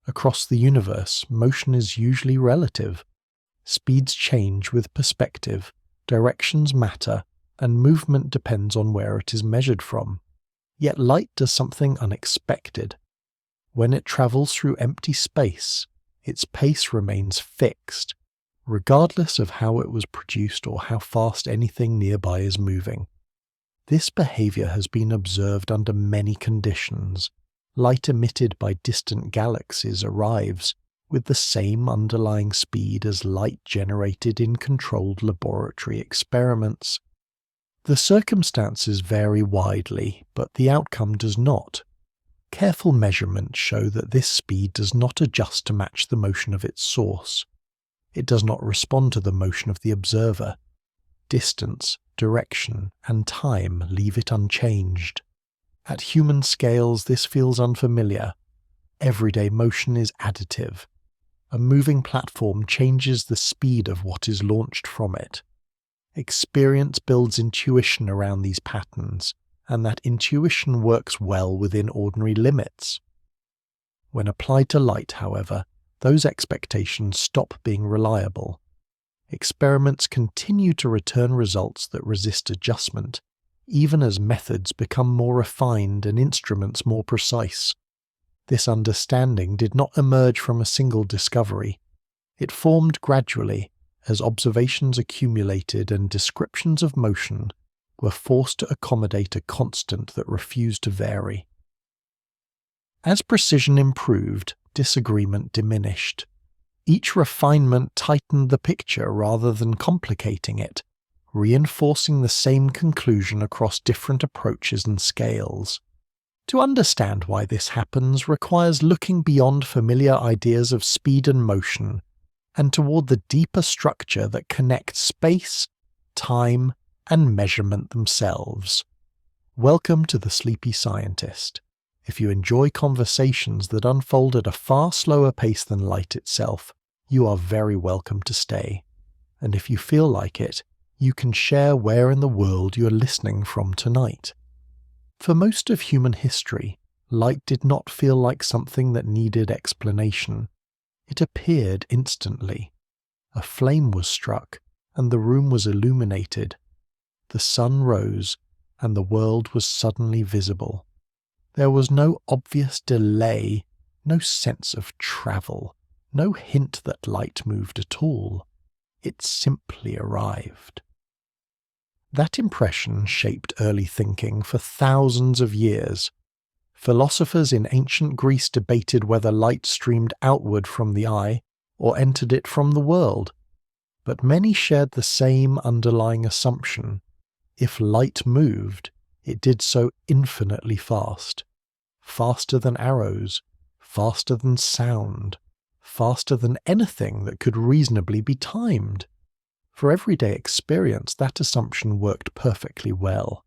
Across the universe, motion is usually relative. Speeds change with perspective, directions matter, and movement depends on where it is measured from. Yet light does something unexpected. When it travels through empty space, its pace remains fixed, regardless of how it was produced or how fast anything nearby is moving. This behavior has been observed under many conditions. Light emitted by distant galaxies arrives with the same underlying speed as light generated in controlled laboratory experiments. The circumstances vary widely, but the outcome does not. Careful measurements show that this speed does not adjust to match the motion of its source. It does not respond to the motion of the observer. Distance, direction, and time leave it unchanged. At human scales, this feels unfamiliar. Everyday motion is additive. A moving platform changes the speed of what is launched from it. Experience builds intuition around these patterns, and that intuition works well within ordinary limits. When applied to light, however, those expectations stop being reliable. Experiments continue to return results that resist adjustment, even as methods become more refined and instruments more precise. This understanding did not emerge from a single discovery. It formed gradually as observations accumulated and descriptions of motion were forced to accommodate a constant that refused to vary. As precision improved, disagreement diminished. Each refinement tightened the picture rather than complicating it, reinforcing the same conclusion across different approaches and scales. To understand why this happens requires looking beyond familiar ideas of speed and motion and toward the deeper structure that connects space, time, and measurement themselves. Welcome to The Sleepy Scientist. If you enjoy conversations that unfold at a far slower pace than light itself, you are very welcome to stay. And if you feel like it, you can share where in the world you are listening from tonight. For most of human history, light did not feel like something that needed explanation. It appeared instantly. A flame was struck, and the room was illuminated. The sun rose, and the world was suddenly visible. There was no obvious delay, no sense of travel, no hint that light moved at all. It simply arrived. That impression shaped early thinking for thousands of years. Philosophers in ancient Greece debated whether light streamed outward from the eye or entered it from the world, but many shared the same underlying assumption. If light moved, it did so infinitely fast. Faster than arrows, faster than sound, faster than anything that could reasonably be timed. For everyday experience, that assumption worked perfectly well.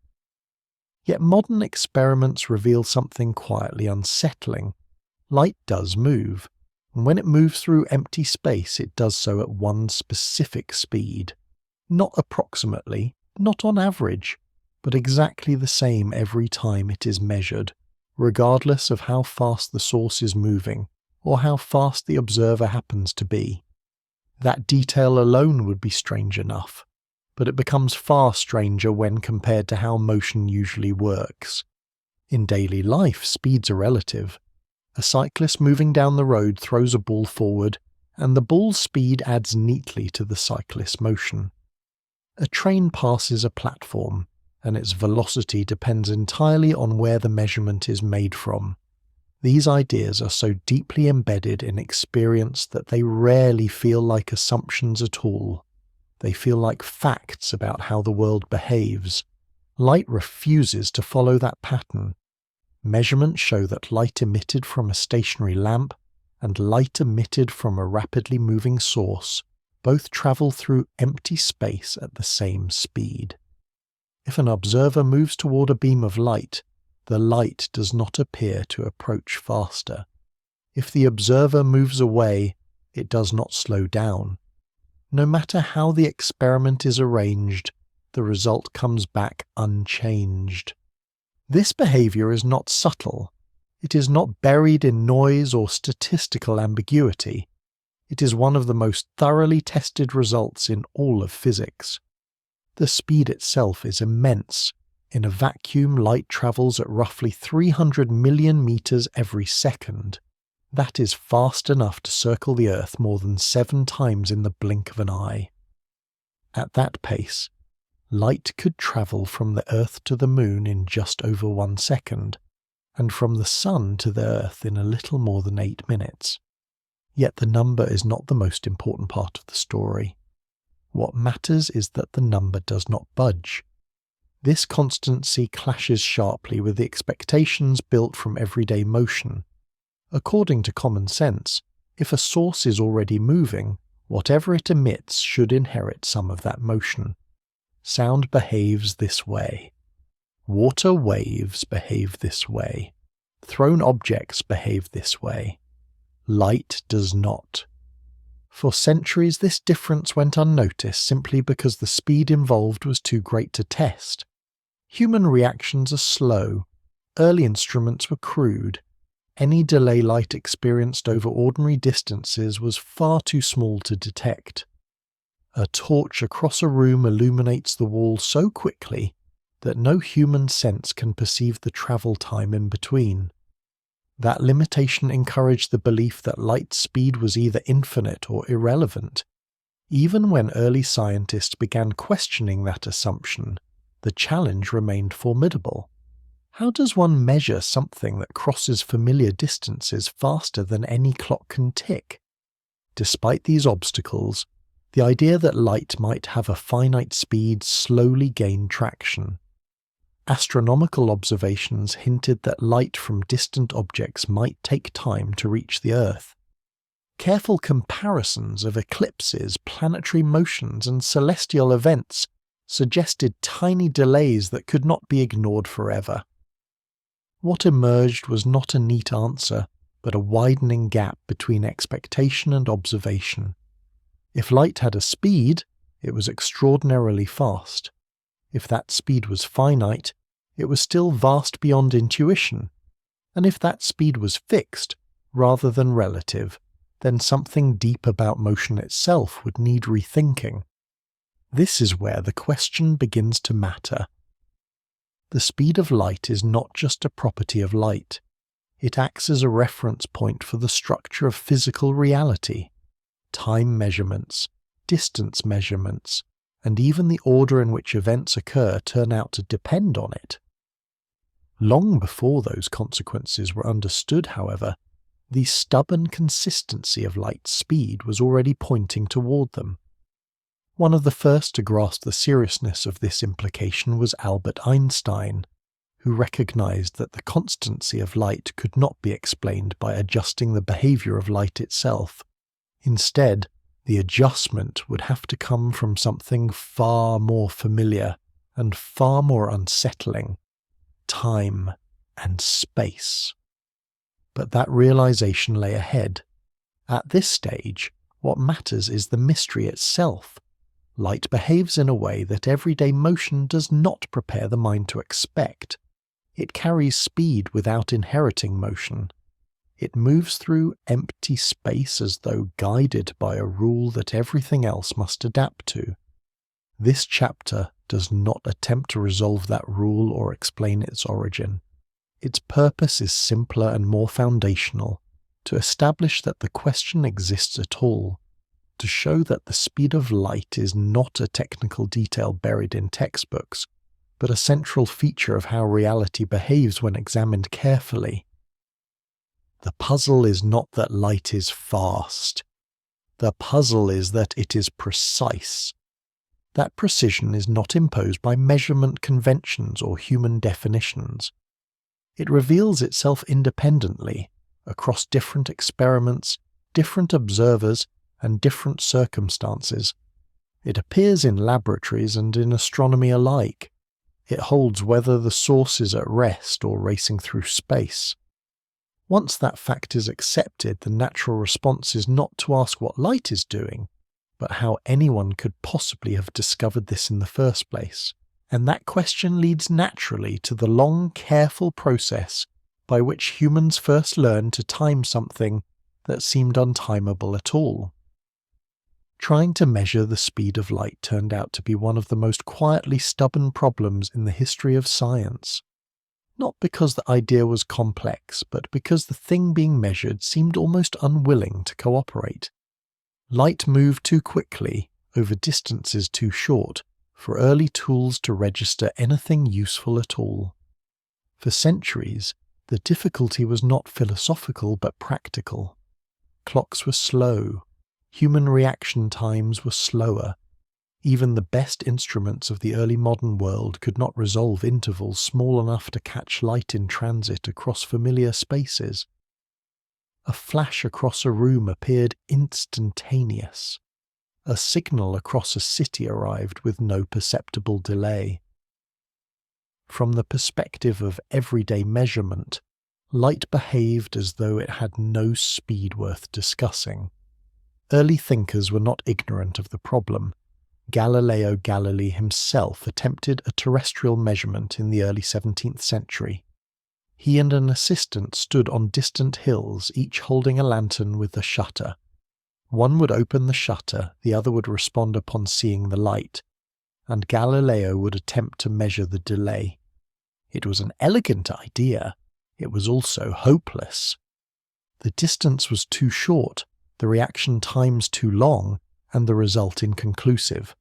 Yet modern experiments reveal something quietly unsettling. Light does move, and when it moves through empty space, it does so at one specific speed. Not approximately, not on average, but exactly the same every time it is measured, regardless of how fast the source is moving or how fast the observer happens to be. That detail alone would be strange enough, but it becomes far stranger when compared to how motion usually works. In daily life, speeds are relative. A cyclist moving down the road throws a ball forward, and the ball's speed adds neatly to the cyclist's motion. A train passes a platform, and its velocity depends entirely on where the measurement is made from. These ideas are so deeply embedded in experience that they rarely feel like assumptions at all. They feel like facts about how the world behaves. Light refuses to follow that pattern. Measurements show that light emitted from a stationary lamp and light emitted from a rapidly moving source both travel through empty space at the same speed. If an observer moves toward a beam of light, the light does not appear to approach faster. If the observer moves away, it does not slow down. No matter how the experiment is arranged, the result comes back unchanged. This behavior is not subtle. It is not buried in noise or statistical ambiguity. It is one of the most thoroughly tested results in all of physics. The speed itself is immense. In a vacuum, light travels at roughly 300 million meters every second. That is fast enough to circle the Earth more than 7 times in the blink of an eye. At that pace, light could travel from the Earth to the Moon in just over 1 second, and from the Sun to the Earth in a little more than 8 minutes. Yet the number is not the most important part of the story. What matters is that the number does not budge. This constancy clashes sharply with the expectations built from everyday motion. According to common sense, if a source is already moving, whatever it emits should inherit some of that motion. Sound behaves this way. Water waves behave this way. Thrown objects behave this way. Light does not. For centuries this difference went unnoticed simply because the speed involved was too great to test. Human reactions are slow. Early instruments were crude. Any delay light experienced over ordinary distances was far too small to detect. A torch across a room illuminates the wall so quickly that no human sense can perceive the travel time in between. That limitation encouraged the belief that light speed was either infinite or irrelevant. Even when early scientists began questioning that assumption, the challenge remained formidable. How does one measure something that crosses familiar distances faster than any clock can tick? Despite these obstacles, the idea that light might have a finite speed slowly gained traction. Astronomical observations hinted that light from distant objects might take time to reach the Earth. Careful comparisons of eclipses, planetary motions, and celestial events suggested tiny delays that could not be ignored forever. What emerged was not a neat answer, but a widening gap between expectation and observation. If light had a speed, it was extraordinarily fast. If that speed was finite, it was still vast beyond intuition. And if that speed was fixed, rather than relative, then something deep about motion itself would need rethinking. This is where the question begins to matter. The speed of light is not just a property of light. It acts as a reference point for the structure of physical reality. Time measurements, distance measurements, and even the order in which events occur turn out to depend on it. Long before those consequences were understood, however, the stubborn consistency of light's speed was already pointing toward them. One of the first to grasp the seriousness of this implication was Albert Einstein, who recognized that the constancy of light could not be explained by adjusting the behavior of light itself. Instead, the adjustment would have to come from something far more familiar and far more unsettling: time and space. But that realization lay ahead. At this stage, what matters is the mystery itself. Light behaves in a way that everyday motion does not prepare the mind to expect. It carries speed without inheriting motion. It moves through empty space as though guided by a rule that everything else must adapt to. This chapter does not attempt to resolve that rule or explain its origin. Its purpose is simpler and more foundational, to establish that the question exists at all, to show that the speed of light is not a technical detail buried in textbooks, but a central feature of how reality behaves when examined carefully. The puzzle is not that light is fast. The puzzle is that it is precise. That precision is not imposed by measurement conventions or human definitions. It reveals itself independently, across different experiments, different observers, and different circumstances. It appears in laboratories and in astronomy alike. It holds whether the source is at rest or racing through space. Once that fact is accepted, the natural response is not to ask what light is doing, but how anyone could possibly have discovered this in the first place. And that question leads naturally to the long, careful process by which humans first learned to time something that seemed untimable at all. Trying to measure the speed of light turned out to be one of the most quietly stubborn problems in the history of science. Not because the idea was complex, but because the thing being measured seemed almost unwilling to cooperate. Light moved too quickly, over distances too short, for early tools to register anything useful at all. For centuries, the difficulty was not philosophical but practical. Clocks were slow. Human reaction times were slower. Even the best instruments of the early modern world could not resolve intervals small enough to catch light in transit across familiar spaces. A flash across a room appeared instantaneous. A signal across a city arrived with no perceptible delay. From the perspective of everyday measurement, light behaved as though it had no speed worth discussing. Early thinkers were not ignorant of the problem. Galileo Galilei himself attempted a terrestrial measurement in the early 17th century. He and an assistant stood on distant hills, each holding a lantern with a shutter. One would open the shutter, the other would respond upon seeing the light, and Galileo would attempt to measure the delay. It was an elegant idea. It was also hopeless. The distance was too short, the reaction times too long, and the result inconclusive.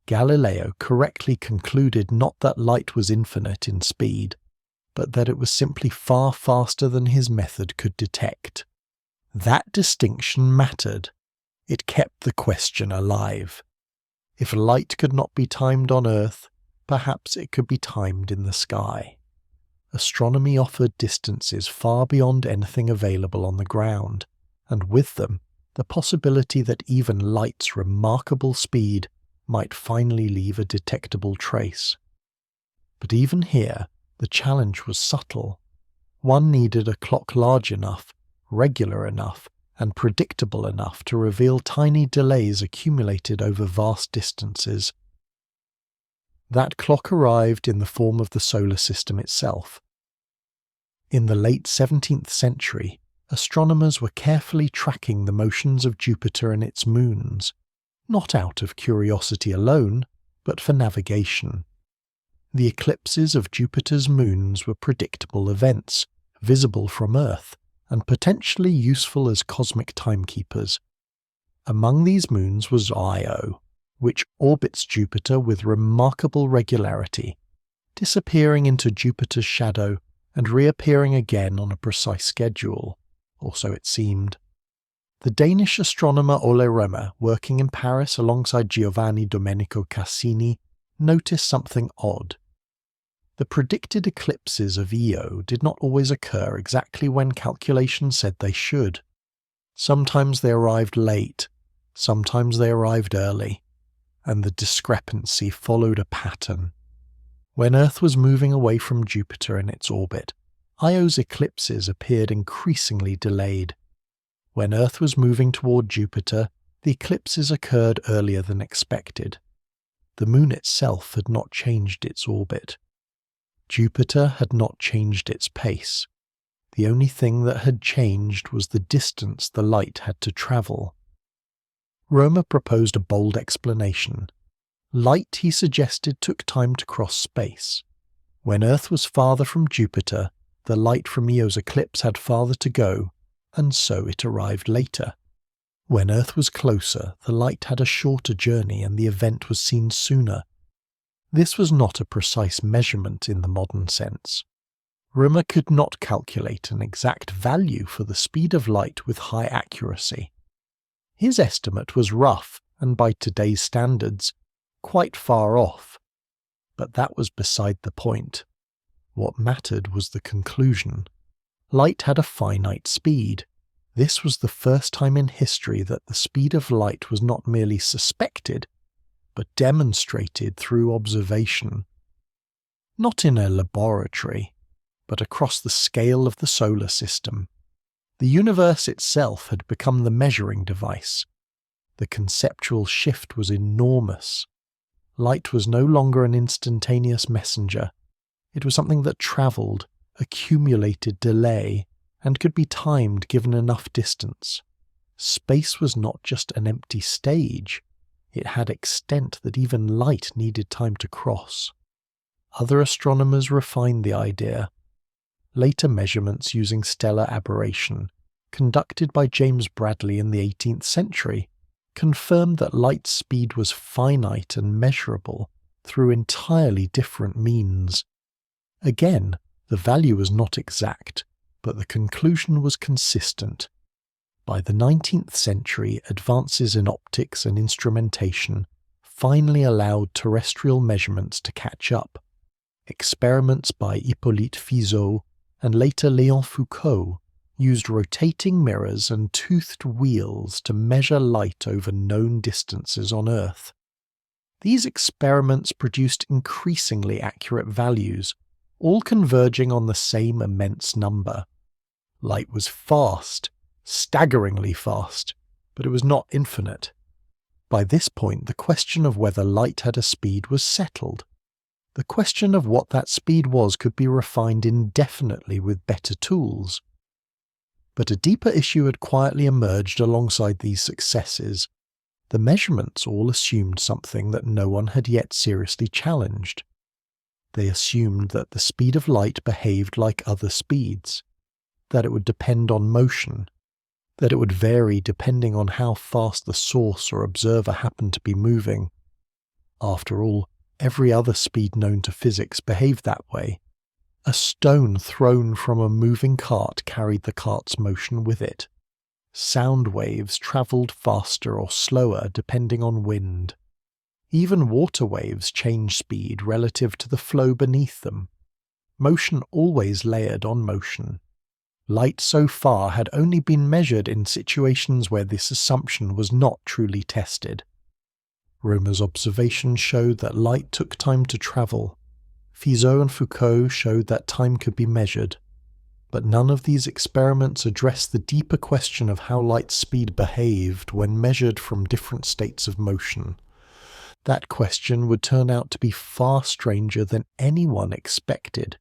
Galileo correctly concluded not that light was infinite in speed, but that it was simply far faster than his method could detect. That distinction mattered. It kept the question alive. If light could not be timed on Earth, perhaps it could be timed in the sky. Astronomy offered distances far beyond anything available on the ground, and with them, the possibility that even light's remarkable speed might finally leave a detectable trace. But even here, the challenge was subtle. One needed a clock large enough, regular enough, and predictable enough to reveal tiny delays accumulated over vast distances. That clock arrived in the form of the solar system itself. In the late 17th century, astronomers were carefully tracking the motions of Jupiter and its moons, not out of curiosity alone, but for navigation. The eclipses of Jupiter's moons were predictable events, visible from Earth, and potentially useful as cosmic timekeepers. Among these moons was Io, which orbits Jupiter with remarkable regularity, disappearing into Jupiter's shadow and reappearing again on a precise schedule, or so it seemed. The Danish astronomer Ole Römer, working in Paris alongside Giovanni Domenico Cassini, noticed something odd. The predicted eclipses of Io did not always occur exactly when calculations said they should. Sometimes they arrived late, sometimes they arrived early, and the discrepancy followed a pattern. When Earth was moving away from Jupiter in its orbit, Io's eclipses appeared increasingly delayed. When Earth was moving toward Jupiter, the eclipses occurred earlier than expected. The Moon itself had not changed its orbit. Jupiter had not changed its pace. The only thing that had changed was the distance the light had to travel. Römer proposed a bold explanation. Light, he suggested, took time to cross space. When Earth was farther from Jupiter, the light from Io's eclipse had farther to go, and so it arrived later. When Earth was closer, the light had a shorter journey and the event was seen sooner. This was not a precise measurement in the modern sense. Römer could not calculate an exact value for the speed of light with high accuracy. His estimate was rough and, by today's standards, quite far off. But that was beside the point. What mattered was the conclusion. Light had a finite speed. This was the first time in history that the speed of light was not merely suspected, but demonstrated through observation. Not in a laboratory, but across the scale of the solar system. The universe itself had become the measuring device. The conceptual shift was enormous. Light was no longer an instantaneous messenger. It was something that travelled, accumulated delay, and could be timed given enough distance. Space was not just an empty stage, it had extent that even light needed time to cross. Other astronomers refined the idea. Later measurements using stellar aberration, conducted by James Bradley in the 18th century, confirmed that light's speed was finite and measurable through entirely different means. Again, the value was not exact, but the conclusion was consistent. By the 19th century, advances in optics and instrumentation finally allowed terrestrial measurements to catch up. Experiments by Hippolyte Fizeau and later Léon Foucault used rotating mirrors and toothed wheels to measure light over known distances on Earth. These experiments produced increasingly accurate values, all converging on the same immense number. Light was fast, staggeringly fast, but it was not infinite. By this point, the question of whether light had a speed was settled. The question of what that speed was could be refined indefinitely with better tools. But a deeper issue had quietly emerged alongside these successes. The measurements all assumed something that no one had yet seriously challenged. They assumed that the speed of light behaved like other speeds, that it would depend on motion, that it would vary depending on how fast the source or observer happened to be moving. After all, every other speed known to physics behaved that way. A stone thrown from a moving cart carried the cart's motion with it. Sound waves travelled faster or slower depending on wind. Even water waves change speed relative to the flow beneath them. Motion always layered on motion. Light so far had only been measured in situations where this assumption was not truly tested. Römer's observations showed that light took time to travel. Fizeau and Foucault showed that time could be measured. But none of these experiments addressed the deeper question of how light's speed behaved when measured from different states of motion. That question would turn out to be far stranger than anyone expected.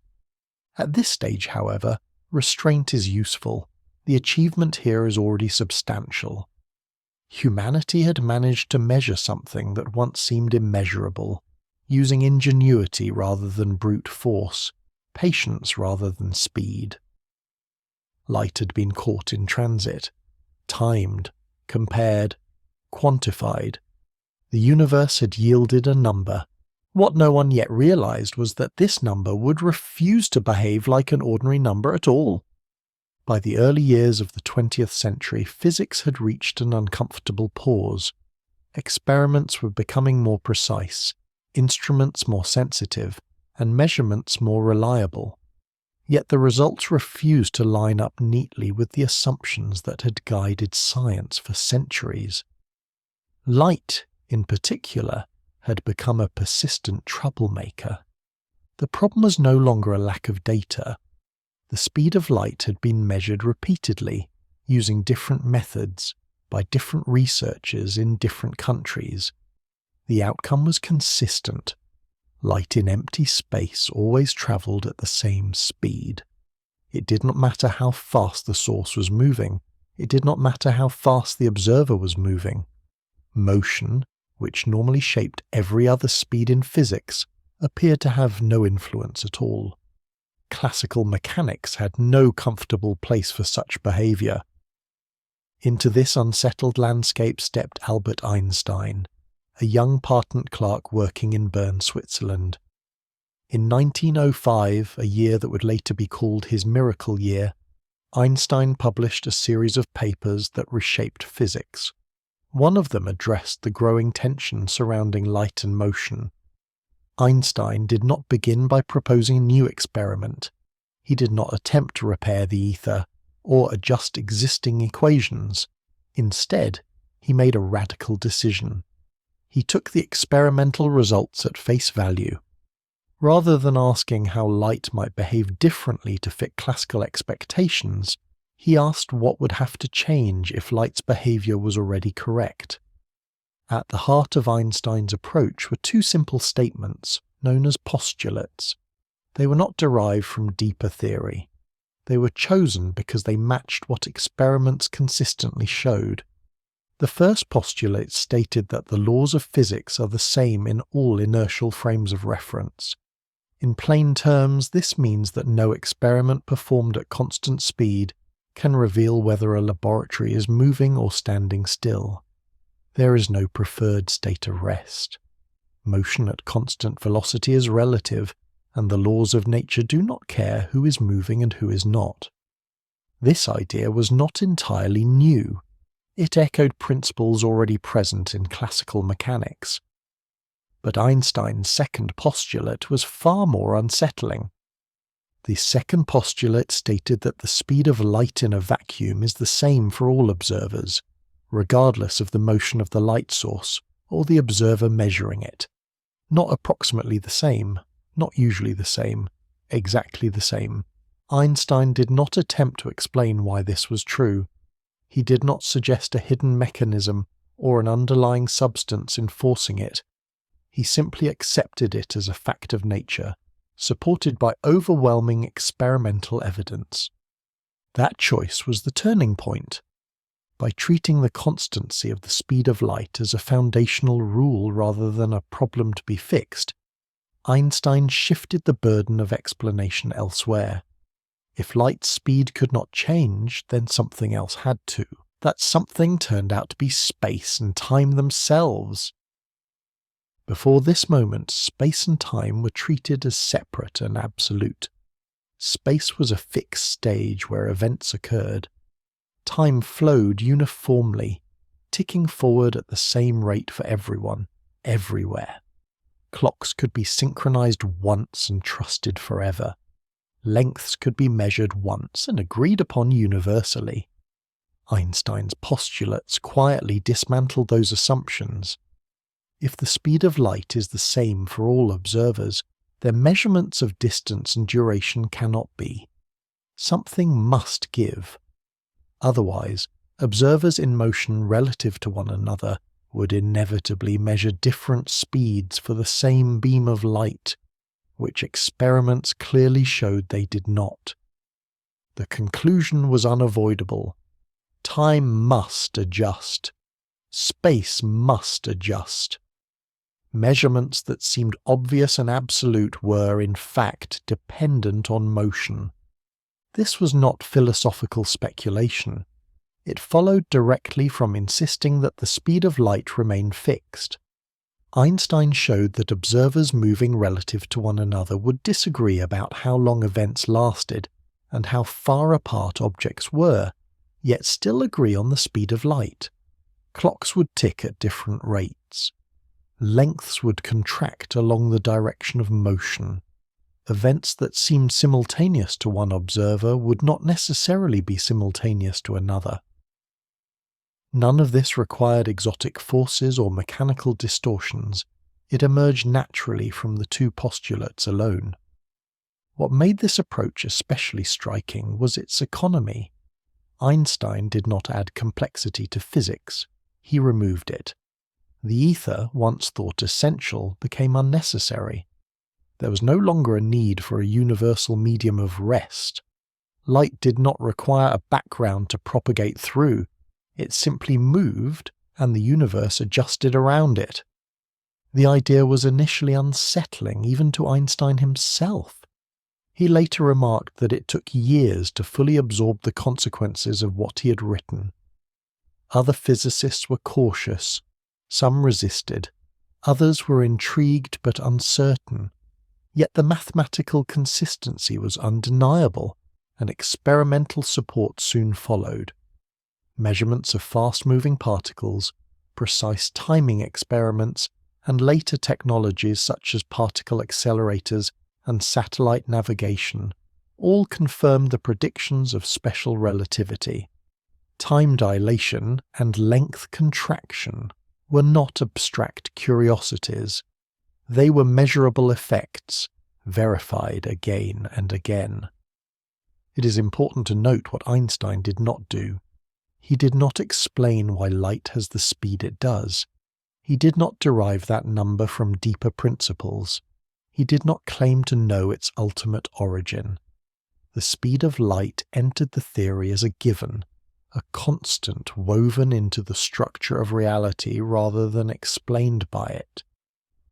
At this stage, however, restraint is useful. The achievement here is already substantial. Humanity had managed to measure something that once seemed immeasurable, using ingenuity rather than brute force, patience rather than speed. Light had been caught in transit, timed, compared, quantified. The universe had yielded a number. What no one yet realized was that this number would refuse to behave like an ordinary number at all. By the early years of the 20th century, physics had reached an uncomfortable pause. Experiments were becoming more precise, instruments more sensitive, and measurements more reliable. Yet the results refused to line up neatly with the assumptions that had guided science for centuries. Light, in particular, had become a persistent troublemaker. The problem was no longer a lack of data. The speed of light had been measured repeatedly, using different methods, by different researchers in different countries. The outcome was consistent. Light in empty space always travelled at the same speed. It did not matter how fast the source was moving. It did not matter how fast the observer was moving. Motion, which normally shaped every other speed in physics, appeared to have no influence at all. Classical mechanics had no comfortable place for such behaviour. Into this unsettled landscape stepped Albert Einstein, a young patent clerk working in Bern, Switzerland. In 1905, a year that would later be called his miracle year, Einstein published a series of papers that reshaped physics. One of them addressed the growing tension surrounding light and motion. Einstein did not begin by proposing a new experiment. He did not attempt to repair the ether or adjust existing equations. Instead, he made a radical decision. He took the experimental results at face value. Rather than asking how light might behave differently to fit classical expectations, he asked what would have to change if light's behaviour was already correct. At the heart of Einstein's approach were two simple statements, known as postulates. They were not derived from deeper theory. They were chosen because they matched what experiments consistently showed. The first postulate stated that the laws of physics are the same in all inertial frames of reference. In plain terms, this means that no experiment performed at constant speed can reveal whether a laboratory is moving or standing still. There is no preferred state of rest. Motion at constant velocity is relative, and the laws of nature do not care who is moving and who is not. This idea was not entirely new. It echoed principles already present in classical mechanics. But Einstein's second postulate was far more unsettling. The second postulate stated that the speed of light in a vacuum is the same for all observers, regardless of the motion of the light source or the observer measuring it. Not approximately the same, not usually the same, exactly the same. Einstein did not attempt to explain why this was true. He did not suggest a hidden mechanism or an underlying substance enforcing it. He simply accepted it as a fact of nature, supported by overwhelming experimental evidence. That choice was the turning point. By treating the constancy of the speed of light as a foundational rule rather than a problem to be fixed, Einstein shifted the burden of explanation elsewhere. If light's speed could not change, then something else had to. That something turned out to be space and time themselves. Before this moment, space and time were treated as separate and absolute. Space was a fixed stage where events occurred. Time flowed uniformly, ticking forward at the same rate for everyone, everywhere. Clocks could be synchronized once and trusted forever. Lengths could be measured once and agreed upon universally. Einstein's postulates quietly dismantled those assumptions. If the speed of light is the same for all observers, then measurements of distance and duration cannot be. Something must give. Otherwise, observers in motion relative to one another would inevitably measure different speeds for the same beam of light, which experiments clearly showed they did not. The conclusion was unavoidable. Time must adjust. Space must adjust. Measurements that seemed obvious and absolute were, in fact, dependent on motion. This was not philosophical speculation. It followed directly from insisting that the speed of light remained fixed. Einstein showed that observers moving relative to one another would disagree about how long events lasted and how far apart objects were, yet still agree on the speed of light. Clocks would tick at different rates. Lengths would contract along the direction of motion. Events that seemed simultaneous to one observer would not necessarily be simultaneous to another. None of this required exotic forces or mechanical distortions. It emerged naturally from the two postulates alone. What made this approach especially striking was its economy. Einstein did not add complexity to physics. He removed it. The ether, once thought essential, became unnecessary. There was no longer a need for a universal medium of rest. Light did not require a background to propagate through. It simply moved, and the universe adjusted around it. The idea was initially unsettling even to Einstein himself. He later remarked that it took years to fully absorb the consequences of what he had written. Other physicists were cautious. Some resisted. Others were intrigued but uncertain. Yet the mathematical consistency was undeniable, and experimental support soon followed. Measurements of fast-moving particles, precise timing experiments, and later technologies such as particle accelerators and satellite navigation all confirmed the predictions of special relativity. Time dilation and length contraction were not abstract curiosities. They were measurable effects, verified again and again. It is important to note what Einstein did not do. He did not explain why light has the speed it does. He did not derive that number from deeper principles. he did not claim to know its ultimate origin. The speed of light entered the theory as a given, a constant woven into the structure of reality rather than explained by it.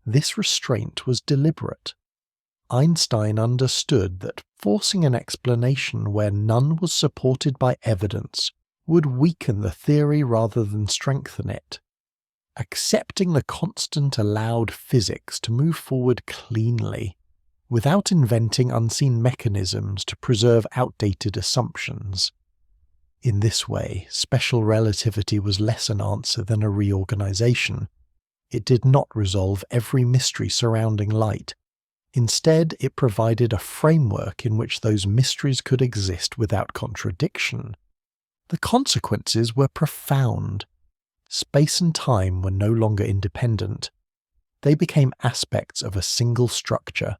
This restraint was deliberate. Einstein understood that forcing an explanation where none was supported by evidence would weaken the theory rather than strengthen it. Accepting the constant allowed physics to move forward cleanly, without inventing unseen mechanisms to preserve outdated assumptions. In this way, special relativity was less an answer than a reorganization. It did not resolve every mystery surrounding light. Instead, it provided a framework in which those mysteries could exist without contradiction. The consequences were profound. Space and time were no longer independent. They became aspects of a single structure,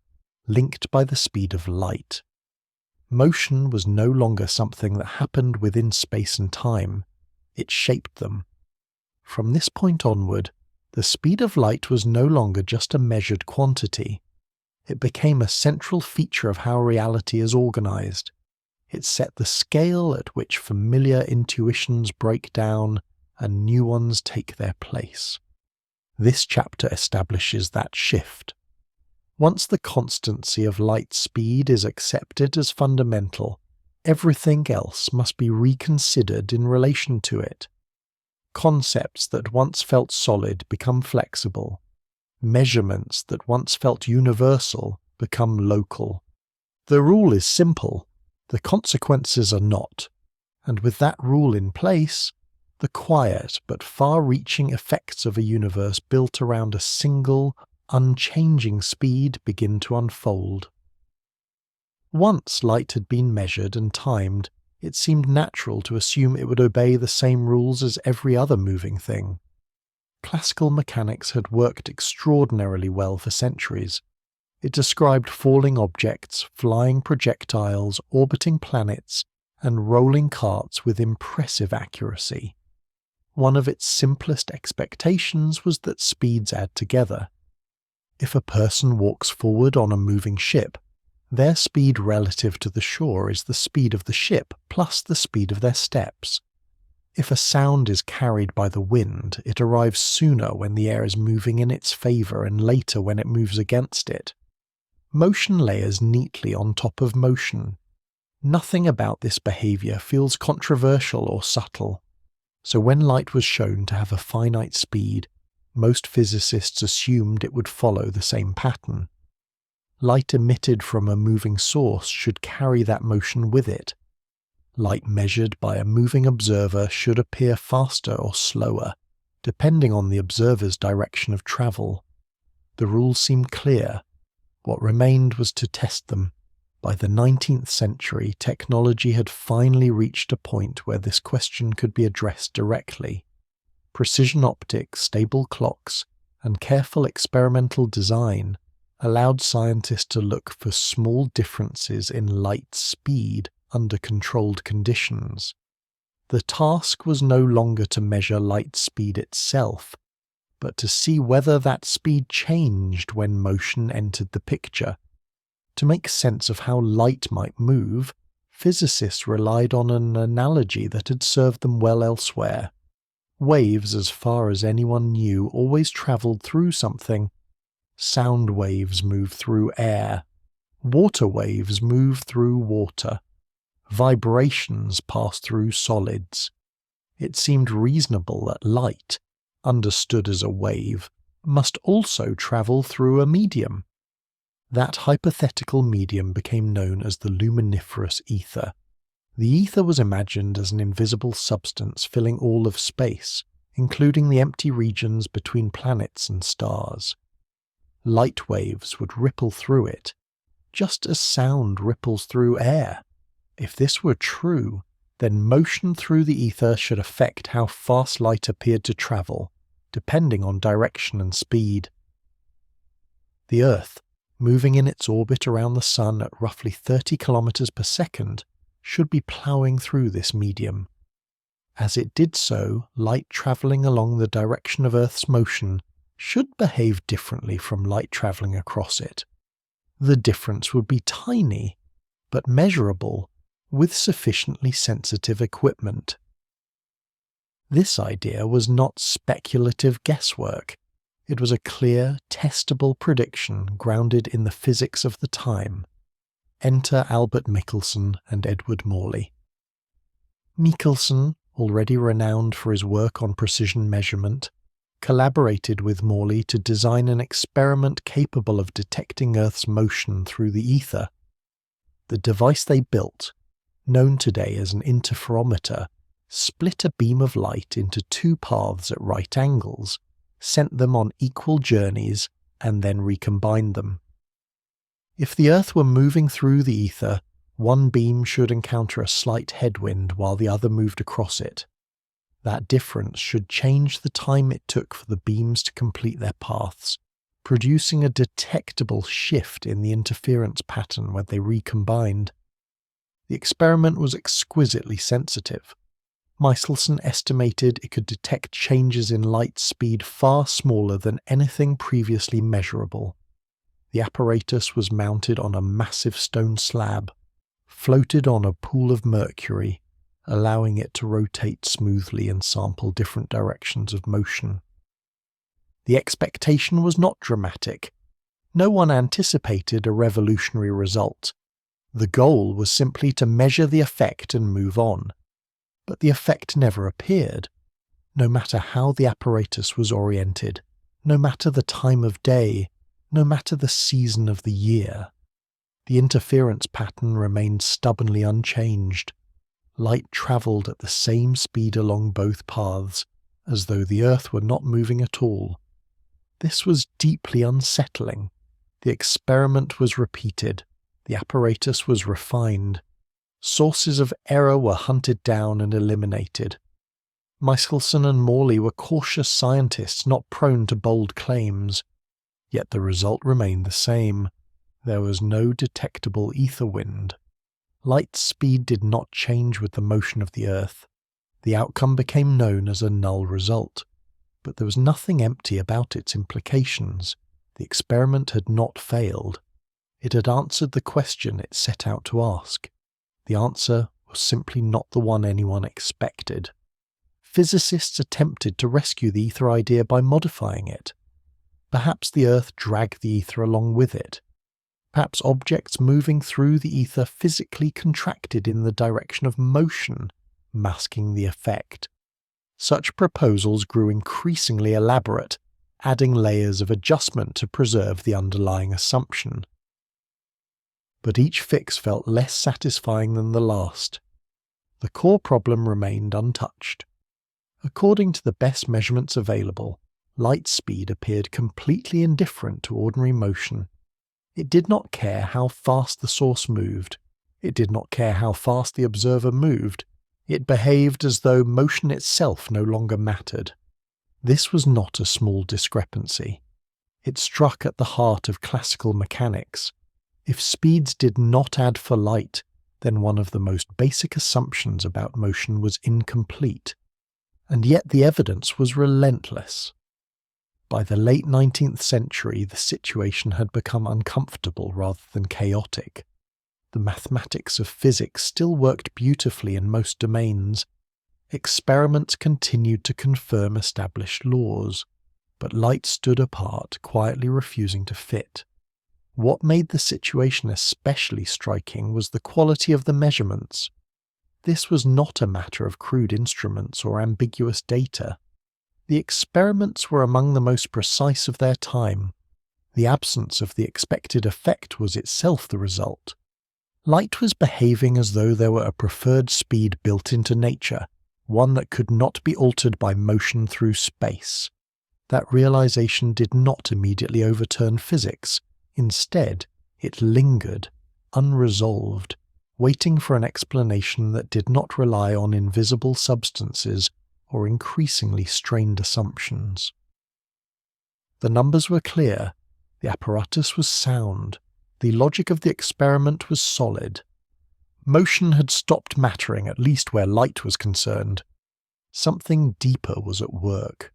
linked by the speed of light. Motion was no longer something that happened within space and time. It shaped them. From this point onward, the speed of light was no longer just a measured quantity. It became a central feature of how reality is organized. It set the scale at which familiar intuitions break down and new ones take their place. This chapter establishes that shift. Once the constancy of light speed is accepted as fundamental, everything else must be reconsidered in relation to it. Concepts that once felt solid become flexible. Measurements that once felt universal become local. The rule is simple, the consequences are not, and with that rule in place, the quiet but far-reaching effects of a universe built around a single, unchanging speed begin to unfold. Once light had been measured and timed, it seemed natural to assume it would obey the same rules as every other moving thing. Classical mechanics had worked extraordinarily well for centuries. It described falling objects, flying projectiles, orbiting planets, and rolling carts with impressive accuracy. One of its simplest expectations was that speeds add together. If a person walks forward on a moving ship, their speed relative to the shore is the speed of the ship plus the speed of their steps. If a sound is carried by the wind, it arrives sooner when the air is moving in its favour and later when it moves against it. Motion layers neatly on top of motion. Nothing about this behaviour feels controversial or subtle. So when light was shown to have a finite speed, most physicists assumed it would follow the same pattern. Light emitted from a moving source should carry that motion with it. Light measured by a moving observer should appear faster or slower, depending on the observer's direction of travel. The rules seemed clear. What remained was to test them. By the 19th century, technology had finally reached a point where this question could be addressed directly. Precision optics, stable clocks, and careful experimental design allowed scientists to look for small differences in light speed under controlled conditions. The task was no longer to measure light speed itself, but to see whether that speed changed when motion entered the picture. To make sense of how light might move, physicists relied on an analogy that had served them well elsewhere. Waves, as far as anyone knew, always travelled through something. Sound waves move through air. Water waves move through water. Vibrations pass through solids. It seemed reasonable that light, understood as a wave, must also travel through a medium. That hypothetical medium became known as the luminiferous ether. The ether was imagined as an invisible substance filling all of space, including the empty regions between planets and stars. Light waves would ripple through it, just as sound ripples through air. If this were true, then motion through the ether should affect how fast light appeared to travel, depending on direction and speed. The Earth, moving in its orbit around the Sun at roughly 30 kilometers per second, should be ploughing through this medium. As it did so, light travelling along the direction of Earth's motion should behave differently from light travelling across it. The difference would be tiny, but measurable with sufficiently sensitive equipment. This idea was not speculative guesswork. It was a clear, testable prediction grounded in the physics of the time. Enter Albert Michelson and Edward Morley. Michelson, already renowned for his work on precision measurement, collaborated with Morley to design an experiment capable of detecting Earth's motion through the ether. The device they built, known today as an interferometer, split a beam of light into two paths at right angles, sent them on equal journeys, and then recombined them. If the Earth were moving through the ether, one beam should encounter a slight headwind while the other moved across it. That difference should change the time it took for the beams to complete their paths, producing a detectable shift in the interference pattern when they recombined. The experiment was exquisitely sensitive. Michelson estimated it could detect changes in light speed far smaller than anything previously measurable. The apparatus was mounted on a massive stone slab, floated on a pool of mercury, allowing it to rotate smoothly and sample different directions of motion. The expectation was not dramatic. No one anticipated a revolutionary result. The goal was simply to measure the effect and move on. But the effect never appeared, no matter how the apparatus was oriented, no matter the time of day, no matter the season of the year. The interference pattern remained stubbornly unchanged. Light travelled at the same speed along both paths, as though the Earth were not moving at all. This was deeply unsettling. The experiment was repeated. The apparatus was refined. Sources of error were hunted down and eliminated. Michelson and Morley were cautious scientists not prone to bold claims. Yet the result remained the same. There was no detectable ether wind. Light speed did not change with the motion of the Earth. The outcome became known as a null result. But there was nothing empty about its implications. The experiment had not failed. It had answered the question it set out to ask. The answer was simply not the one anyone expected. Physicists attempted to rescue the ether idea by modifying it. Perhaps the Earth dragged the ether along with it. Perhaps objects moving through the ether physically contracted in the direction of motion, masking the effect. Such proposals grew increasingly elaborate, adding layers of adjustment to preserve the underlying assumption. But each fix felt less satisfying than the last. The core problem remained untouched. According to the best measurements available, light speed appeared completely indifferent to ordinary motion. It did not care how fast the source moved. It did not care how fast the observer moved. It behaved as though motion itself no longer mattered. This was not a small discrepancy. It struck at the heart of classical mechanics. If speeds did not add for light, then one of the most basic assumptions about motion was incomplete. And yet the evidence was relentless. By the late 19th century, the situation had become uncomfortable rather than chaotic. The mathematics of physics still worked beautifully in most domains. Experiments continued to confirm established laws, but light stood apart, quietly refusing to fit. What made the situation especially striking was the quality of the measurements. This was not a matter of crude instruments or ambiguous data. The experiments were among the most precise of their time. The absence of the expected effect was itself the result. Light was behaving as though there were a preferred speed built into nature, one that could not be altered by motion through space. That realization did not immediately overturn physics. Instead, it lingered, unresolved, waiting for an explanation that did not rely on invisible substances or increasingly strained assumptions. The numbers were clear, the apparatus was sound, the logic of the experiment was solid. Motion had stopped mattering, at least where light was concerned. Something deeper was at work.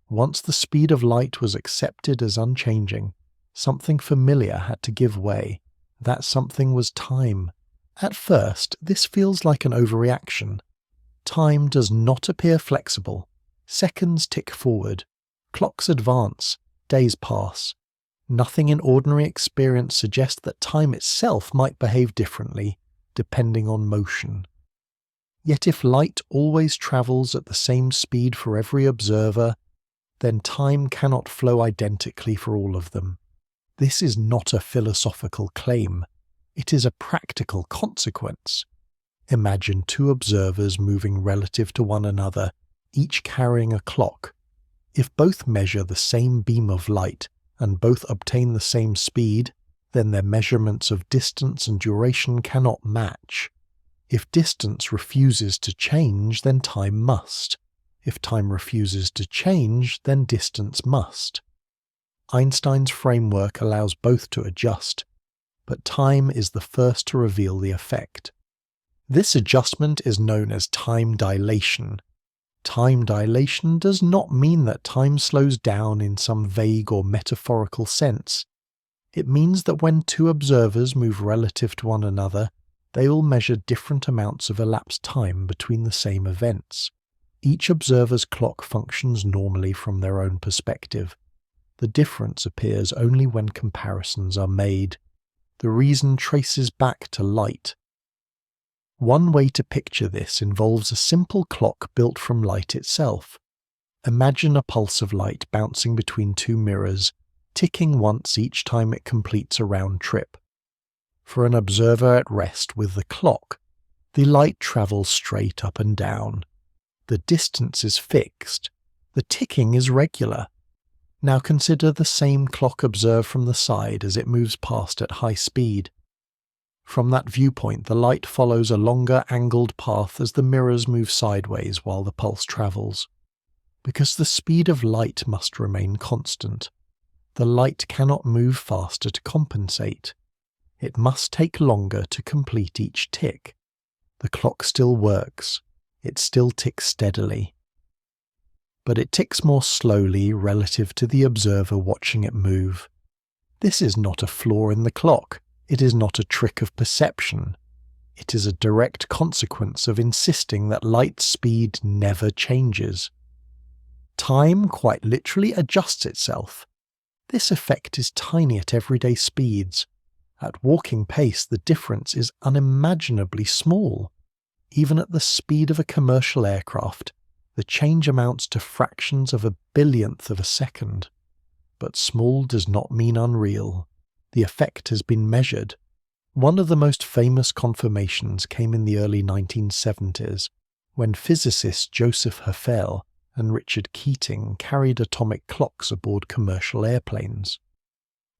Once the speed of light was accepted as unchanging, Something familiar had to give way. That something was time. At first, this feels like an overreaction. Time does not appear flexible. Seconds tick forward. Clocks advance. Days pass. Nothing in ordinary experience suggests that time itself might behave differently, depending on motion. Yet if light always travels at the same speed for every observer, then time cannot flow identically for all of them. This is not a philosophical claim. It is a practical consequence. Imagine two observers moving relative to one another, each carrying a clock. If both measure the same beam of light and both obtain the same speed, then their measurements of distance and duration cannot match. If distance refuses to change, then time must. If time refuses to change, then distance must. Einstein's framework allows both to adjust, but time is the first to reveal the effect. This adjustment is known as time dilation. Time dilation does not mean that time slows down in some vague or metaphorical sense. It means that when two observers move relative to one another, they will measure different amounts of elapsed time between the same events. Each observer's clock functions normally from their own perspective. The difference appears only when comparisons are made. The reason traces back to light. One way to picture this involves a simple clock built from light itself. Imagine a pulse of light bouncing between two mirrors, ticking once each time it completes a round trip. For an observer at rest with the clock, the light travels straight up and down. The distance is fixed. The ticking is regular. Now consider the same clock observed from the side as it moves past at high speed. From that viewpoint, the light follows a longer angled path as the mirrors move sideways while the pulse travels. Because the speed of light must remain constant, the light cannot move faster to compensate. It must take longer to complete each tick. The clock still works. It still ticks steadily. But it ticks more slowly relative to the observer watching it move. This is not a flaw in the clock. It is not a trick of perception. It is a direct consequence of insisting that light's speed never changes. Time quite literally adjusts itself. This effect is tiny at everyday speeds. At walking pace, the difference is unimaginably small. Even at the speed of a commercial aircraft, the change amounts to fractions of a billionth of a second. But small does not mean unreal. The effect has been measured. One of the most famous confirmations came in the early 1970s, when physicists Joseph Herfel and Richard Keating carried atomic clocks aboard commercial airplanes.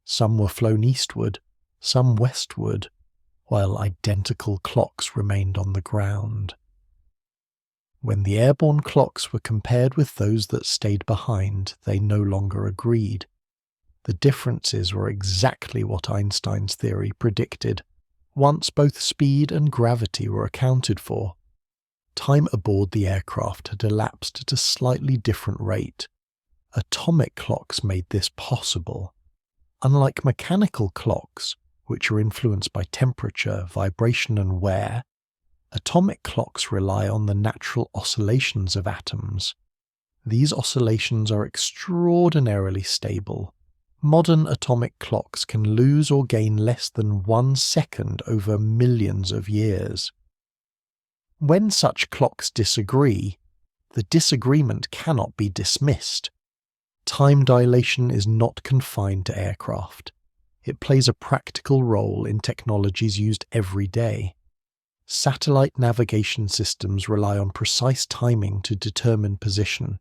Some were flown eastward, some westward, while identical clocks remained on the ground. When the airborne clocks were compared with those that stayed behind, they no longer agreed. The differences were exactly what Einstein's theory predicted, once both speed and gravity were accounted for. Time aboard the aircraft had elapsed at a slightly different rate. Atomic clocks made this possible. Unlike mechanical clocks, which are influenced by temperature, vibration and wear, atomic clocks rely on the natural oscillations of atoms. These oscillations are extraordinarily stable. Modern atomic clocks can lose or gain less than 1 second over millions of years. When such clocks disagree, the disagreement cannot be dismissed. Time dilation is not confined to aircraft. It plays a practical role in technologies used every day. Satellite navigation systems rely on precise timing to determine position.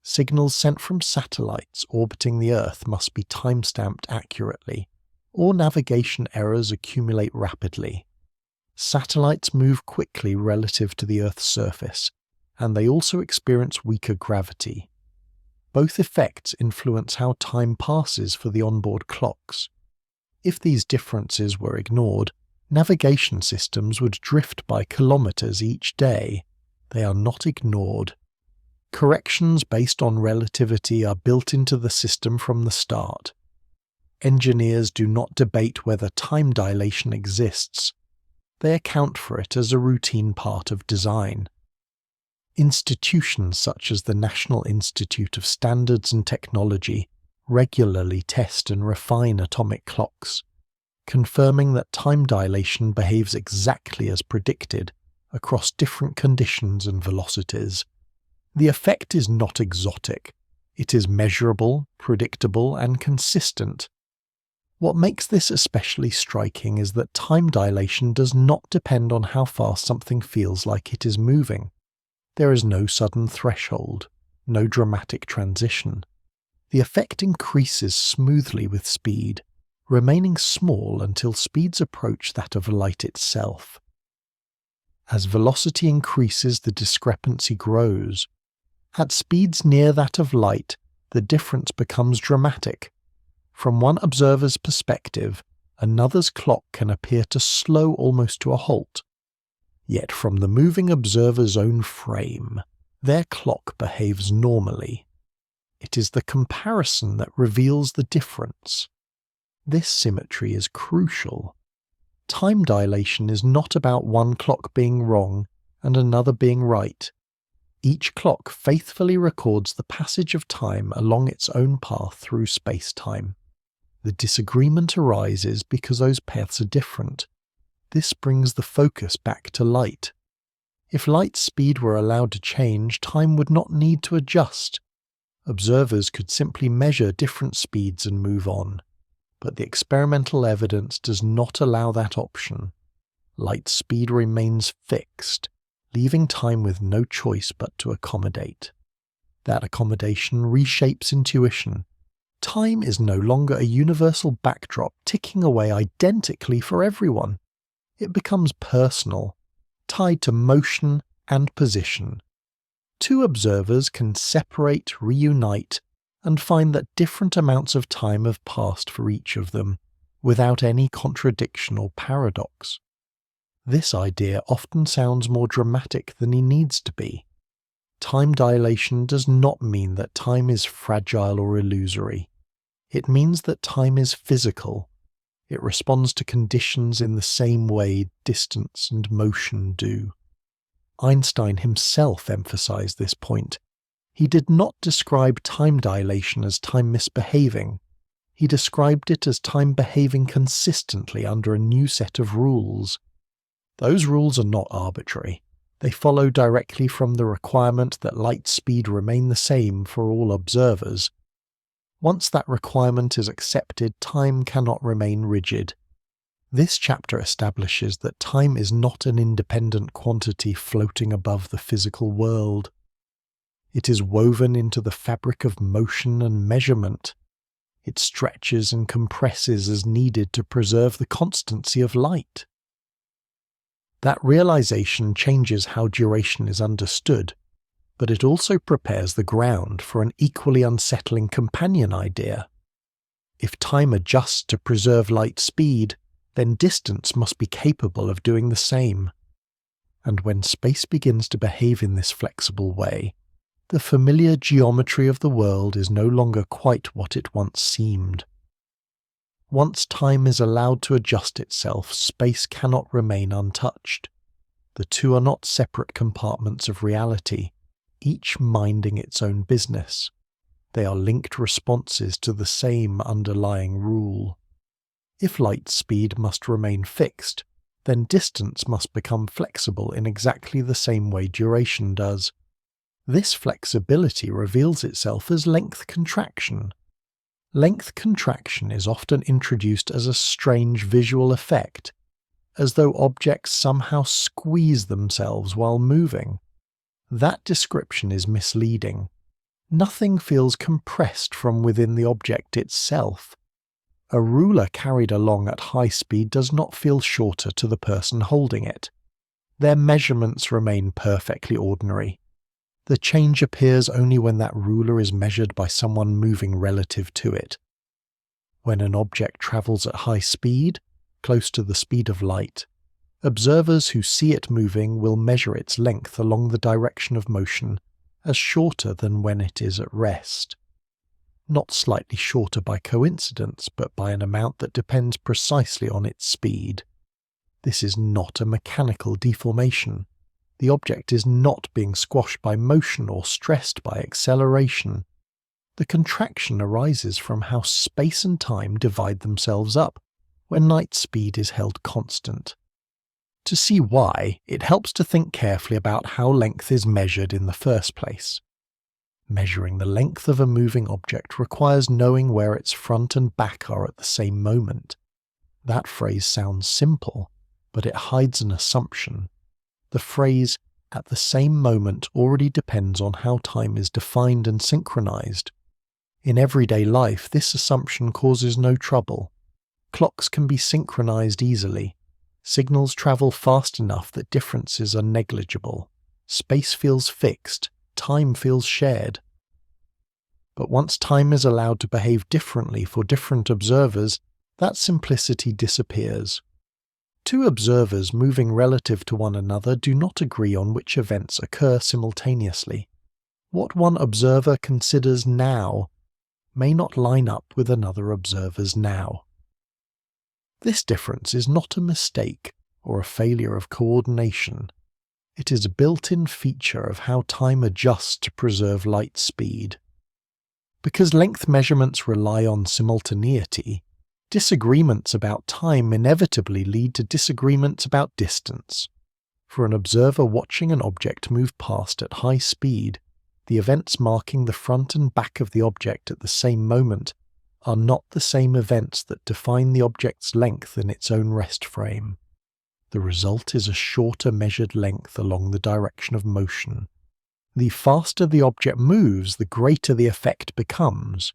Signals sent from satellites orbiting the Earth must be time-stamped accurately, or navigation errors accumulate rapidly. Satellites move quickly relative to the Earth's surface, and they also experience weaker gravity. Both effects influence how time passes for the onboard clocks. If these differences were ignored, navigation systems would drift by kilometers each day. They are not ignored. Corrections based on relativity are built into the system from the start. engineers do not debate whether time dilation exists. They account for it as a routine part of design. Institutions such as the National Institute of Standards and Technology regularly test and refine atomic clocks, confirming that time dilation behaves exactly as predicted across different conditions and velocities. The effect is not exotic. It is measurable, predictable, and consistent. What makes this especially striking is that time dilation does not depend on how fast something feels like it is moving. There is no sudden threshold, no dramatic transition. The effect increases smoothly with speed, remaining small until speeds approach that of light itself. As velocity increases, the discrepancy grows. At speeds near that of light, the difference becomes dramatic. From one observer's perspective, another's clock can appear to slow almost to a halt. Yet from the moving observer's own frame, their clock behaves normally. It is the comparison that reveals the difference. This symmetry is crucial. Time dilation is not about one clock being wrong and another being right. Each clock faithfully records the passage of time along its own path through space-time. The disagreement arises because those paths are different. This brings the focus back to light. If light's speed were allowed to change, time would not need to adjust. Observers could simply measure different speeds and move on. But the experimental evidence does not allow that option. Light speed remains fixed, leaving time with no choice but to accommodate. That accommodation reshapes intuition. Time is no longer a universal backdrop ticking away identically for everyone. It becomes personal, tied to motion and position. Two observers can separate, reunite, and find that different amounts of time have passed for each of them, without any contradiction or paradox. This idea often sounds more dramatic than it needs to be. Time dilation does not mean that time is fragile or illusory. It means that time is physical. It responds to conditions in the same way distance and motion do. Einstein himself emphasized this point. He did not describe time dilation as time misbehaving. He described it as time behaving consistently under a new set of rules. Those rules are not arbitrary. They follow directly from the requirement that light speed remain the same for all observers. Once that requirement is accepted, time cannot remain rigid. This chapter establishes that time is not an independent quantity floating above the physical world. It is woven into the fabric of motion and measurement. It stretches and compresses as needed to preserve the constancy of light. That realization changes how duration is understood, but it also prepares the ground for an equally unsettling companion idea. If time adjusts to preserve light speed, then distance must be capable of doing the same. And when space begins to behave in this flexible way, the familiar geometry of the world is no longer quite what it once seemed. Once time is allowed to adjust itself, space cannot remain untouched. The two are not separate compartments of reality, each minding its own business. They are linked responses to the same underlying rule. If light speed must remain fixed, then distance must become flexible in exactly the same way duration does. This flexibility reveals itself as length contraction. Length contraction is often introduced as a strange visual effect, as though objects somehow squeeze themselves while moving. That description is misleading. Nothing feels compressed from within the object itself. A ruler carried along at high speed does not feel shorter to the person holding it. Their measurements remain perfectly ordinary. The change appears only when that ruler is measured by someone moving relative to it. When an object travels at high speed, close to the speed of light, observers who see it moving will measure its length along the direction of motion as shorter than when it is at rest. not slightly shorter by coincidence, but by an amount that depends precisely on its speed. This is not a mechanical deformation. The object is not being squashed by motion or stressed by acceleration. The contraction arises from how space and time divide themselves up when light speed is held constant. To see why, it helps to think carefully about how length is measured in the first place. Measuring the length of a moving object requires knowing where its front and back are at the same moment. That phrase sounds simple, but it hides an assumption. The phrase "at the same moment" already depends on how time is defined and synchronized. In everyday life, this assumption causes no trouble. Clocks can be synchronized easily. Signals travel fast enough that differences are negligible. Space feels fixed. Time feels shared. But once time is allowed to behave differently for different observers, that simplicity disappears. Two observers moving relative to one another do not agree on which events occur simultaneously. What one observer considers now may not line up with another observer's now. This difference is not a mistake or a failure of coordination. It is a built-in feature of how time adjusts to preserve light speed. Because length measurements rely on simultaneity, disagreements about time inevitably lead to disagreements about distance. For an observer watching an object move past at high speed, the events marking the front and back of the object at the same moment are not the same events that define the object's length in its own rest frame. The result is a shorter measured length along the direction of motion. The faster the object moves, the greater the effect becomes.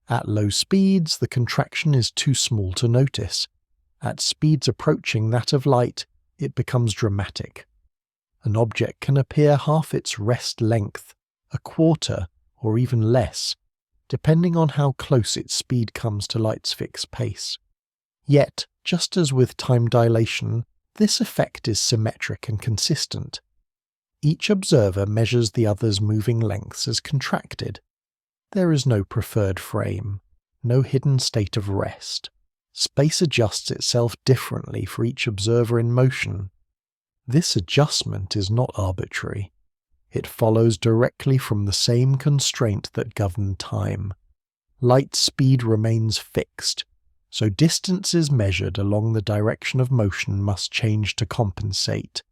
At low speeds, the contraction is too small to notice. At speeds approaching that of light, it becomes dramatic. An object can appear half its rest length, a quarter, or even less, depending on how close its speed comes to light's fixed pace. Yet, just as with time dilation, this effect is symmetric and consistent. Each observer measures the other's moving lengths as contracted. There is no preferred frame, no hidden state of rest. Space adjusts itself differently for each observer in motion. This adjustment is not arbitrary. It follows directly from the same constraint that governed time. Light speed remains fixed, so distances measured along the direction of motion must change to compensate.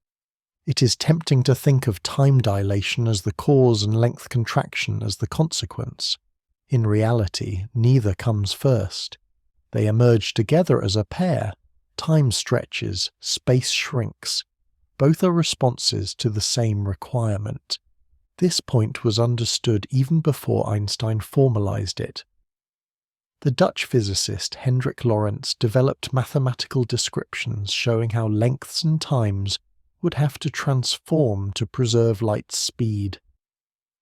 It is tempting to think of time dilation as the cause and length contraction as the consequence. In reality, neither comes first. They emerge together as a pair. Time stretches, space shrinks. Both are responses to the same requirement. This point was understood even before Einstein formalized it. The Dutch physicist Hendrik Lorentz developed mathematical descriptions showing how lengths and times would have to transform to preserve light's speed.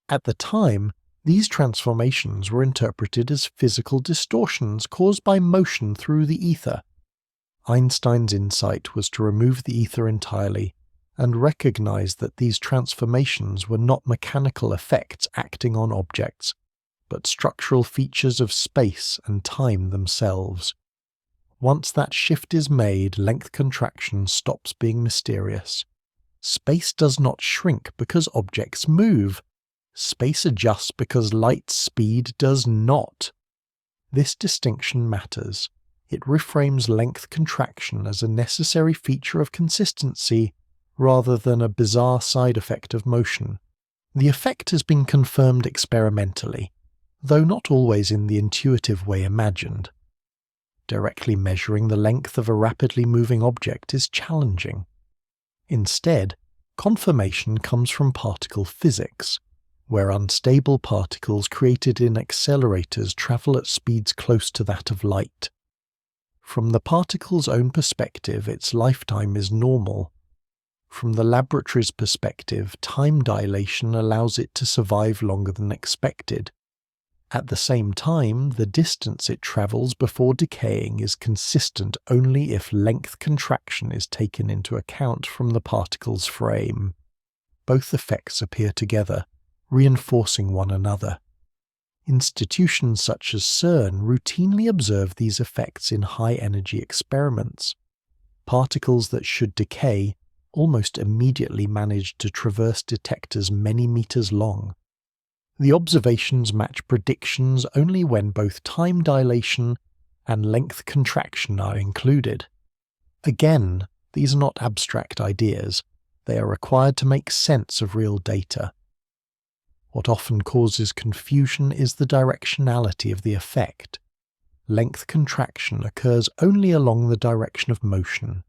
At the time, these transformations were interpreted as physical distortions caused by motion through the ether. Einstein's insight was to remove the ether entirely and recognize that these transformations were not mechanical effects acting on objects, but structural features of space and time themselves. Once that shift is made, length contraction stops being mysterious. Space does not shrink because objects move. Space adjusts because light speed does not. This distinction matters. It reframes length contraction as a necessary feature of consistency rather than a bizarre side effect of motion. The effect has been confirmed experimentally, though not always in the intuitive way imagined. Directly measuring the length of a rapidly moving object is challenging. Instead, confirmation comes from particle physics, where unstable particles created in accelerators travel at speeds close to that of light. From the particle's own perspective, its lifetime is normal. From the laboratory's perspective, time dilation allows it to survive longer than expected. At the same time, the distance it travels before decaying is consistent only if length contraction is taken into account from the particle's frame. Both effects appear together, reinforcing one another. Institutions such as CERN routinely observe these effects in high-energy experiments. Particles that should decay almost immediately manage to traverse detectors many meters long. The observations match predictions only when both time dilation and length contraction are included. Again, these are not abstract ideas. They are required to make sense of real data. What often causes confusion is the directionality of the effect. Length contraction occurs only along the direction of motion.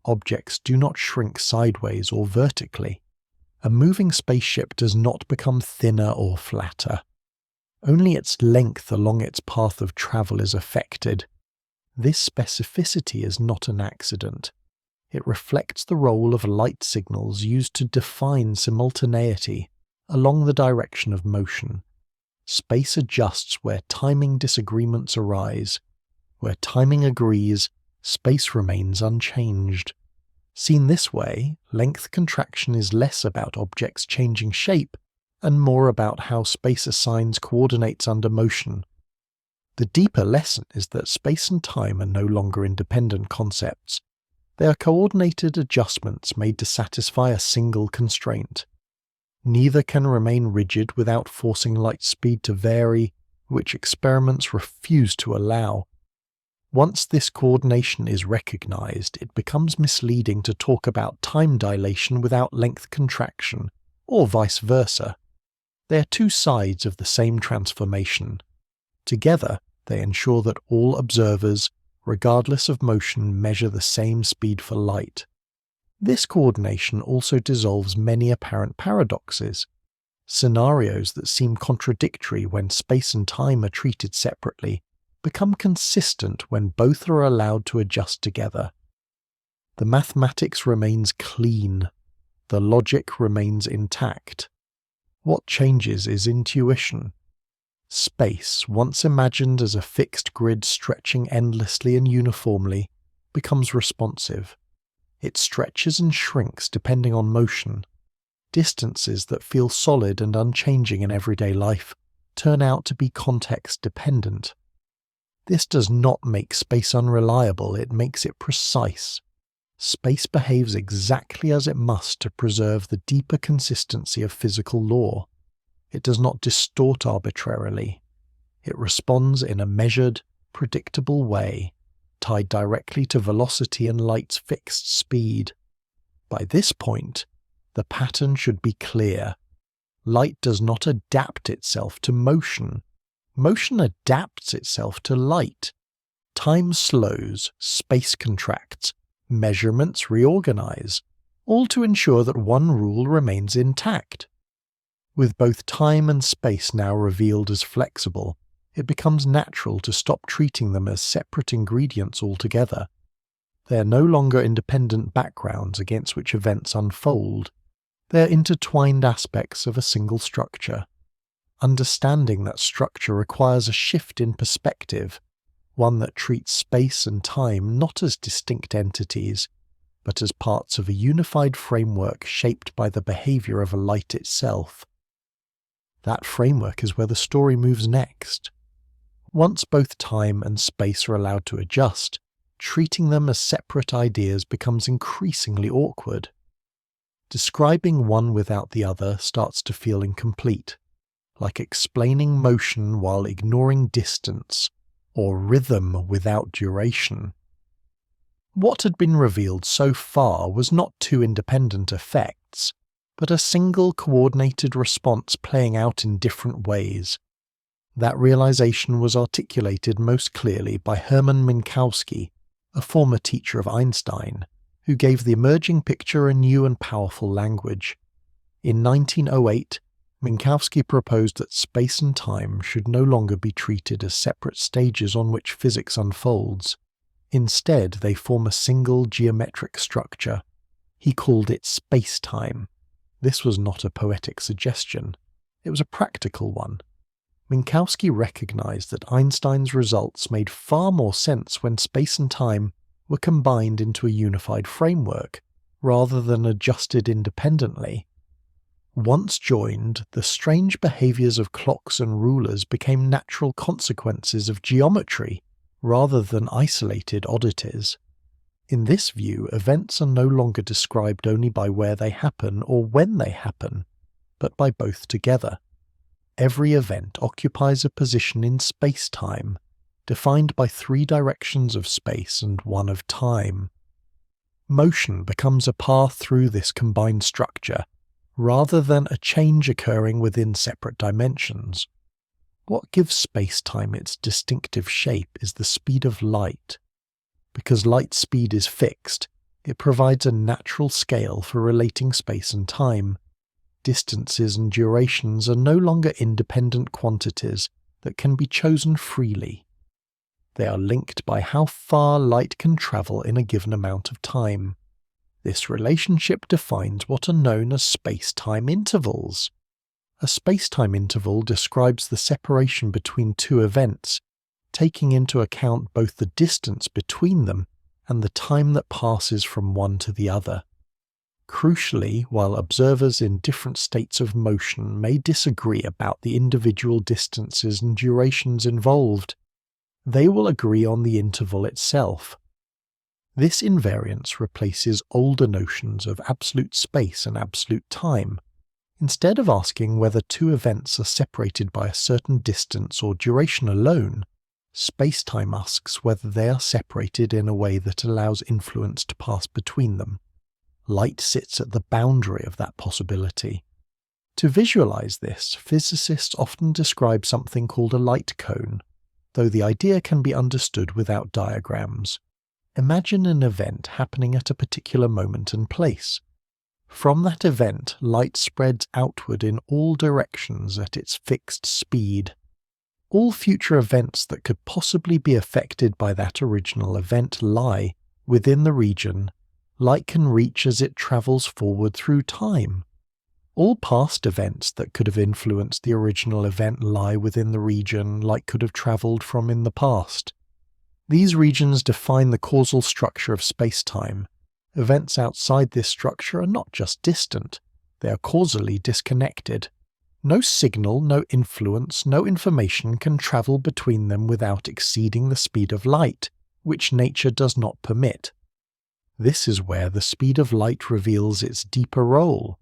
Objects do not shrink sideways or vertically. A moving spaceship does not become thinner or flatter. Only its length along its path of travel is affected. This specificity is not an accident. It reflects the role of light signals used to define simultaneity along the direction of motion. Space adjusts where timing disagreements arise. Where timing agrees, space remains unchanged. Seen this way, length contraction is less about objects changing shape and more about how space assigns coordinates under motion. The deeper lesson is that space and time are no longer independent concepts. They are coordinated adjustments made to satisfy a single constraint. Neither can remain rigid without forcing light speed to vary, which experiments refuse to allow. Once this coordination is recognized, it becomes misleading to talk about time dilation without length contraction, or vice versa. They are two sides of the same transformation. Together, they ensure that all observers, regardless of motion, measure the same speed for light. This coordination also dissolves many apparent paradoxes. Scenarios that seem contradictory when space and time are treated separately become consistent when both are allowed to adjust together. The mathematics remains clean. The logic remains intact. What changes is intuition. Space, once imagined as a fixed grid stretching endlessly and uniformly, becomes responsive. It stretches and shrinks depending on motion. Distances that feel solid and unchanging in everyday life turn out to be context-dependent. This does not make space unreliable, it makes it precise. Space behaves exactly as it must to preserve the deeper consistency of physical law. It does not distort arbitrarily. It responds in a measured, predictable way, tied directly to velocity and light's fixed speed. By this point, the pattern should be clear. Light does not adapt itself to motion. Motion adapts itself to light. Time slows, space contracts, measurements reorganize, all to ensure that one rule remains intact. With both time and space now revealed as flexible, it becomes natural to stop treating them as separate ingredients altogether. They are no longer independent backgrounds against which events unfold. They are intertwined aspects of a single structure. Understanding that structure requires a shift in perspective, one that treats space and time not as distinct entities, but as parts of a unified framework shaped by the behavior of a light itself. That framework is where the story moves next. Once both time and space are allowed to adjust, treating them as separate ideas becomes increasingly awkward. Describing one without the other starts to feel incomplete, like explaining motion while ignoring distance, or rhythm without duration. What had been revealed so far was not two independent effects, but a single coordinated response playing out in different ways. That realization was articulated most clearly by Hermann Minkowski, a former teacher of Einstein, who gave the emerging picture a new and powerful language. In 1908, Minkowski proposed that space and time should no longer be treated as separate stages on which physics unfolds. Instead, they form a single geometric structure. He called it Spacetime. This was not a poetic suggestion. It was a practical one. Minkowski recognized that Einstein's results made far more sense when space and time were combined into a unified framework, rather than adjusted independently. Once joined, the strange behaviours of clocks and rulers became natural consequences of geometry rather than isolated oddities. In this view, events are no longer described only by where they happen or when they happen, but by both together. Every event occupies a position in space-time, defined by 3 directions of space and 1 of time. Motion becomes a path through this combined structure, rather than a change occurring within separate dimensions. What gives space-time its distinctive shape is the speed of light. Because light speed is fixed, it provides a natural scale for relating space and time. Distances and durations are no longer independent quantities that can be chosen freely. They are linked by how far light can travel in a given amount of time. This relationship defines what are known as space-time intervals. A space-time interval describes the separation between 2 events, taking into account both the distance between them and the time that passes from one to the other. Crucially, while observers in different states of motion may disagree about the individual distances and durations involved, they will agree on the interval itself. This invariance replaces older notions of absolute space and absolute time. Instead of asking whether 2 events are separated by a certain distance or duration alone, space-time asks whether they are separated in a way that allows influence to pass between them. Light sits at the boundary of that possibility. To visualize this, physicists often describe something called a light cone, though the idea can be understood without diagrams. Imagine an event happening at a particular moment and place. From that event, light spreads outward in all directions at its fixed speed. All future events that could possibly be affected by that original event lie within the region light can reach as it travels forward through time. All past events that could have influenced the original event lie within the region light could have travelled from in the past. These regions define the causal structure of space-time. Events outside this structure are not just distant, they are causally disconnected. No signal, no influence, no information can travel between them without exceeding the speed of light, which nature does not permit. This is where the speed of light reveals its deeper role.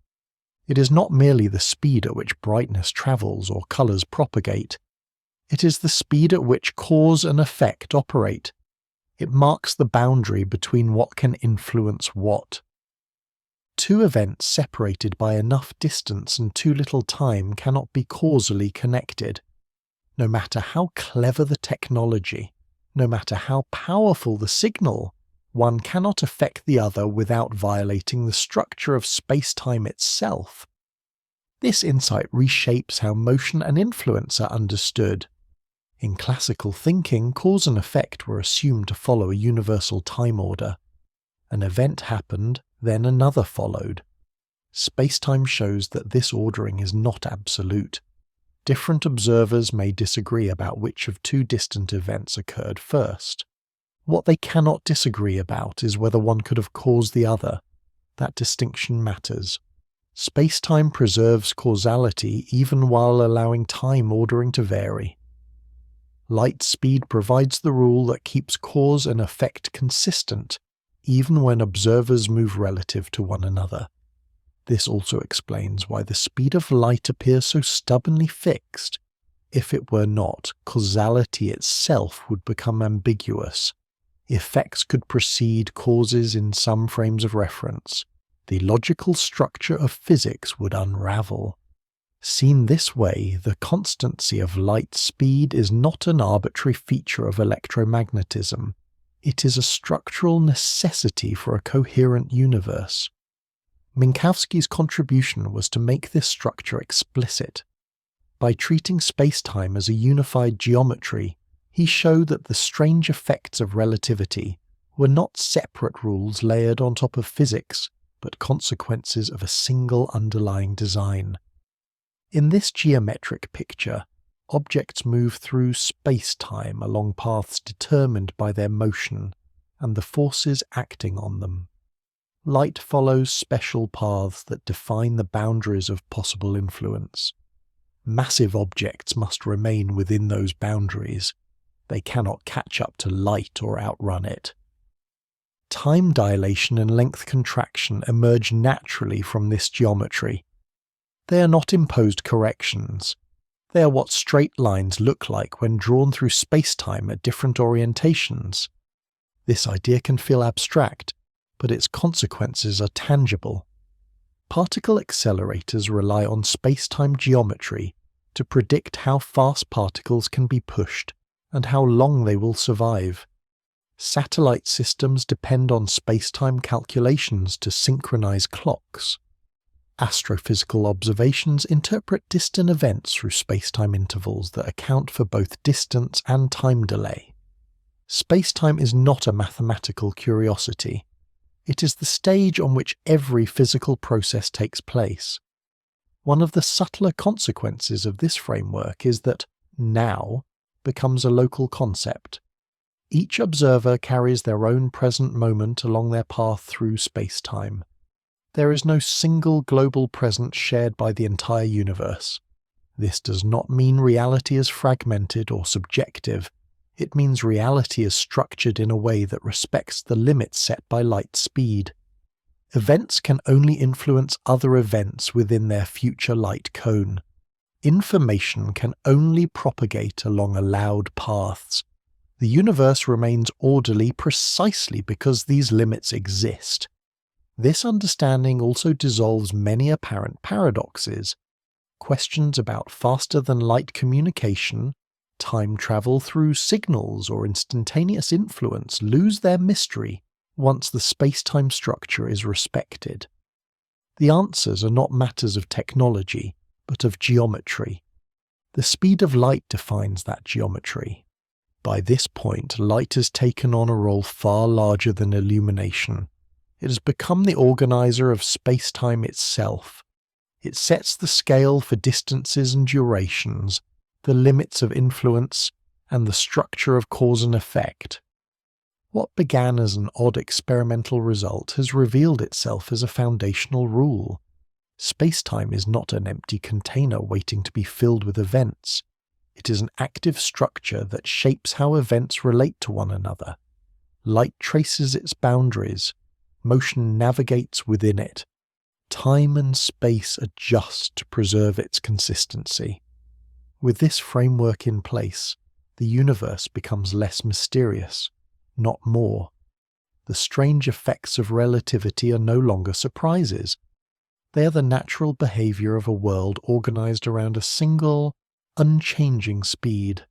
It is not merely the speed at which brightness travels or colours propagate. It is the speed at which cause and effect operate. It marks the boundary between what can influence what. 2 events separated by enough distance and too little time cannot be causally connected. No matter how clever the technology, no matter how powerful the signal, one cannot affect the other without violating the structure of space-time itself. This insight reshapes how motion and influence are understood. In classical thinking, cause and effect were assumed to follow a universal time order. An event happened, then another followed. Space-time shows that this ordering is not absolute. Different observers may disagree about which of 2 distant events occurred first. What they cannot disagree about is whether one could have caused the other. That distinction matters. Space-time preserves causality even while allowing time ordering to vary. Light speed provides the rule that keeps cause and effect consistent, even when observers move relative to one another. This also explains why the speed of light appears so stubbornly fixed. If it were not, causality itself would become ambiguous. Effects could precede causes in some frames of reference. The logical structure of physics would unravel. Seen this way, the constancy of light speed is not an arbitrary feature of electromagnetism. It is a structural necessity for a coherent universe. Minkowski's contribution was to make this structure explicit. By treating space-time as a unified geometry, he showed that the strange effects of relativity were not separate rules layered on top of physics, but consequences of a single underlying design. In this geometric picture, objects move through space-time along paths determined by their motion and the forces acting on them. Light follows special paths that define the boundaries of possible influence. Massive objects must remain within those boundaries. They cannot catch up to light or outrun it. Time dilation and length contraction emerge naturally from this geometry. They are not imposed corrections. They are what straight lines look like when drawn through spacetime at different orientations. This idea can feel abstract, but its consequences are tangible. Particle accelerators rely on spacetime geometry to predict how fast particles can be pushed and how long they will survive. Satellite systems depend on spacetime calculations to synchronize clocks. Astrophysical observations interpret distant events through spacetime intervals that account for both distance and time delay. Spacetime is not a mathematical curiosity. It is the stage on which every physical process takes place. One of the subtler consequences of this framework is that now becomes a local concept. Each observer carries their own present moment along their path through spacetime. There is no single global present shared by the entire universe. This does not mean reality is fragmented or subjective. It means reality is structured in a way that respects the limits set by light speed. Events can only influence other events within their future light cone. Information can only propagate along allowed paths. The universe remains orderly precisely because these limits exist. This understanding also dissolves many apparent paradoxes. Questions about faster-than-light communication, time travel through signals, or instantaneous influence lose their mystery once the space-time structure is respected. The answers are not matters of technology, but of geometry. The speed of light defines that geometry. By this point, light has taken on a role far larger than illumination. It has become the organizer of space-time itself. It sets the scale for distances and durations, the limits of influence, and the structure of cause and effect. What began as an odd experimental result has revealed itself as a foundational rule. Spacetime is not an empty container waiting to be filled with events. It is an active structure that shapes how events relate to one another. Light traces its boundaries. Motion navigates within it. Time and space adjust to preserve its consistency. With this framework in place, the universe becomes less mysterious, not more. The strange effects of relativity are no longer surprises. They are the natural behavior of a world organized around a single, unchanging speed.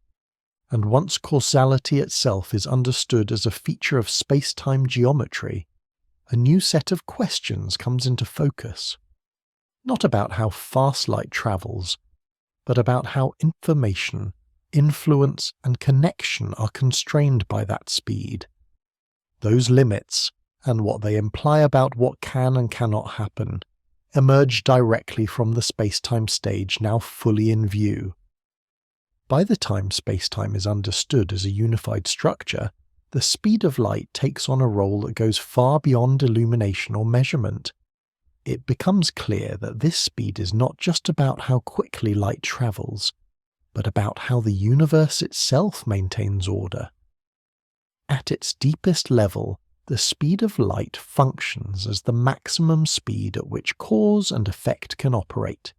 And once causality itself is understood as a feature of space-time geometry, a new set of questions comes into focus. Not about how fast light travels, but about how information, influence, and connection are constrained by that speed. Those limits, and what they imply about what can and cannot happen, emerge directly from the space-time stage now fully in view. By the time space-time is understood as a unified structure, the speed of light takes on a role that goes far beyond illumination or measurement. It becomes clear that this speed is not just about how quickly light travels, but about how the universe itself maintains order. At its deepest level, the speed of light functions as the maximum speed at which cause and effect can operate.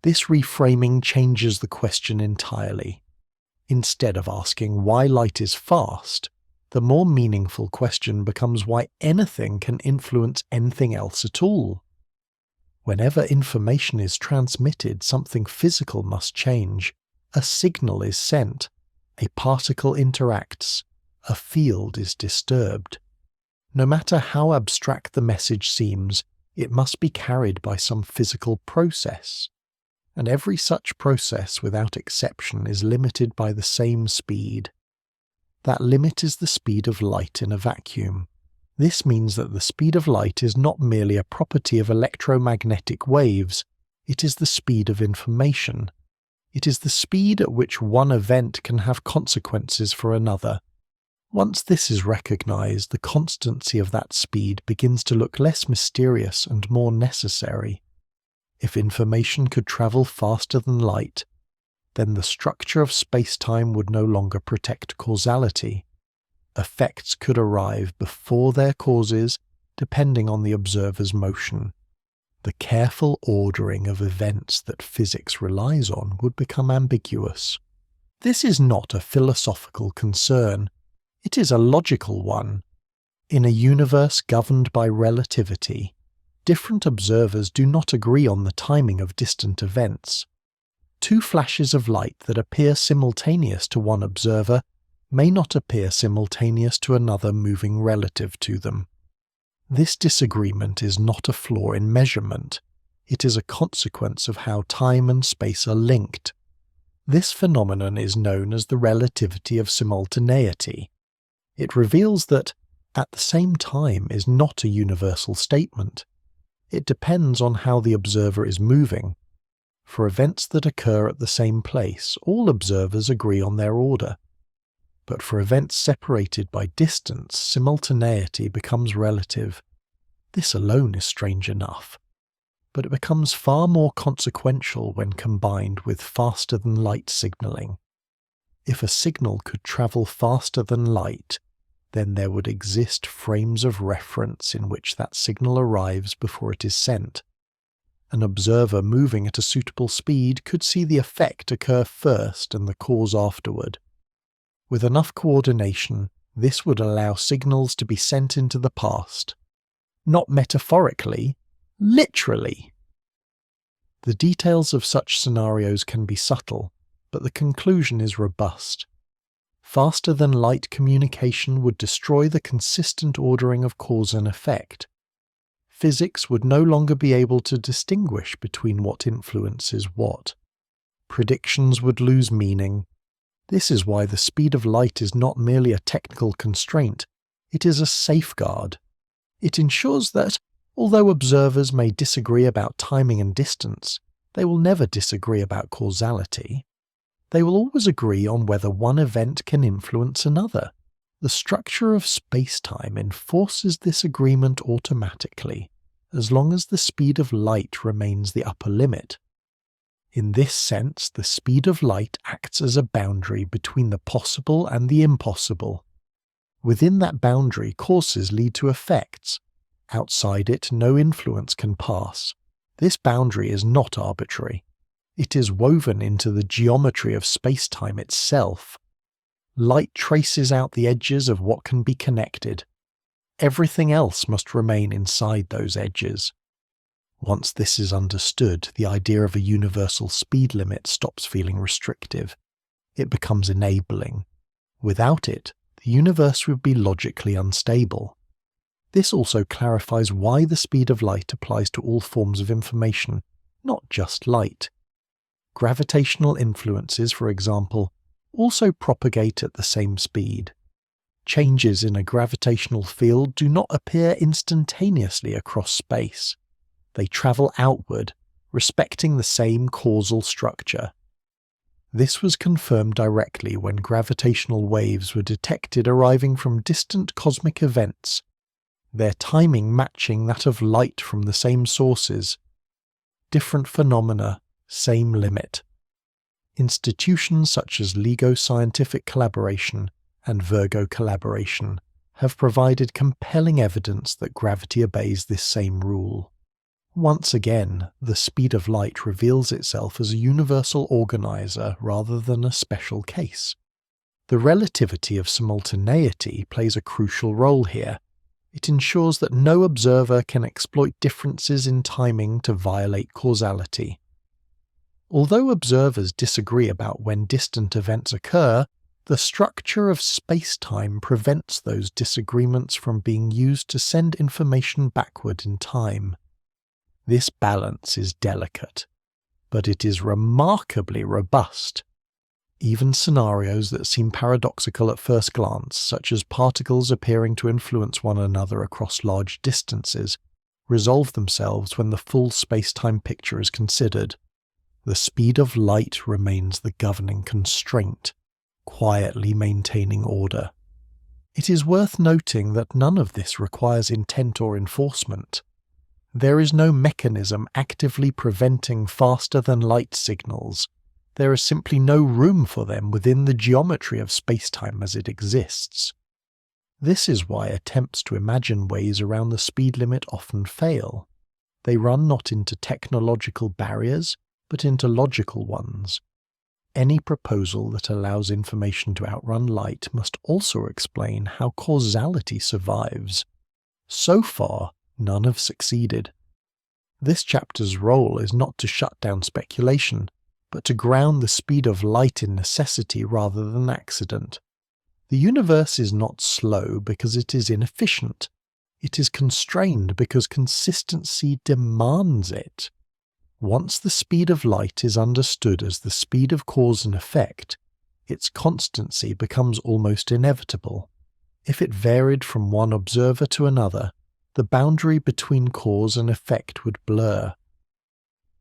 This reframing changes the question entirely. Instead of asking why light is fast, the more meaningful question becomes why anything can influence anything else at all. Whenever information is transmitted, something physical must change. A signal is sent, a particle interacts, a field is disturbed. No matter how abstract the message seems, it must be carried by some physical process. And every such process, without exception, is limited by the same speed. That limit is the speed of light in a vacuum. This means that the speed of light is not merely a property of electromagnetic waves, it is the speed of information. It is the speed at which one event can have consequences for another. Once this is recognized, the constancy of that speed begins to look less mysterious and more necessary. If information could travel faster than light, then the structure of space-time would no longer protect causality. Effects could arrive before their causes, depending on the observer's motion. The careful ordering of events that physics relies on would become ambiguous. This is not a philosophical concern. It is a logical one. In a universe governed by relativity, different observers do not agree on the timing of distant events. Two flashes of light that appear simultaneous to one observer may not appear simultaneous to another moving relative to them. This disagreement is not a flaw in measurement. It is a consequence of how time and space are linked. This phenomenon is known as the relativity of simultaneity. It reveals that at the same time is not a universal statement. It depends on how the observer is moving. For events that occur at the same place, all observers agree on their order. But for events separated by distance, simultaneity becomes relative. This alone is strange enough, but it becomes far more consequential when combined with faster-than-light signaling. If a signal could travel faster than light, then there would exist frames of reference in which that signal arrives before it is sent. An observer moving at a suitable speed could see the effect occur first and the cause afterward. With enough coordination, this would allow signals to be sent into the past. Not metaphorically, literally. The details of such scenarios can be subtle, but the conclusion is robust. Faster-than-light communication would destroy the consistent ordering of cause and effect. Physics would no longer be able to distinguish between what influences what. Predictions would lose meaning. This is why the speed of light is not merely a technical constraint, it is a safeguard. It ensures that, although observers may disagree about timing and distance, they will never disagree about causality. They will always agree on whether one event can influence another. The structure of space-time enforces this agreement automatically, as long as the speed of light remains the upper limit. In this sense, the speed of light acts as a boundary between the possible and the impossible. Within that boundary, causes lead to effects. Outside it, no influence can pass. This boundary is not arbitrary. It is woven into the geometry of space-time itself. Light traces out the edges of what can be connected. Everything else must remain inside those edges. Once this is understood, the idea of a universal speed limit stops feeling restrictive. It becomes enabling. Without it, the universe would be logically unstable. This also clarifies why the speed of light applies to all forms of information, not just light. Gravitational influences, for example, also propagate at the same speed. Changes in a gravitational field do not appear instantaneously across space. They travel outward, respecting the same causal structure. This was confirmed directly when gravitational waves were detected arriving from distant cosmic events, their timing matching that of light from the same sources. Different phenomena, same limit. Institutions such as LIGO Scientific Collaboration and Virgo Collaboration have provided compelling evidence that gravity obeys this same rule. Once again, the speed of light reveals itself as a universal organizer rather than a special case. The relativity of simultaneity plays a crucial role here. It ensures that no observer can exploit differences in timing to violate causality. Although observers disagree about when distant events occur, the structure of space-time prevents those disagreements from being used to send information backward in time. This balance is delicate, but it is remarkably robust. Even scenarios that seem paradoxical at first glance, such as particles appearing to influence one another across large distances, resolve themselves when the full space-time picture is considered. The speed of light remains the governing constraint, quietly maintaining order. It is worth noting that none of this requires intent or enforcement. There is no mechanism actively preventing faster-than-light signals. There is simply no room for them within the geometry of spacetime as it exists. This is why attempts to imagine ways around the speed limit often fail. They run not into technological barriers, but into logical ones. Any proposal that allows information to outrun light must also explain how causality survives. So far, none have succeeded. This chapter's role is not to shut down speculation, but to ground the speed of light in necessity rather than accident. The universe is not slow because it is inefficient. It is constrained because consistency demands it. Once the speed of light is understood as the speed of cause and effect, its constancy becomes almost inevitable. If it varied from one observer to another, the boundary between cause and effect would blur.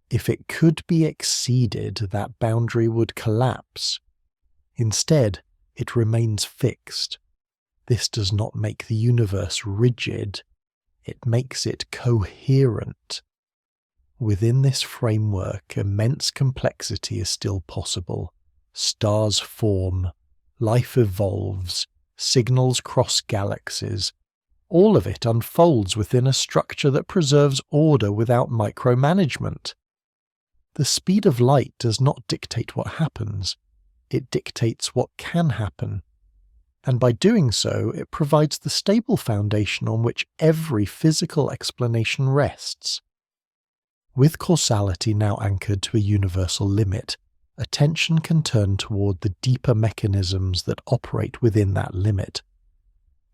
If it could be exceeded, that boundary would collapse. Instead, it remains fixed. This does not make the universe rigid. It makes it coherent. Within this framework, immense complexity is still possible. Stars form, life evolves, signals cross galaxies. All of it unfolds within a structure that preserves order without micromanagement. The speed of light does not dictate what happens. It dictates what can happen. And by doing so, it provides the stable foundation on which every physical explanation rests. With causality now anchored to a universal limit, attention can turn toward the deeper mechanisms that operate within that limit.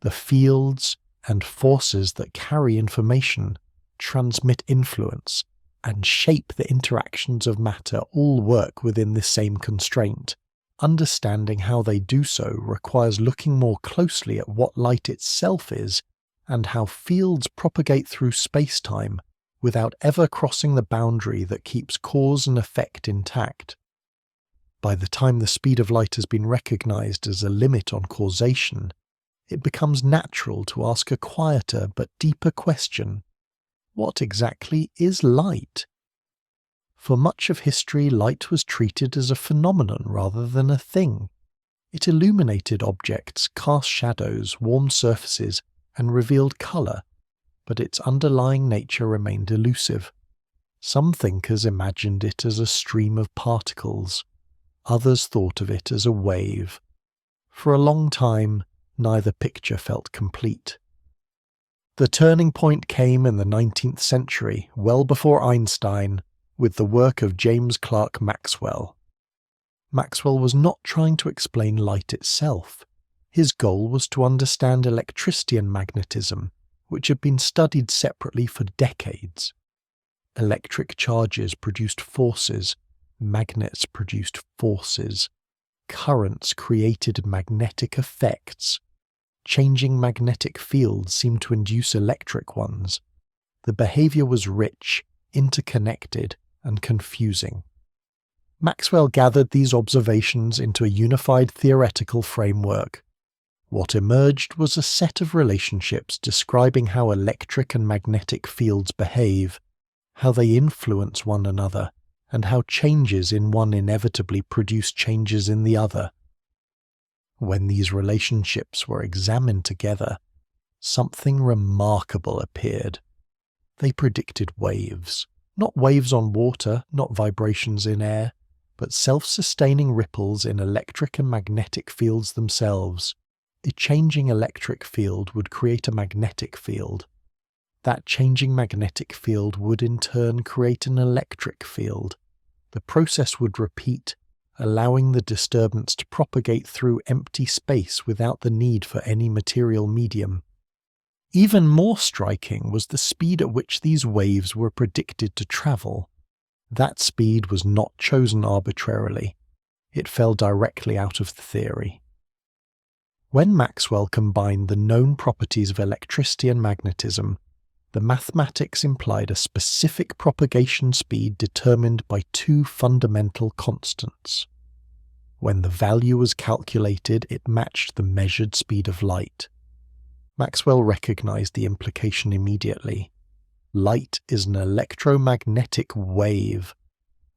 The fields and forces that carry information, transmit influence, and shape the interactions of matter all work within this same constraint. Understanding how they do so requires looking more closely at what light itself is and how fields propagate through spacetime without ever crossing the boundary that keeps cause and effect intact. By the time the speed of light has been recognized as a limit on causation, it becomes natural to ask a quieter but deeper question: what exactly is light? For much of history, light was treated as a phenomenon rather than a thing. It illuminated objects, cast shadows, warmed surfaces, and revealed colour, but its underlying nature remained elusive. Some thinkers imagined it as a stream of particles. Others thought of it as a wave. For a long time, neither picture felt complete. The turning point came in the 19th century, well before Einstein, with the work of James Clerk Maxwell. Maxwell was not trying to explain light itself. His goal was to understand electricity and magnetism, which had been studied separately for decades. Electric charges produced forces, magnets produced forces, currents created magnetic effects. Changing magnetic fields seemed to induce electric ones. The behavior was rich, interconnected, and confusing. Maxwell gathered these observations into a unified theoretical framework. What emerged was a set of relationships describing how electric and magnetic fields behave, how they influence one another, and how changes in one inevitably produce changes in the other. When these relationships were examined together, something remarkable appeared. They predicted waves. Not waves on water, not vibrations in air, but self-sustaining ripples in electric and magnetic fields themselves. A changing electric field would create a magnetic field. That changing magnetic field would in turn create an electric field. The process would repeat, allowing the disturbance to propagate through empty space without the need for any material medium. Even more striking was the speed at which these waves were predicted to travel. That speed was not chosen arbitrarily. It fell directly out of the theory. When Maxwell combined the known properties of electricity and magnetism, the mathematics implied a specific propagation speed determined by two fundamental constants. When the value was calculated, it matched the measured speed of light. Maxwell recognized the implication immediately. Light is an electromagnetic wave.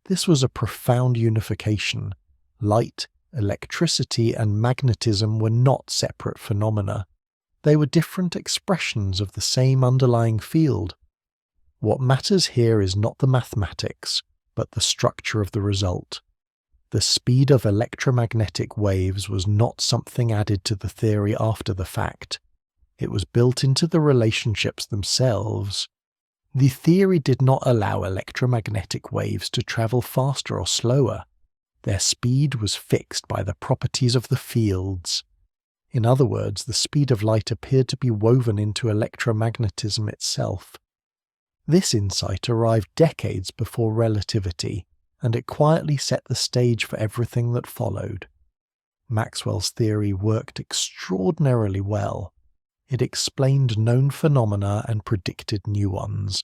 This was a profound unification. Light, electricity, and magnetism were not separate phenomena. They were different expressions of the same underlying field. What matters here is not the mathematics, but the structure of the result. The speed of electromagnetic waves was not something added to the theory after the fact. It was built into the relationships themselves. The theory did not allow electromagnetic waves to travel faster or slower. Their speed was fixed by the properties of the fields. In other words, the speed of light appeared to be woven into electromagnetism itself. This insight arrived decades before relativity, and it quietly set the stage for everything that followed. Maxwell's theory worked extraordinarily well. It explained known phenomena and predicted new ones.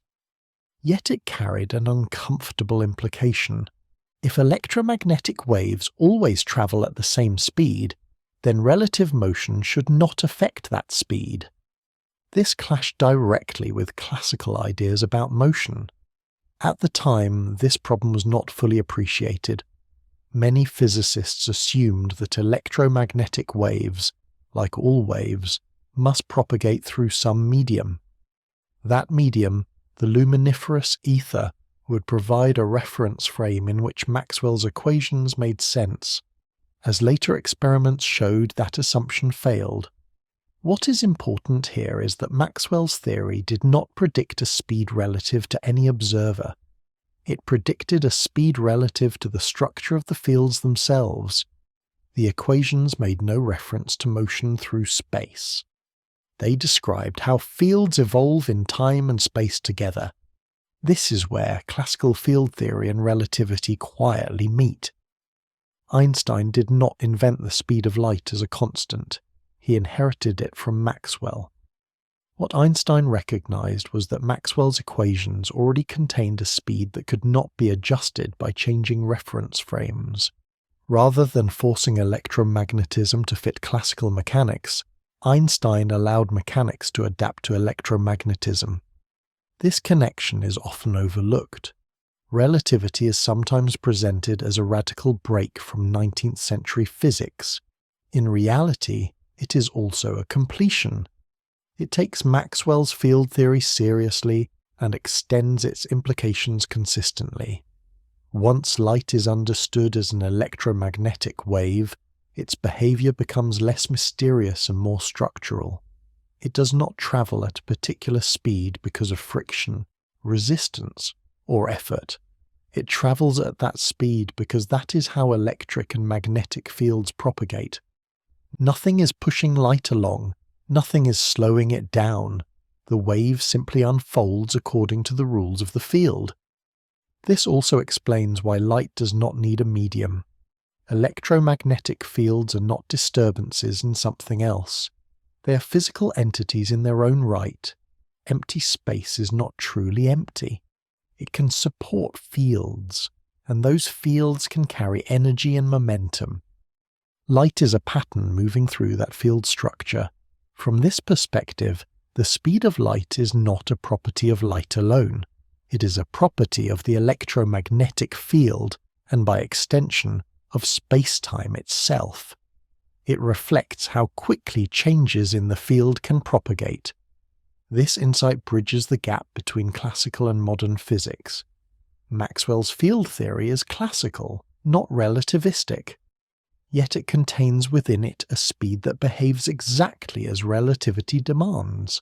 Yet it carried an uncomfortable implication. If electromagnetic waves always travel at the same speed, then relative motion should not affect that speed. This clashed directly with classical ideas about motion. At the time, this problem was not fully appreciated. Many physicists assumed that electromagnetic waves, like all waves, must propagate through some medium. That medium, the luminiferous ether, would provide a reference frame in which Maxwell's equations made sense. As later experiments showed, that assumption failed. What is important here is that Maxwell's theory did not predict a speed relative to any observer. It predicted a speed relative to the structure of the fields themselves. The equations made no reference to motion through space. They described how fields evolve in time and space together. This is where classical field theory and relativity quietly meet. Einstein did not invent the speed of light as a constant. He inherited it from Maxwell. What Einstein recognized was that Maxwell's equations already contained a speed that could not be adjusted by changing reference frames. Rather than forcing electromagnetism to fit classical mechanics, Einstein allowed mechanics to adapt to electromagnetism. This connection is often overlooked. Relativity is sometimes presented as a radical break from 19th century physics. In reality, it is also a completion. It takes Maxwell's field theory seriously and extends its implications consistently. Once light is understood as an electromagnetic wave, its behavior becomes less mysterious and more structural. It does not travel at a particular speed because of friction, resistance, or effort. It travels at that speed because that is how electric and magnetic fields propagate. Nothing is pushing light along, nothing is slowing it down. The wave simply unfolds according to the rules of the field. This also explains why light does not need a medium. Electromagnetic fields are not disturbances in something else. They are physical entities in their own right. Empty space is not truly empty. It can support fields, and those fields can carry energy and momentum. Light is a pattern moving through that field structure. From this perspective, the speed of light is not a property of light alone. It is a property of the electromagnetic field, and by extension, of spacetime itself. It reflects how quickly changes in the field can propagate. This insight bridges the gap between classical and modern physics. Maxwell's field theory is classical, not relativistic. Yet it contains within it a speed that behaves exactly as relativity demands.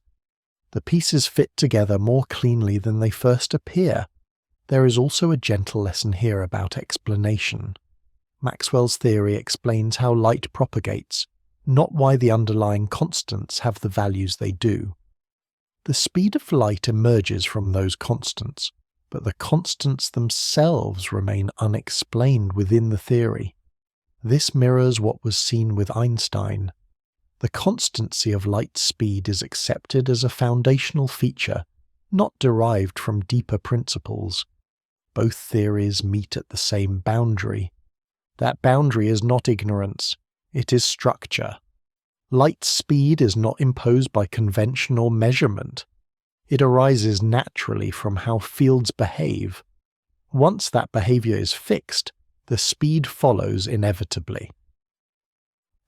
The pieces fit together more cleanly than they first appear. There is also a gentle lesson here about explanation. Maxwell's theory explains how light propagates, not why the underlying constants have the values they do. The speed of light emerges from those constants, but the constants themselves remain unexplained within the theory. This mirrors what was seen with Einstein. The constancy of light speed is accepted as a foundational feature, not derived from deeper principles. Both theories meet at the same boundary. That boundary is not ignorance, it is structure. Light's speed is not imposed by convention or measurement. It arises naturally from how fields behave. Once that behavior is fixed, the speed follows inevitably.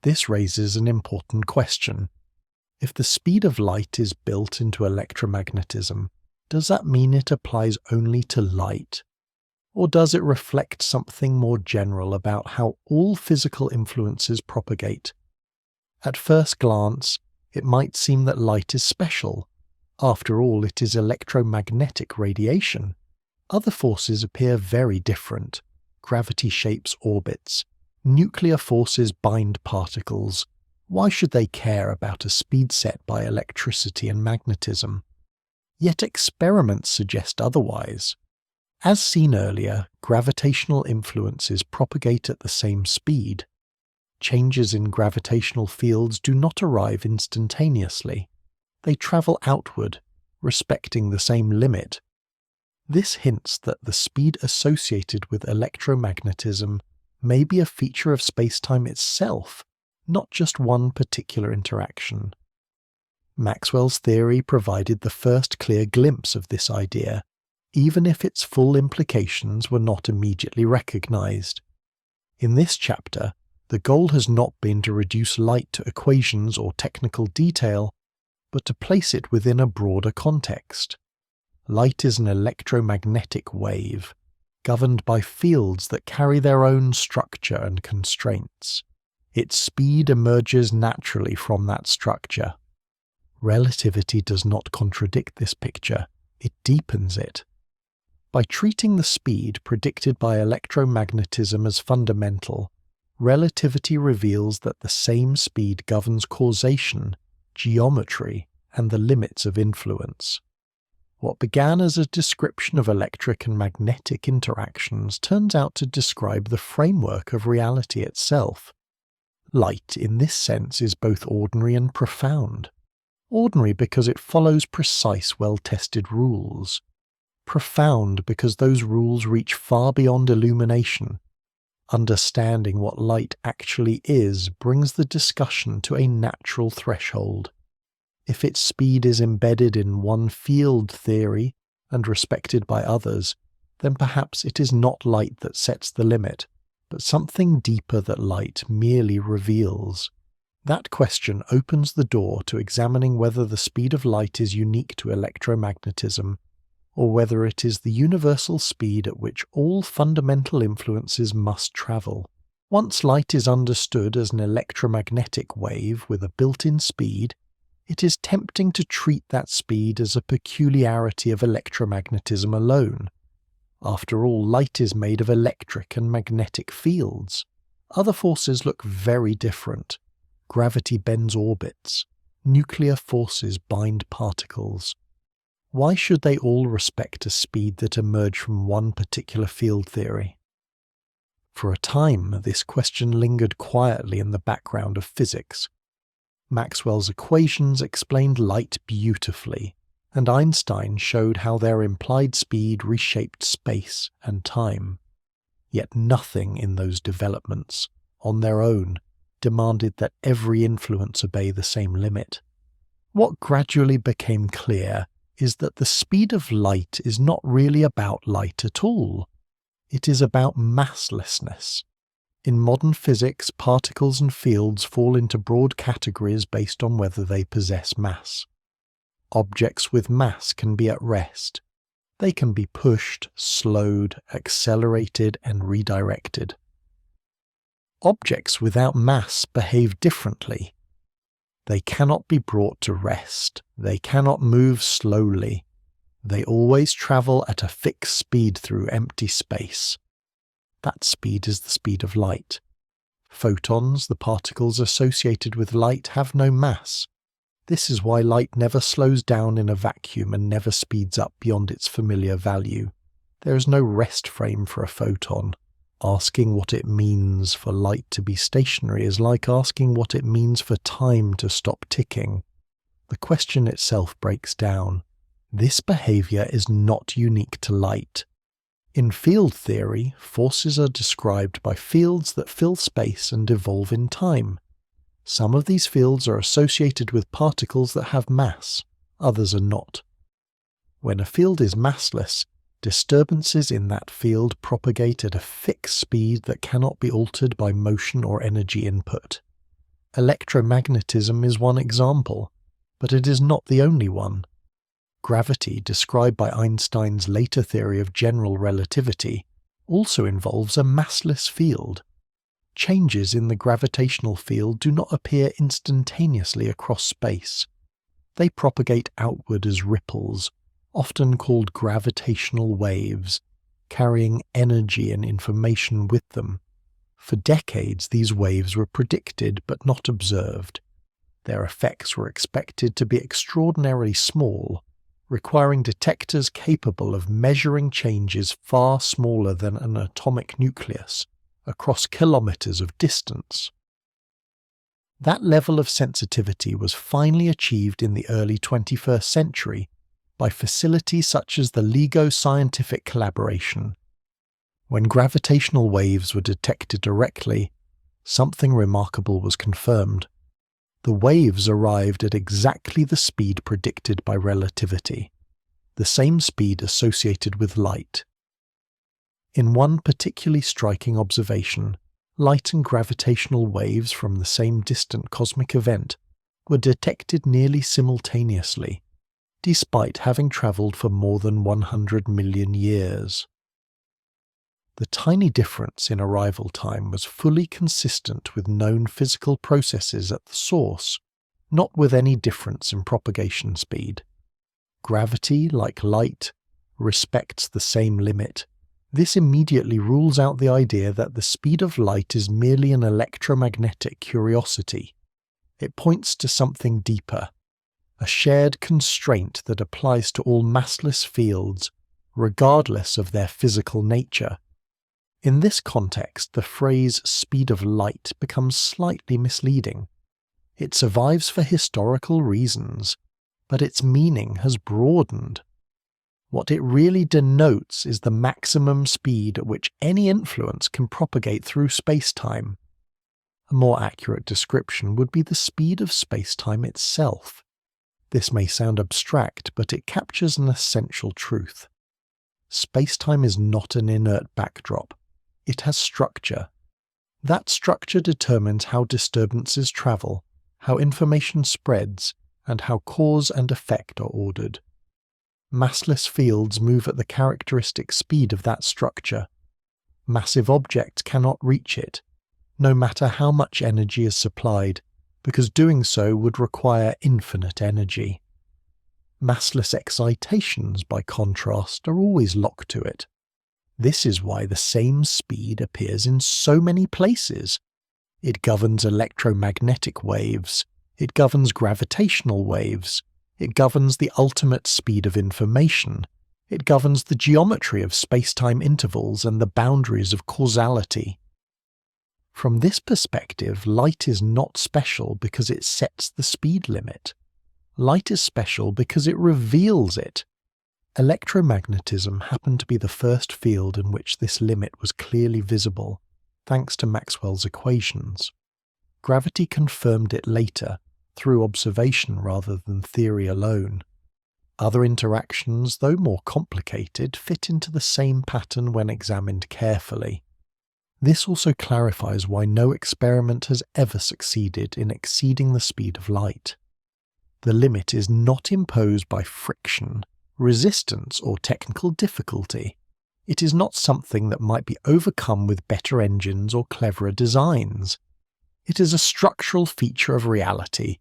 This raises an important question. If the speed of light is built into electromagnetism, does that mean it applies only to light? Or does it reflect something more general about how all physical influences propagate? At first glance, it might seem that light is special. After all, it is electromagnetic radiation. Other forces appear very different. Gravity shapes orbits. Nuclear forces bind particles. Why should they care about a speed set by electricity and magnetism? Yet experiments suggest otherwise. As seen earlier, gravitational influences propagate at the same speed. Changes in gravitational fields do not arrive instantaneously. They travel outward, respecting the same limit. This hints that the speed associated with electromagnetism may be a feature of spacetime itself, not just one particular interaction. Maxwell's theory provided the first clear glimpse of this idea, even if its full implications were not immediately recognized. In this chapter, the goal has not been to reduce light to equations or technical detail, but to place it within a broader context. Light is an electromagnetic wave, governed by fields that carry their own structure and constraints. Its speed emerges naturally from that structure. Relativity does not contradict this picture, it deepens it. By treating the speed predicted by electromagnetism as fundamental, relativity reveals that the same speed governs causation, geometry, and the limits of influence. What began as a description of electric and magnetic interactions turns out to describe the framework of reality itself. Light, in this sense, is both ordinary and profound. Ordinary because it follows precise, well-tested rules. Profound because those rules reach far beyond illumination. Understanding what light actually is brings the discussion to a natural threshold. If its speed is embedded in one field theory and respected by others, then perhaps it is not light that sets the limit, but something deeper that light merely reveals. That question opens the door to examining whether the speed of light is unique to electromagnetism, or whether it is the universal speed at which all fundamental influences must travel. Once light is understood as an electromagnetic wave with a built-in speed, it is tempting to treat that speed as a peculiarity of electromagnetism alone. After all, light is made of electric and magnetic fields. Other forces look very different. Gravity bends orbits. Nuclear forces bind particles. Why should they all respect a speed that emerged from one particular field theory? For a time, this question lingered quietly in the background of physics. Maxwell's equations explained light beautifully, and Einstein showed how their implied speed reshaped space and time. Yet nothing in those developments, on their own, demanded that every influence obey the same limit. What gradually became clear is that the speed of light is not really about light at all. It is about masslessness. In modern physics, particles and fields fall into broad categories based on whether they possess mass. Objects with mass can be at rest. They can be pushed, slowed, accelerated, and redirected. Objects without mass behave differently. They cannot be brought to rest. They cannot move slowly. They always travel at a fixed speed through empty space. That speed is the speed of light. Photons, the particles associated with light, have no mass. This is why light never slows down in a vacuum and never speeds up beyond its familiar value. There is no rest frame for a photon. Asking what it means for light to be stationary is like asking what it means for time to stop ticking. The question itself breaks down. This behavior is not unique to light. In field theory, forces are described by fields that fill space and evolve in time. Some of these fields are associated with particles that have mass, others are not. When a field is massless, disturbances in that field propagate at a fixed speed that cannot be altered by motion or energy input. Electromagnetism is one example, but it is not the only one. Gravity, described by Einstein's later theory of general relativity, also involves a massless field. Changes in the gravitational field do not appear instantaneously across space. They propagate outward as ripples, often called gravitational waves, carrying energy and information with them. For decades, these waves were predicted but not observed. Their effects were expected to be extraordinarily small, requiring detectors capable of measuring changes far smaller than an atomic nucleus across kilometers of distance. That level of sensitivity was finally achieved in the early 21st century by facilities such as the LIGO scientific collaboration. When gravitational waves were detected directly, something remarkable was confirmed. The waves arrived at exactly the speed predicted by relativity, the same speed associated with light. In one particularly striking observation, light and gravitational waves from the same distant cosmic event were detected nearly simultaneously, despite having travelled for more than 100 million years. The tiny difference in arrival time was fully consistent with known physical processes at the source, not with any difference in propagation speed. Gravity, like light, respects the same limit. This immediately rules out the idea that the speed of light is merely an electromagnetic curiosity. It points to something deeper, a shared constraint that applies to all massless fields, regardless of their physical nature. In this context, the phrase speed of light becomes slightly misleading. It survives for historical reasons, but its meaning has broadened. What it really denotes is the maximum speed at which any influence can propagate through spacetime. A more accurate description would be the speed of spacetime itself. This may sound abstract, but it captures an essential truth. Spacetime is not an inert backdrop. It has structure. That structure determines how disturbances travel, how information spreads, and how cause and effect are ordered. Massless fields move at the characteristic speed of that structure. Massive objects cannot reach it, no matter how much energy is supplied, because doing so would require infinite energy. Massless excitations, by contrast, are always locked to it. This is why the same speed appears in so many places. It governs electromagnetic waves, it governs gravitational waves, it governs the ultimate speed of information, it governs the geometry of spacetime intervals and the boundaries of causality. From this perspective, light is not special because it sets the speed limit. Light is special because it reveals it. Electromagnetism happened to be the first field in which this limit was clearly visible, thanks to Maxwell's equations. Gravity confirmed it later, through observation rather than theory alone. Other interactions, though more complicated, fit into the same pattern when examined carefully. This also clarifies why no experiment has ever succeeded in exceeding the speed of light. The limit is not imposed by friction, resistance, or technical difficulty. It is not something that might be overcome with better engines or cleverer designs. It is a structural feature of reality.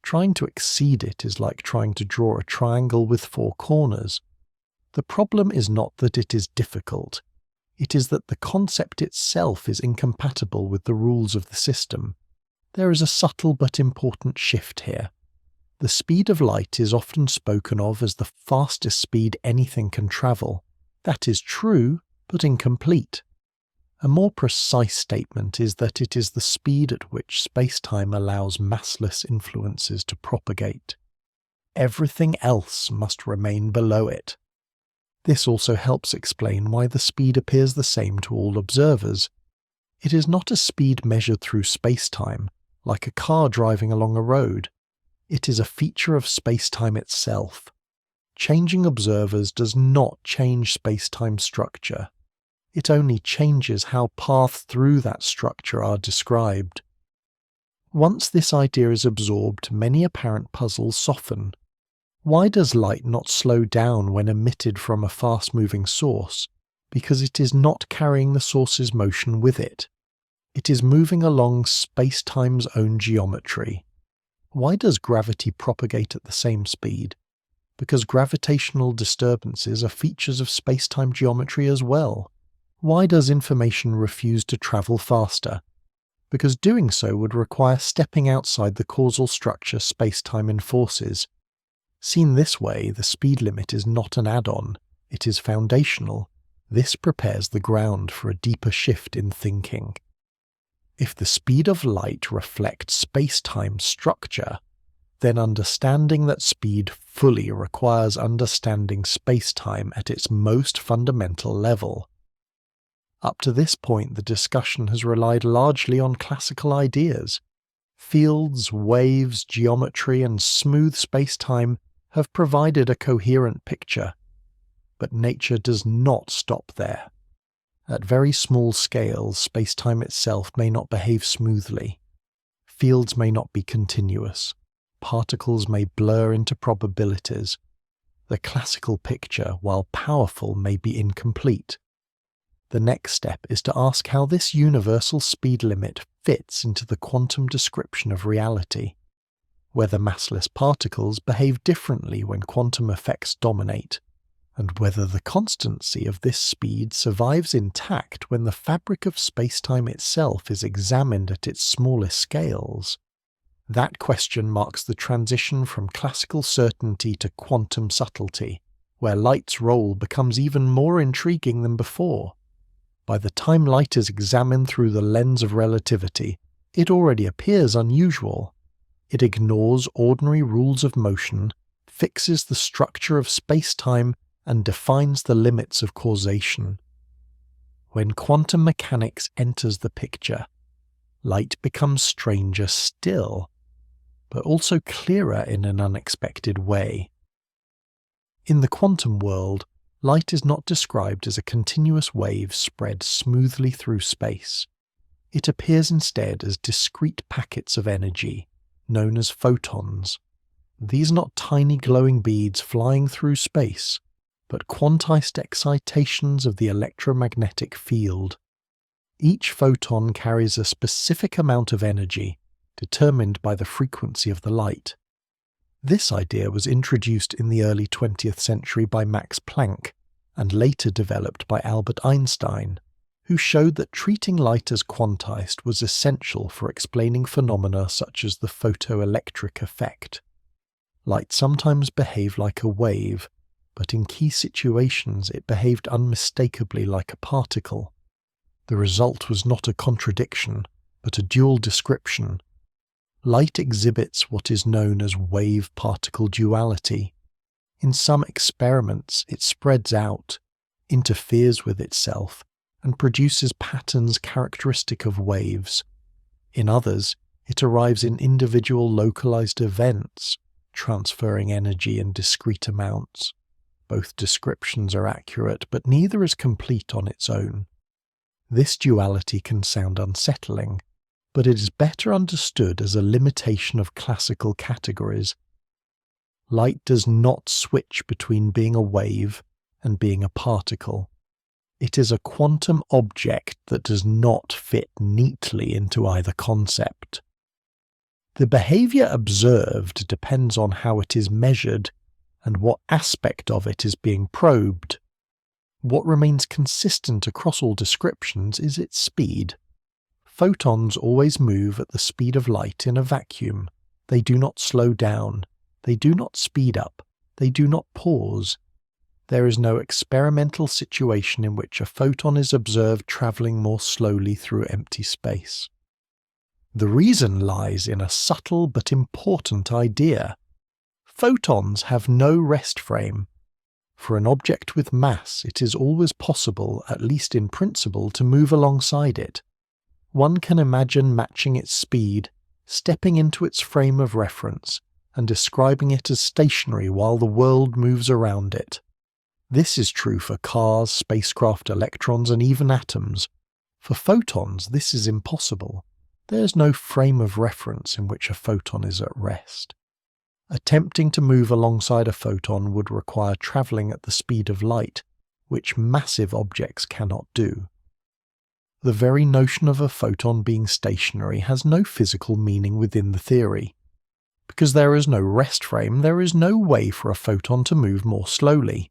Trying to exceed it is like trying to draw a triangle with 4 corners. The problem is not that it is difficult. It is that the concept itself is incompatible with the rules of the system. There is a subtle but important shift here. The speed of light is often spoken of as the fastest speed anything can travel. That is true, but incomplete. A more precise statement is that it is the speed at which spacetime allows massless influences to propagate. Everything else must remain below it. This also helps explain why the speed appears the same to all observers. It is not a speed measured through spacetime, like a car driving along a road. It is a feature of spacetime itself. Changing observers does not change spacetime structure. It only changes how paths through that structure are described. Once this idea is absorbed, many apparent puzzles soften. Why does light not slow down when emitted from a fast-moving source? Because it is not carrying the source's motion with it. It is moving along spacetime's own geometry. Why does gravity propagate at the same speed? Because gravitational disturbances are features of spacetime geometry as well. Why does information refuse to travel faster? Because doing so would require stepping outside the causal structure spacetime enforces. Seen this way, the speed limit is not an add-on, it is foundational. This prepares the ground for a deeper shift in thinking. If the speed of light reflects spacetime structure, then understanding that speed fully requires understanding spacetime at its most fundamental level. Up to this point, the discussion has relied largely on classical ideas. Fields, waves, geometry, and smooth spacetime have provided a coherent picture. But nature does not stop there. At very small scales, spacetime itself may not behave smoothly. Fields may not be continuous. Particles may blur into probabilities. The classical picture, while powerful, may be incomplete. The next step is to ask how this universal speed limit fits into the quantum description of reality, whether massless particles behave differently when quantum effects dominate, and whether the constancy of this speed survives intact when the fabric of spacetime itself is examined at its smallest scales. That question marks the transition from classical certainty to quantum subtlety, where light's role becomes even more intriguing than before. By the time light is examined through the lens of relativity, it already appears unusual. It ignores ordinary rules of motion, fixes the structure of spacetime, and defines the limits of causation. When quantum mechanics enters the picture, light becomes stranger still, but also clearer in an unexpected way. In the quantum world, light is not described as a continuous wave spread smoothly through space. It appears instead as discrete packets of energy, known as photons. These are not tiny glowing beads flying through space, but quantized excitations of the electromagnetic field. Each photon carries a specific amount of energy, determined by the frequency of the light. This idea was introduced in the early 20th century by Max Planck, and later developed by Albert Einstein, who showed that treating light as quantized was essential for explaining phenomena such as the photoelectric effect. Light sometimes behaved like a wave, but in key situations it behaved unmistakably like a particle. The result was not a contradiction, but a dual description. Light exhibits what is known as wave-particle duality. In some experiments, it spreads out, interferes with itself, and produces patterns characteristic of waves. In others, it arrives in individual localized events, transferring energy in discrete amounts. Both descriptions are accurate, but neither is complete on its own. This duality can sound unsettling, but it is better understood as a limitation of classical categories. Light does not switch between being a wave and being a particle. It is a quantum object that does not fit neatly into either concept. The behavior observed depends on how it is measured and what aspect of it is being probed. What remains consistent across all descriptions is its speed. Photons always move at the speed of light in a vacuum. They do not slow down. They do not speed up. They do not pause. There is no experimental situation in which a photon is observed travelling more slowly through empty space. The reason lies in a subtle but important idea. Photons have no rest frame. For an object with mass, it is always possible, at least in principle, to move alongside it. One can imagine matching its speed, stepping into its frame of reference, and describing it as stationary while the world moves around it. This is true for cars, spacecraft, electrons, and even atoms. For photons, this is impossible. There is no frame of reference in which a photon is at rest. Attempting to move alongside a photon would require travelling at the speed of light, which massive objects cannot do. The very notion of a photon being stationary has no physical meaning within the theory. Because there is no rest frame, there is no way for a photon to move more slowly.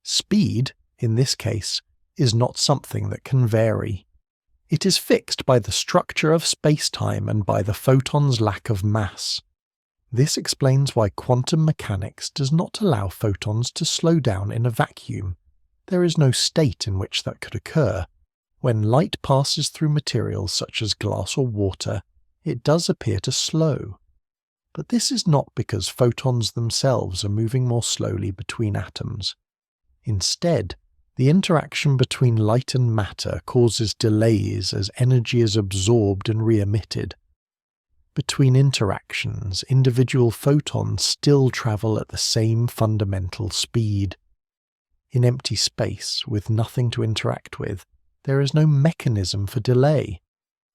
Speed, in this case, is not something that can vary. It is fixed by the structure of spacetime and by the photon's lack of mass. This explains why quantum mechanics does not allow photons to slow down in a vacuum. There is no state in which that could occur. When light passes through materials such as glass or water, it does appear to slow. But this is not because photons themselves are moving more slowly between atoms. Instead, the interaction between light and matter causes delays as energy is absorbed and re-emitted. Between interactions, individual photons still travel at the same fundamental speed. In empty space, with nothing to interact with, there is no mechanism for delay.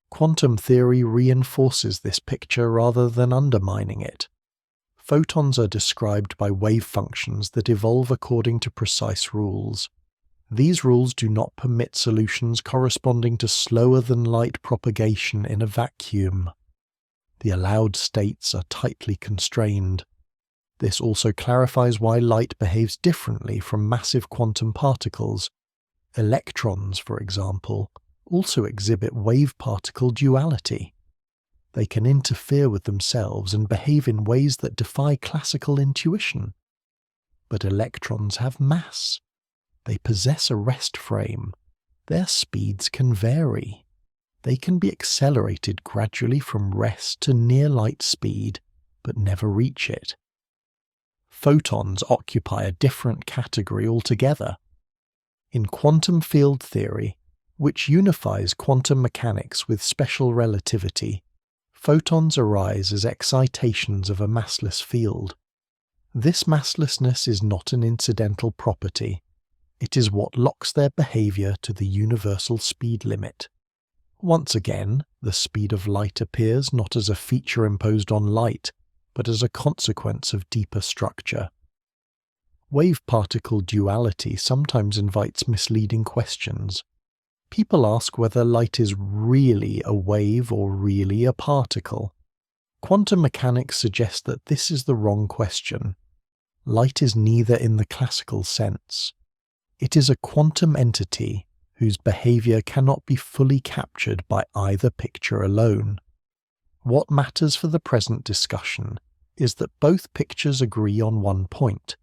Quantum theory reinforces this picture rather than undermining it. Photons are described by wave functions that evolve according to precise rules. These rules do not permit solutions corresponding to slower-than-light propagation in a vacuum. The allowed states are tightly constrained. This also clarifies why light behaves differently from massive quantum particles. Electrons, for example, also exhibit wave-particle duality. They can interfere with themselves and behave in ways that defy classical intuition. But electrons have mass. They possess a rest frame. Their speeds can vary. They can be accelerated gradually from rest to near light speed, but never reach it. Photons occupy a different category altogether. In quantum field theory, which unifies quantum mechanics with special relativity, photons arise as excitations of a massless field. This masslessness is not an incidental property. It is what locks their behavior to the universal speed limit. Once again, the speed of light appears not as a feature imposed on light, but as a consequence of deeper structure. Wave-particle duality sometimes invites misleading questions. People ask whether light is really a wave or really a particle. Quantum mechanics suggests that this is the wrong question. Light is neither in the classical sense. It is a quantum entity whose behavior cannot be fully captured by either picture alone. What matters for the present discussion is that both pictures agree on one point.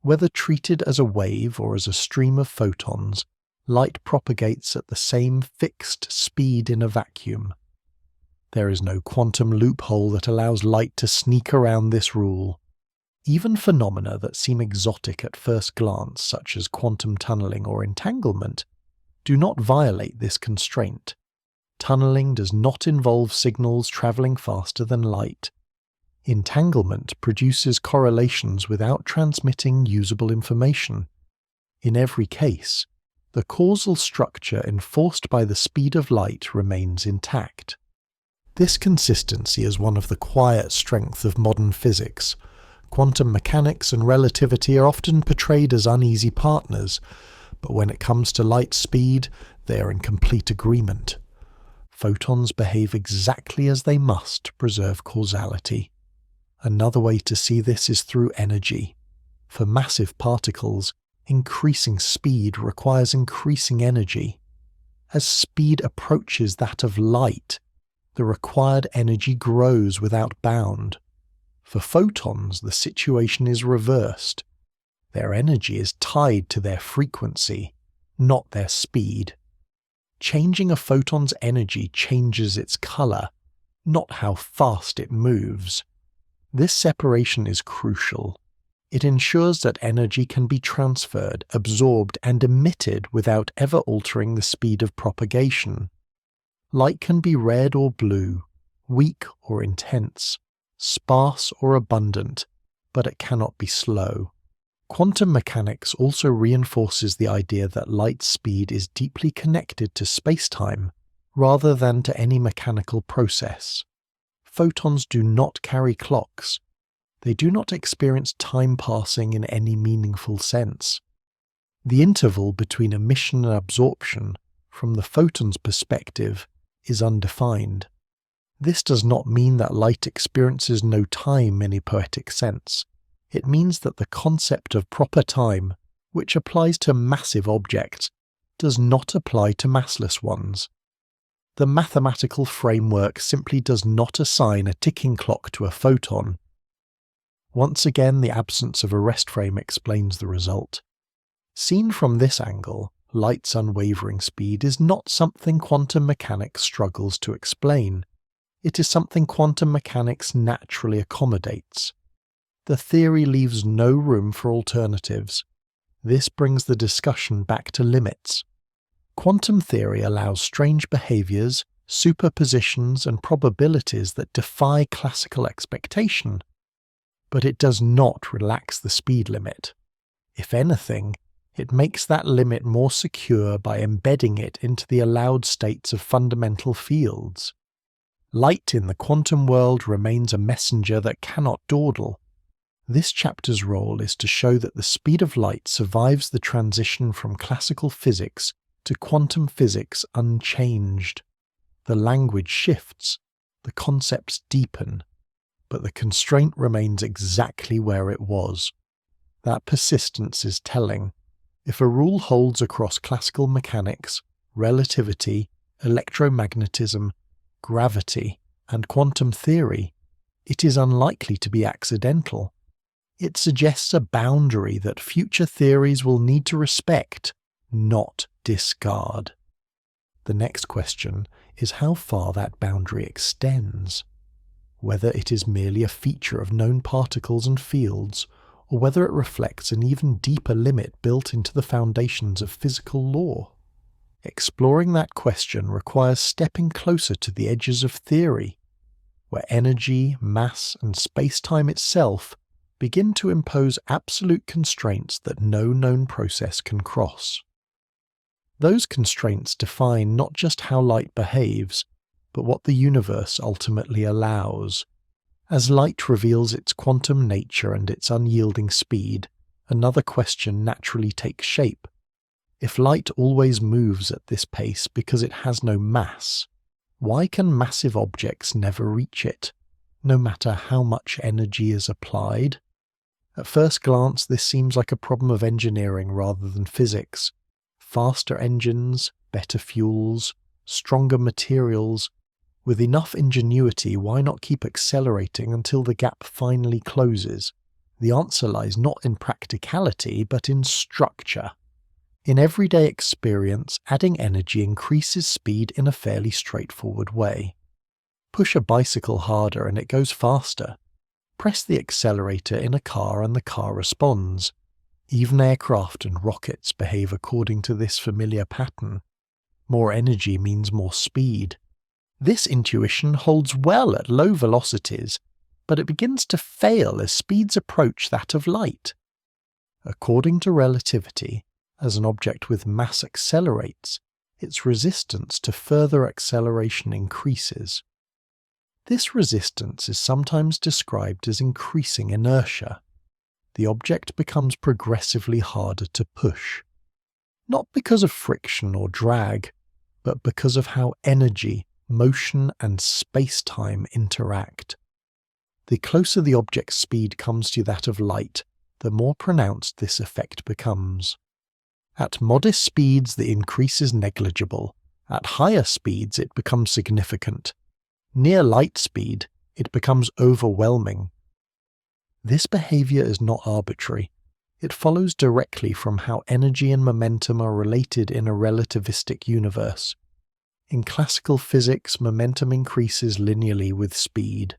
Whether treated as a wave or as a stream of photons, light propagates at the same fixed speed in a vacuum. There is no quantum loophole that allows light to sneak around this rule. Even phenomena that seem exotic at first glance, such as quantum tunneling or entanglement, do not violate this constraint. Tunneling does not involve signals travelling faster than light. Entanglement produces correlations without transmitting usable information. In every case, the causal structure enforced by the speed of light remains intact. This consistency is one of the quiet strengths of modern physics. Quantum mechanics and relativity are often portrayed as uneasy partners, but when it comes to light speed, they are in complete agreement. Photons behave exactly as they must to preserve causality. Another way to see this is through energy. For massive particles, increasing speed requires increasing energy. As speed approaches that of light, the required energy grows without bound. For photons, the situation is reversed. Their energy is tied to their frequency, not their speed. Changing a photon's energy changes its color, not how fast it moves. This separation is crucial. It ensures that energy can be transferred, absorbed, and emitted without ever altering the speed of propagation. Light can be red or blue, weak or intense, sparse or abundant, but it cannot be slow. Quantum mechanics also reinforces the idea that light's speed is deeply connected to spacetime, rather than to any mechanical process. Photons do not carry clocks. They do not experience time passing in any meaningful sense. The interval between emission and absorption, from the photon's perspective, is undefined. This does not mean that light experiences no time in a poetic sense. It means that the concept of proper time, which applies to massive objects, does not apply to massless ones. The mathematical framework simply does not assign a ticking clock to a photon. Once again, the absence of a rest frame explains the result. Seen from this angle, light's unwavering speed is not something quantum mechanics struggles to explain. It is something quantum mechanics naturally accommodates. The theory leaves no room for alternatives. This brings the discussion back to limits. Quantum theory allows strange behaviors, superpositions, and probabilities that defy classical expectation. But it does not relax the speed limit. If anything, it makes that limit more secure by embedding it into the allowed states of fundamental fields. Light in the quantum world remains a messenger that cannot dawdle. This chapter's role is to show that the speed of light survives the transition from classical physics to quantum physics unchanged. The language shifts, the concepts deepen, but the constraint remains exactly where it was. That persistence is telling. If a rule holds across classical mechanics, relativity, electromagnetism, gravity, and quantum theory, it is unlikely to be accidental. It suggests a boundary that future theories will need to respect, not discard. The next question is how far that boundary extends. Whether it is merely a feature of known particles and fields, or whether it reflects an even deeper limit built into the foundations of physical law. Exploring that question requires stepping closer to the edges of theory, where energy, mass, and space-time itself begin to impose absolute constraints that no known process can cross. Those constraints define not just how light behaves, but what the universe ultimately allows. As light reveals its quantum nature and its unyielding speed, another question naturally takes shape. If light always moves at this pace because it has no mass, why can massive objects never reach it, no matter how much energy is applied? At first glance, this seems like a problem of engineering rather than physics. Faster engines, better fuels, stronger materials. With enough ingenuity, why not keep accelerating until the gap finally closes? The answer lies not in practicality, but in structure. In everyday experience, adding energy increases speed in a fairly straightforward way. Push a bicycle harder and it goes faster. Press the accelerator in a car and the car responds. Even aircraft and rockets behave according to this familiar pattern. More energy means more speed. This intuition holds well at low velocities, but it begins to fail as speeds approach that of light. According to relativity, as an object with mass accelerates, its resistance to further acceleration increases. This resistance is sometimes described as increasing inertia. The object becomes progressively harder to push. Not because of friction or drag, but because of how energy, motion, and space-time interact. The closer the object's speed comes to that of light, the more pronounced this effect becomes. At modest speeds, the increase is negligible. At higher speeds, it becomes significant. Near light speed, it becomes overwhelming. This behavior is not arbitrary. It follows directly from how energy and momentum are related in a relativistic universe. In classical physics, momentum increases linearly with speed.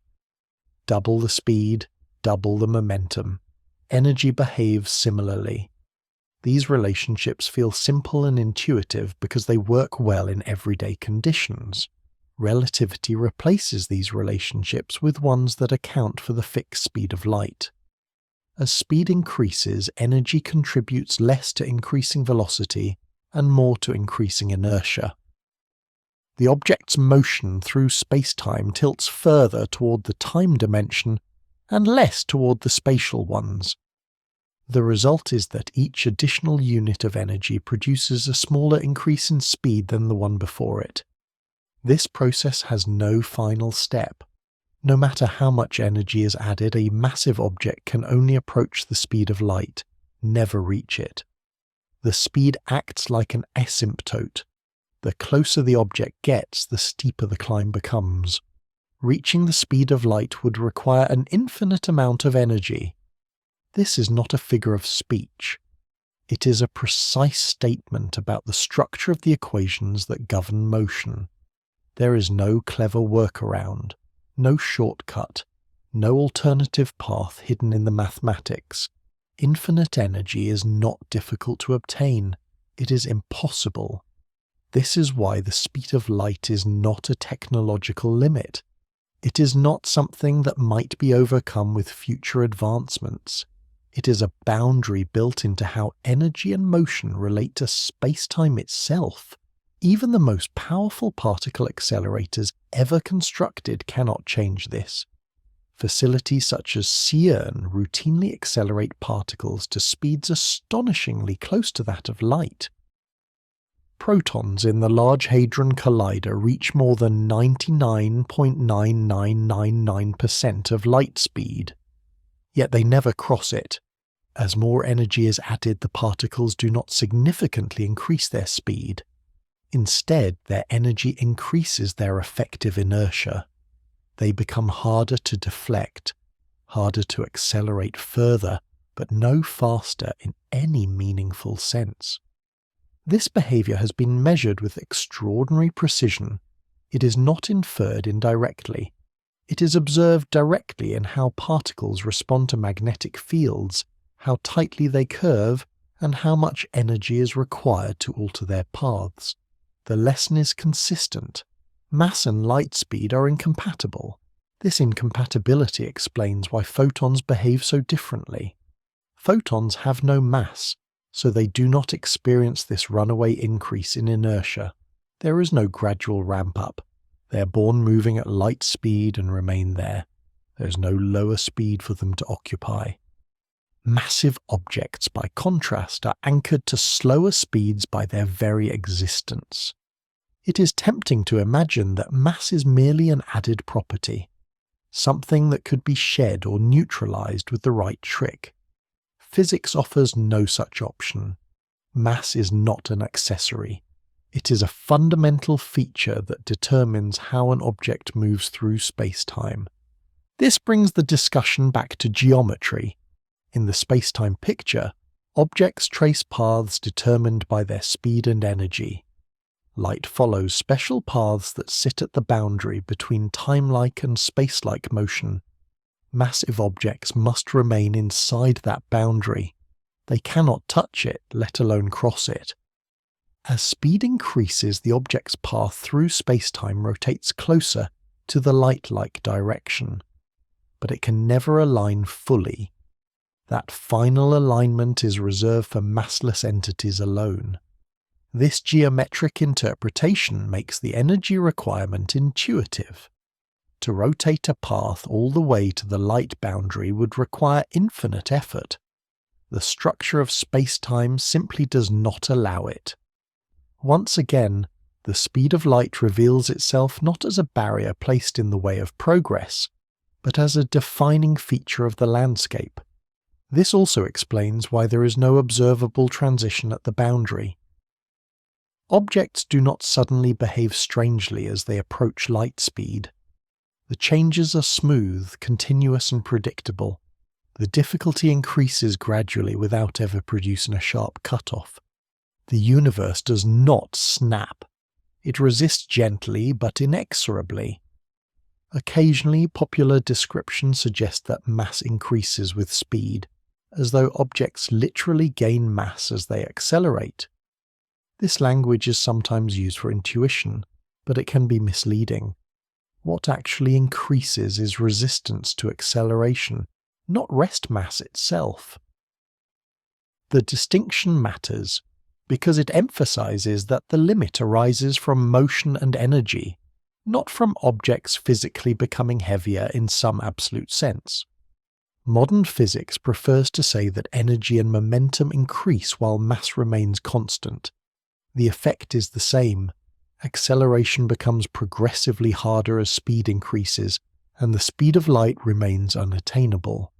Double the speed, double the momentum. energy behaves similarly. These relationships feel simple and intuitive because they work well in everyday conditions. Relativity replaces these relationships with ones that account for the fixed speed of light. As speed increases, energy contributes less to increasing velocity and more to increasing inertia. The object's motion through spacetime tilts further toward the time dimension and less toward the spatial ones. The result is that each additional unit of energy produces a smaller increase in speed than the one before it. This process has no final step. No matter how much energy is added, a massive object can only approach the speed of light, never reach it. The speed acts like an asymptote. The closer the object gets, the steeper the climb becomes. Reaching the speed of light would require an infinite amount of energy. This is not a figure of speech. It is a precise statement about the structure of the equations that govern motion. There is no clever workaround, no shortcut, no alternative path hidden in the mathematics. Infinite energy is not difficult to obtain. It is impossible. This is why the speed of light is not a technological limit. It is not something that might be overcome with future advancements. It is a boundary built into how energy and motion relate to spacetime itself. Even the most powerful particle accelerators ever constructed cannot change this. Facilities such as CERN routinely accelerate particles to speeds astonishingly close to that of light. Protons in the Large Hadron Collider reach more than 99.9999% of light speed. Yet they never cross it. As more energy is added, the particles do not significantly increase their speed. Instead, their energy increases their effective inertia. They become harder to deflect, harder to accelerate further, but no faster in any meaningful sense. This behavior has been measured with extraordinary precision. It is not inferred indirectly. It is observed directly in how particles respond to magnetic fields, how tightly they curve, and how much energy is required to alter their paths. The lesson is consistent. Mass and light speed are incompatible. This incompatibility explains why photons behave so differently. Photons have no mass, so they do not experience this runaway increase in inertia. There is no gradual ramp-up. They are born moving at light speed and remain there. There is no lower speed for them to occupy. Massive objects, by contrast, are anchored to slower speeds by their very existence. It is tempting to imagine that mass is merely an added property, something that could be shed or neutralized with the right trick. Physics offers no such option. Mass is not an accessory. It is a fundamental feature that determines how an object moves through space-time. This brings the discussion back to geometry. In the space-time picture, objects trace paths determined by their speed and energy. Light follows special paths that sit at the boundary between time-like and space-like motion. Massive objects must remain inside that boundary. They cannot touch it, let alone cross it. As speed increases, the object's path through space-time rotates closer to the light-like direction. But it can never align fully. That final alignment is reserved for massless entities alone. This geometric interpretation makes the energy requirement intuitive. To rotate a path all the way to the light boundary would require infinite effort. The structure of space-time simply does not allow it. Once again, the speed of light reveals itself not as a barrier placed in the way of progress, but as a defining feature of the landscape. This also explains why there is no observable transition at the boundary. Objects do not suddenly behave strangely as they approach light speed. The changes are smooth, continuous and predictable. The difficulty increases gradually without ever producing a sharp cutoff. The universe does not snap. It resists gently but inexorably. Occasionally, popular descriptions suggest that mass increases with speed, as though objects literally gain mass as they accelerate. This language is sometimes used for intuition, but it can be misleading. What actually increases is resistance to acceleration, not rest mass itself. The distinction matters because it emphasizes that the limit arises from motion and energy, not from objects physically becoming heavier in some absolute sense. Modern physics prefers to say that energy and momentum increase while mass remains constant. The effect is the same. Acceleration becomes progressively harder as speed increases, and the speed of light remains unattainable.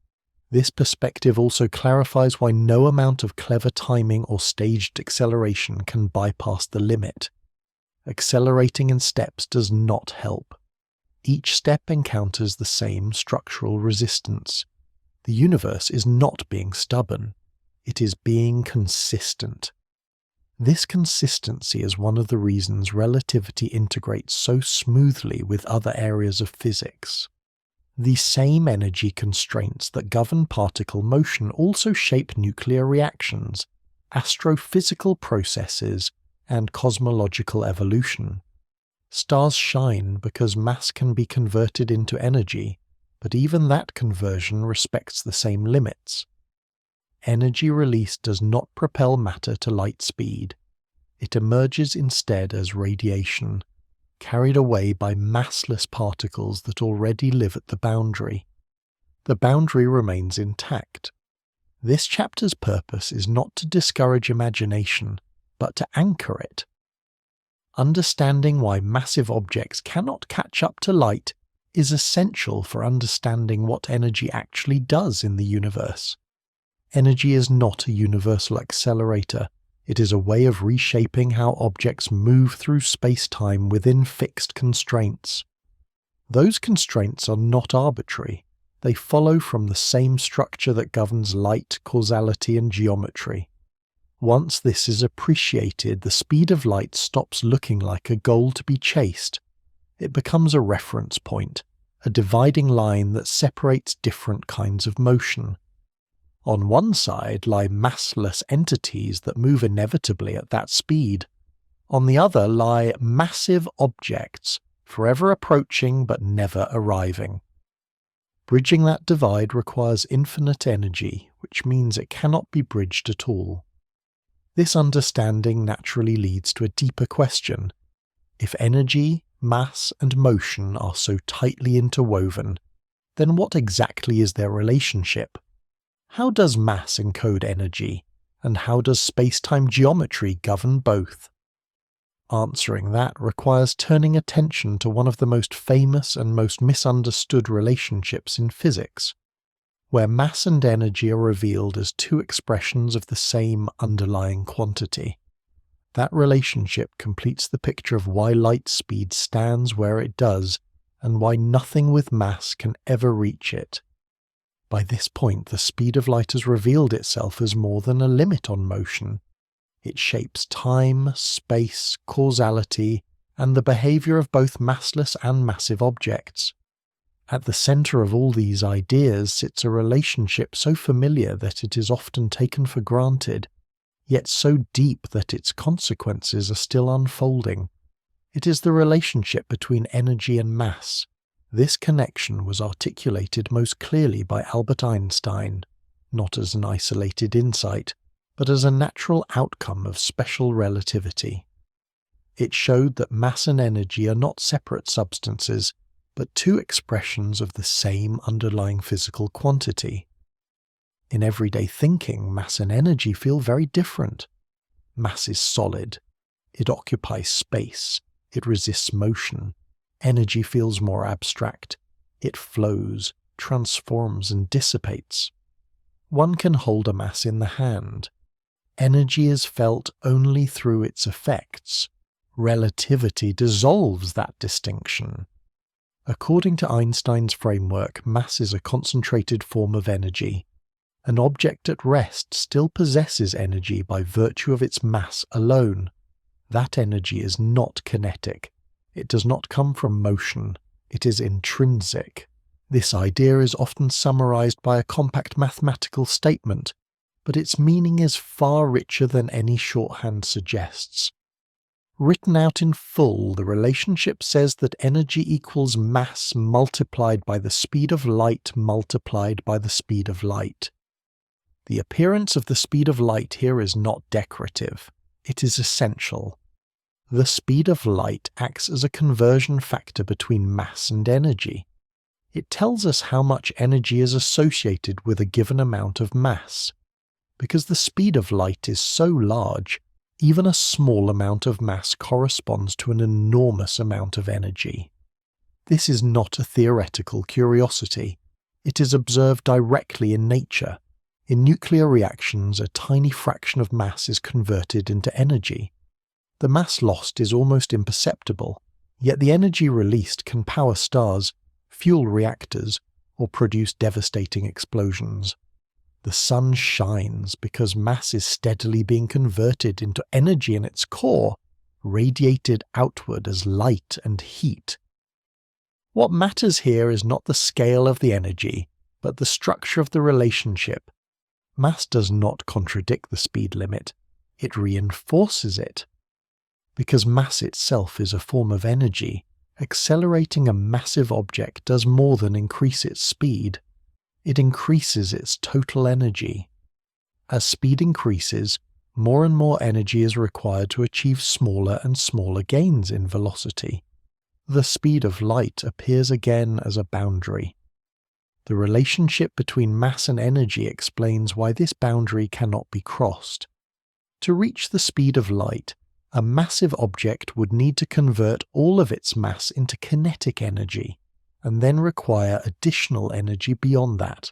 This perspective also clarifies why no amount of clever timing or staged acceleration can bypass the limit. Accelerating in steps does not help. Each step encounters the same structural resistance. The universe is not being stubborn. It is being consistent. This consistency is one of the reasons relativity integrates so smoothly with other areas of physics. The same energy constraints that govern particle motion also shape nuclear reactions, astrophysical processes, and cosmological evolution. Stars shine because mass can be converted into energy, but even that conversion respects the same limits. Energy release does not propel matter to light speed. It emerges instead as radiation, carried away by massless particles that already live at the boundary. The boundary remains intact. This chapter's purpose is not to discourage imagination, but to anchor it. Understanding why massive objects cannot catch up to light is essential for understanding what energy actually does in the universe. Energy is not a universal accelerator. It is a way of reshaping how objects move through space-time within fixed constraints. Those constraints are not arbitrary. They follow from the same structure that governs light, causality, and geometry. Once this is appreciated, the speed of light stops looking like a goal to be chased. It becomes a reference point, a dividing line that separates different kinds of motion. On one side lie massless entities that move inevitably at that speed. On the other lie massive objects, forever approaching but never arriving. Bridging that divide requires infinite energy, which means it cannot be bridged at all. This understanding naturally leads to a deeper question. If energy, mass, and motion are so tightly interwoven, then what exactly is their relationship? How does mass encode energy, and how does space-time geometry govern both? Answering that requires turning attention to one of the most famous and most misunderstood relationships in physics, where mass and energy are revealed as two expressions of the same underlying quantity. That relationship completes the picture of why light speed stands where it does, and why nothing with mass can ever reach it. By this point, the speed of light has revealed itself as more than a limit on motion. It shapes time, space, causality, and the behavior of both massless and massive objects. At the center of all these ideas sits a relationship so familiar that it is often taken for granted, yet so deep that its consequences are still unfolding. It is the relationship between energy and mass. This connection was articulated most clearly by Albert Einstein, not as an isolated insight, but as a natural outcome of special relativity. It showed that mass and energy are not separate substances, but two expressions of the same underlying physical quantity. In everyday thinking, mass and energy feel very different. Mass is solid. It occupies space. It resists motion. Energy feels more abstract. It flows, transforms, and dissipates. One can hold a mass in the hand. Energy is felt only through its effects. Relativity dissolves that distinction. According to Einstein's framework, mass is a concentrated form of energy. An object at rest still possesses energy by virtue of its mass alone. That energy is not kinetic. It does not come from motion. It is intrinsic. This idea is often summarized by a compact mathematical statement, but its meaning is far richer than any shorthand suggests. Written out in full, the relationship says that energy equals mass multiplied by the speed of light multiplied by the speed of light. The appearance of the speed of light here is not decorative, it is essential. The speed of light acts as a conversion factor between mass and energy. It tells us how much energy is associated with a given amount of mass. Because the speed of light is so large, even a small amount of mass corresponds to an enormous amount of energy. This is not a theoretical curiosity. It is observed directly in nature. In nuclear reactions, a tiny fraction of mass is converted into energy. The mass lost is almost imperceptible, yet the energy released can power stars, fuel reactors, or produce devastating explosions. The sun shines because mass is steadily being converted into energy in its core, radiated outward as light and heat. What matters here is not the scale of the energy, but the structure of the relationship. Mass does not contradict the speed limit, it reinforces it. Because mass itself is a form of energy, accelerating a massive object does more than increase its speed. It increases its total energy. As speed increases, more and more energy is required to achieve smaller and smaller gains in velocity. The speed of light appears again as a boundary. The relationship between mass and energy explains why this boundary cannot be crossed. To reach the speed of light, a massive object would need to convert all of its mass into kinetic energy, and then require additional energy beyond that.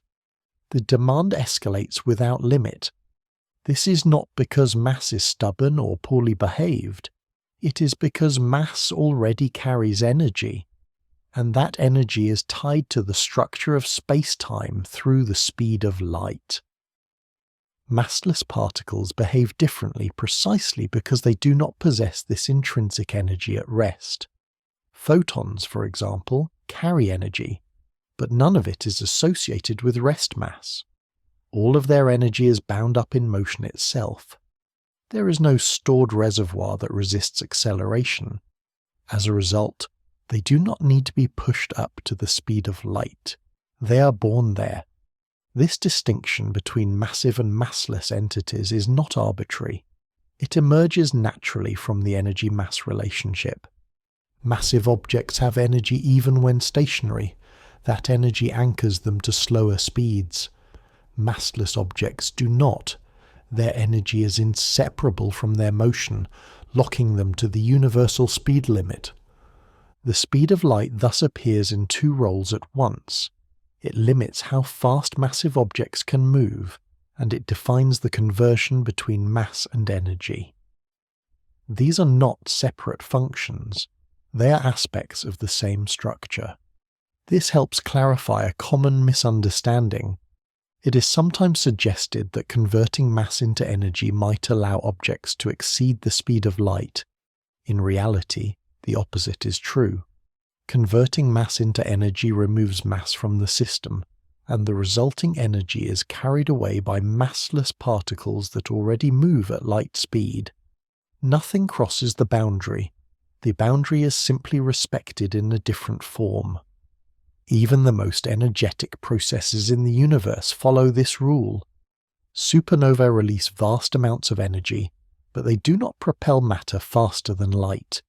The demand escalates without limit. This is not because mass is stubborn or poorly behaved. It is because mass already carries energy, and that energy is tied to the structure of spacetime through the speed of light. Massless particles behave differently precisely because they do not possess this intrinsic energy at rest. Photons, for example, carry energy, but none of it is associated with rest mass. All of their energy is bound up in motion itself. There is no stored reservoir that resists acceleration. As a result, they do not need to be pushed up to the speed of light. They are born there. This distinction between massive and massless entities is not arbitrary. It emerges naturally from the energy-mass relationship. Massive objects have energy even when stationary. That energy anchors them to slower speeds. Massless objects do not. Their energy is inseparable from their motion, locking them to the universal speed limit. The speed of light thus appears in two roles at once. It limits how fast massive objects can move, and it defines the conversion between mass and energy. These are not separate functions. They are aspects of the same structure. This helps clarify a common misunderstanding. It is sometimes suggested that converting mass into energy might allow objects to exceed the speed of light. In reality, the opposite is true. Converting mass into energy removes mass from the system, and the resulting energy is carried away by massless particles that already move at light speed. Nothing crosses the boundary. The boundary is simply respected in a different form. Even the most energetic processes in the universe follow this rule. Supernovae release vast amounts of energy, but they do not propel matter faster than light.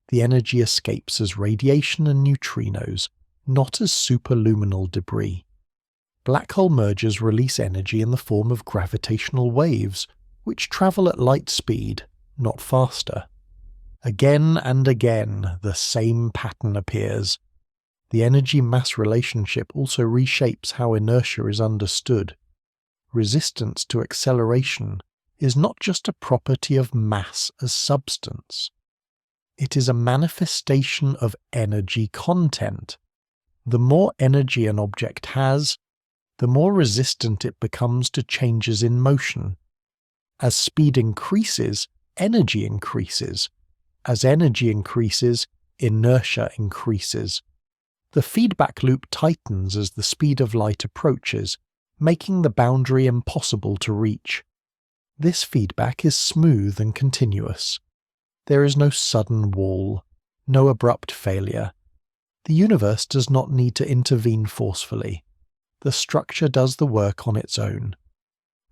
The energy escapes as radiation and neutrinos, not as superluminal debris. Black hole mergers release energy in the form of gravitational waves, which travel at light speed, not faster. Again and again, the same pattern appears. The energy-mass relationship also reshapes how inertia is understood. Resistance to acceleration is not just a property of mass as substance. It is a manifestation of energy content. The more energy an object has, the more resistant it becomes to changes in motion. As speed increases, energy increases. As energy increases, inertia increases. The feedback loop tightens as the speed of light approaches, making the boundary impossible to reach. This feedback is smooth and continuous. There is no sudden wall, no abrupt failure. The universe does not need to intervene forcefully. The structure does the work on its own.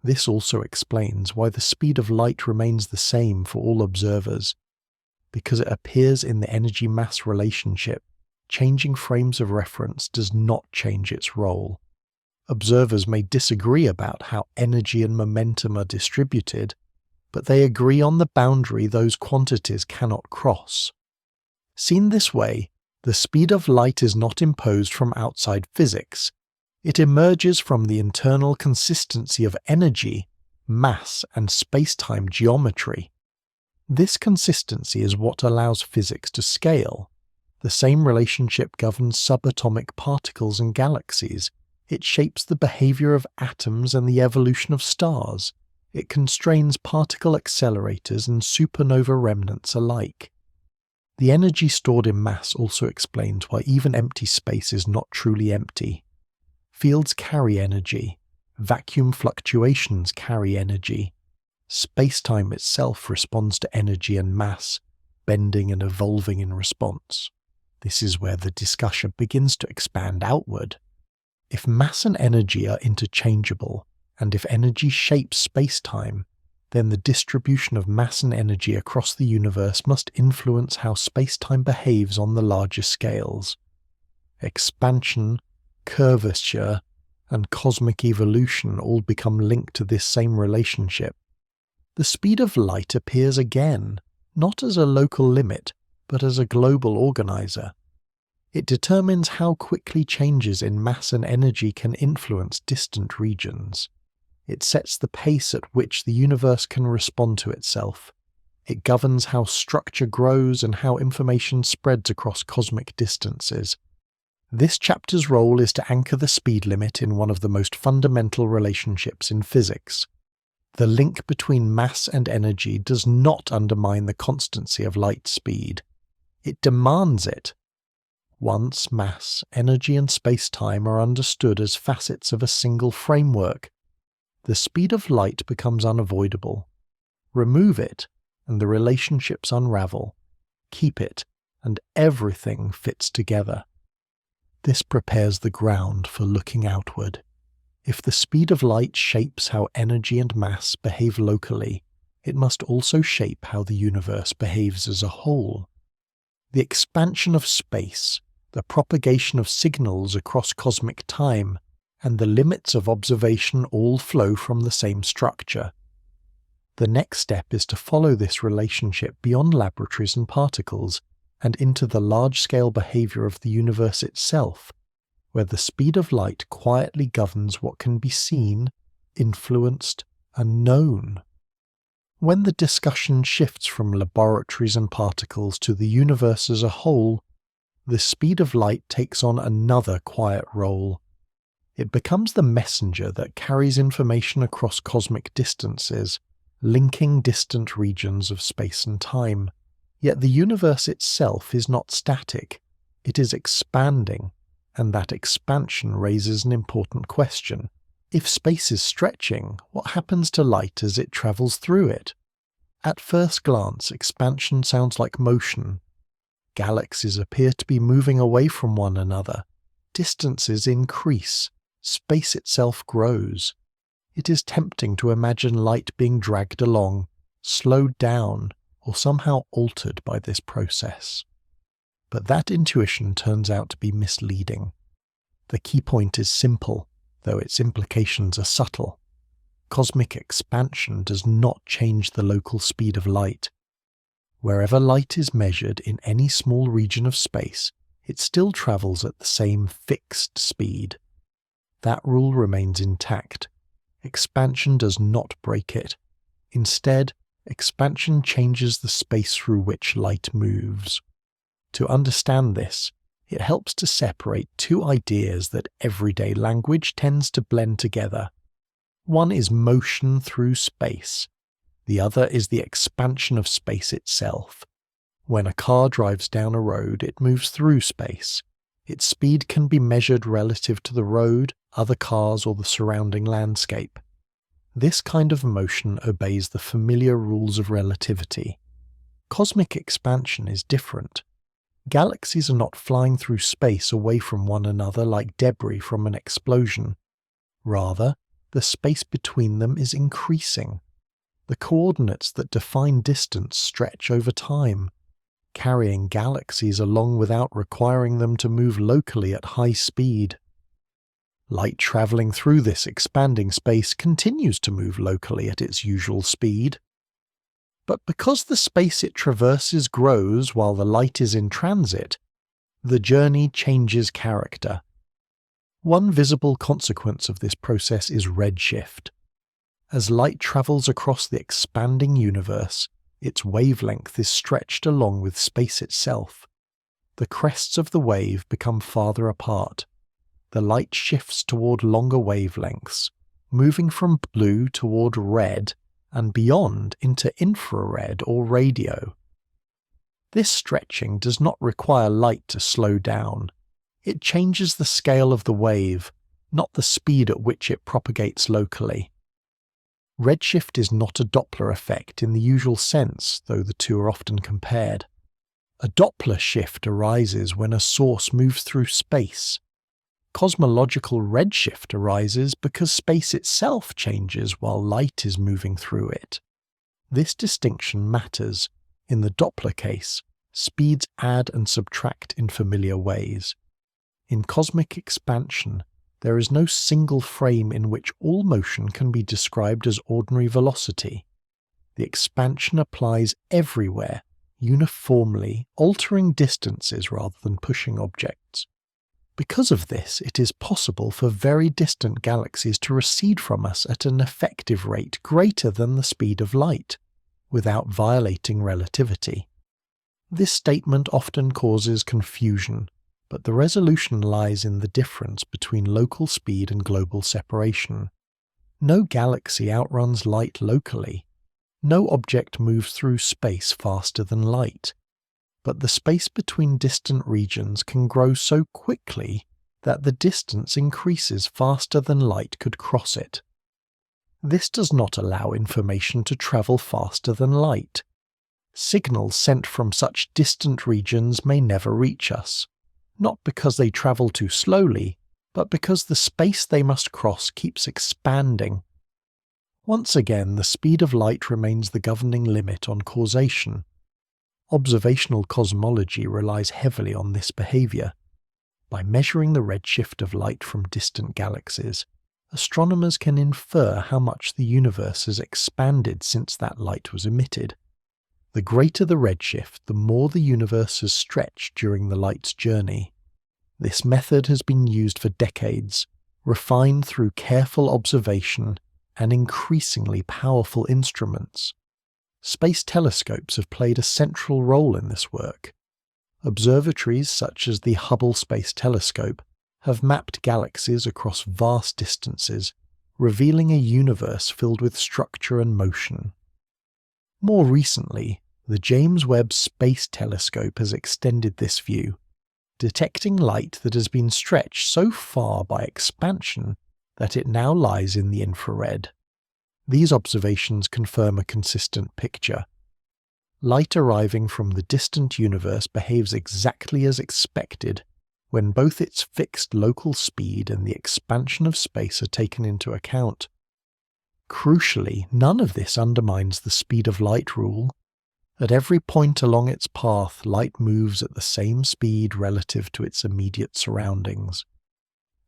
This also explains why the speed of light remains the same for all observers. Because it appears in the energy-mass relationship, changing frames of reference does not change its role. Observers may disagree about how energy and momentum are distributed, but they agree on the boundary those quantities cannot cross. Seen this way, the speed of light is not imposed from outside physics. It emerges from the internal consistency of energy, mass, and spacetime geometry. This consistency is what allows physics to scale. The same relationship governs subatomic particles and galaxies. It shapes the behavior of atoms and the evolution of stars. It constrains particle accelerators and supernova remnants alike. The energy stored in mass also explains why even empty space is not truly empty. Fields carry energy. Vacuum fluctuations carry energy. Spacetime itself responds to energy and mass, bending and evolving in response. This is where the discussion begins to expand outward. If mass and energy are interchangeable, and if energy shapes spacetime, then the distribution of mass and energy across the universe must influence how spacetime behaves on the larger scales. Expansion, curvature, and cosmic evolution all become linked to this same relationship. The speed of light appears again, not as a local limit, but as a global organizer. It determines how quickly changes in mass and energy can influence distant regions. It sets the pace at which the universe can respond to itself. It governs how structure grows and how information spreads across cosmic distances. This chapter's role is to anchor the speed limit in one of the most fundamental relationships in physics. The link between mass and energy does not undermine the constancy of light speed. It demands it. Once mass, energy, and space-time are understood as facets of a single framework, the speed of light becomes unavoidable. Remove it, and the relationships unravel. Keep it, and everything fits together. This prepares the ground for looking outward. If the speed of light shapes how energy and mass behave locally, it must also shape how the universe behaves as a whole. The expansion of space, the propagation of signals across cosmic time, and the limits of observation all flow from the same structure. The next step is to follow this relationship beyond laboratories and particles, and into the large-scale behavior of the universe itself, where the speed of light quietly governs what can be seen, influenced, and known. When the discussion shifts from laboratories and particles to the universe as a whole, the speed of light takes on another quiet role. It becomes the messenger that carries information across cosmic distances, linking distant regions of space and time. Yet the universe itself is not static. It is expanding, and that expansion raises an important question. If space is stretching, what happens to light as it travels through it? At first glance, expansion sounds like motion. Galaxies appear to be moving away from one another. Distances increase. Space itself grows. It is tempting to imagine light being dragged along, slowed down, or somehow altered by this process. But that intuition turns out to be misleading. The key point is simple, though its implications are subtle. Cosmic expansion does not change the local speed of light. Wherever light is measured in any small region of space, it still travels at the same fixed speed. That rule remains intact. Expansion does not break it. Instead, expansion changes the space through which light moves. To understand this, it helps to separate two ideas that everyday language tends to blend together. One is motion through space. The other is the expansion of space itself. When a car drives down a road, it moves through space. Its speed can be measured relative to the road, other cars, or the surrounding landscape. This kind of motion obeys the familiar rules of relativity. Cosmic expansion is different. Galaxies are not flying through space away from one another like debris from an explosion. Rather, the space between them is increasing. The coordinates that define distance stretch over time, carrying galaxies along without requiring them to move locally at high speed. Light travelling through this expanding space continues to move locally at its usual speed. But because the space it traverses grows while the light is in transit, the journey changes character. One visible consequence of this process is redshift. As light travels across the expanding universe, its wavelength is stretched along with space itself. The crests of the wave become farther apart. The light shifts toward longer wavelengths, moving from blue toward red and beyond into infrared or radio. This stretching does not require light to slow down. It changes the scale of the wave, not the speed at which it propagates locally. Redshift is not a Doppler effect in the usual sense, though the two are often compared. A Doppler shift arises when a source moves through space. Cosmological redshift arises because space itself changes while light is moving through it. This distinction matters. In the Doppler case, speeds add and subtract in familiar ways. In cosmic expansion, there is no single frame in which all motion can be described as ordinary velocity. The expansion applies everywhere, uniformly, altering distances rather than pushing objects. Because of this, it is possible for very distant galaxies to recede from us at an effective rate greater than the speed of light, without violating relativity. This statement often causes confusion, but the resolution lies in the difference between local speed and global separation. No galaxy outruns light locally. No object moves through space faster than light. But the space between distant regions can grow so quickly that the distance increases faster than light could cross it. This does not allow information to travel faster than light. Signals sent from such distant regions may never reach us, not because they travel too slowly, but because the space they must cross keeps expanding. Once again, the speed of light remains the governing limit on causation. Observational cosmology relies heavily on this behavior. By measuring the redshift of light from distant galaxies, astronomers can infer how much the universe has expanded since that light was emitted. The greater the redshift, the more the universe has stretched during the light's journey. This method has been used for decades, refined through careful observation and increasingly powerful instruments. Space telescopes have played a central role in this work. Observatories such as the Hubble Space Telescope have mapped galaxies across vast distances, revealing a universe filled with structure and motion. More recently, the James Webb Space Telescope has extended this view, detecting light that has been stretched so far by expansion that it now lies in the infrared. These observations confirm a consistent picture. Light arriving from the distant universe behaves exactly as expected when both its fixed local speed and the expansion of space are taken into account. Crucially, none of this undermines the speed of light rule. At every point along its path, light moves at the same speed relative to its immediate surroundings.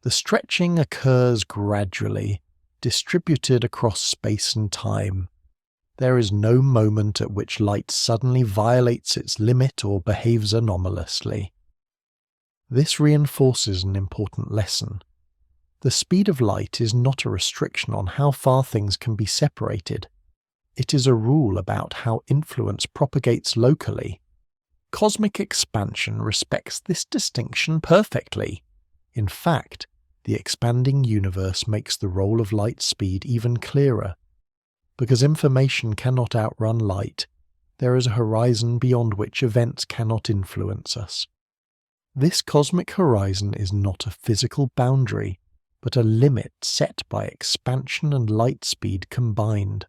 The stretching occurs gradually, distributed across space and time. There is no moment at which light suddenly violates its limit or behaves anomalously. This reinforces an important lesson. The speed of light is not a restriction on how far things can be separated. It is a rule about how influence propagates locally. Cosmic expansion respects this distinction perfectly. In fact, the expanding universe makes the role of light speed even clearer. Because information cannot outrun light, there is a horizon beyond which events cannot influence us. This cosmic horizon is not a physical boundary, but a limit set by expansion and light speed combined.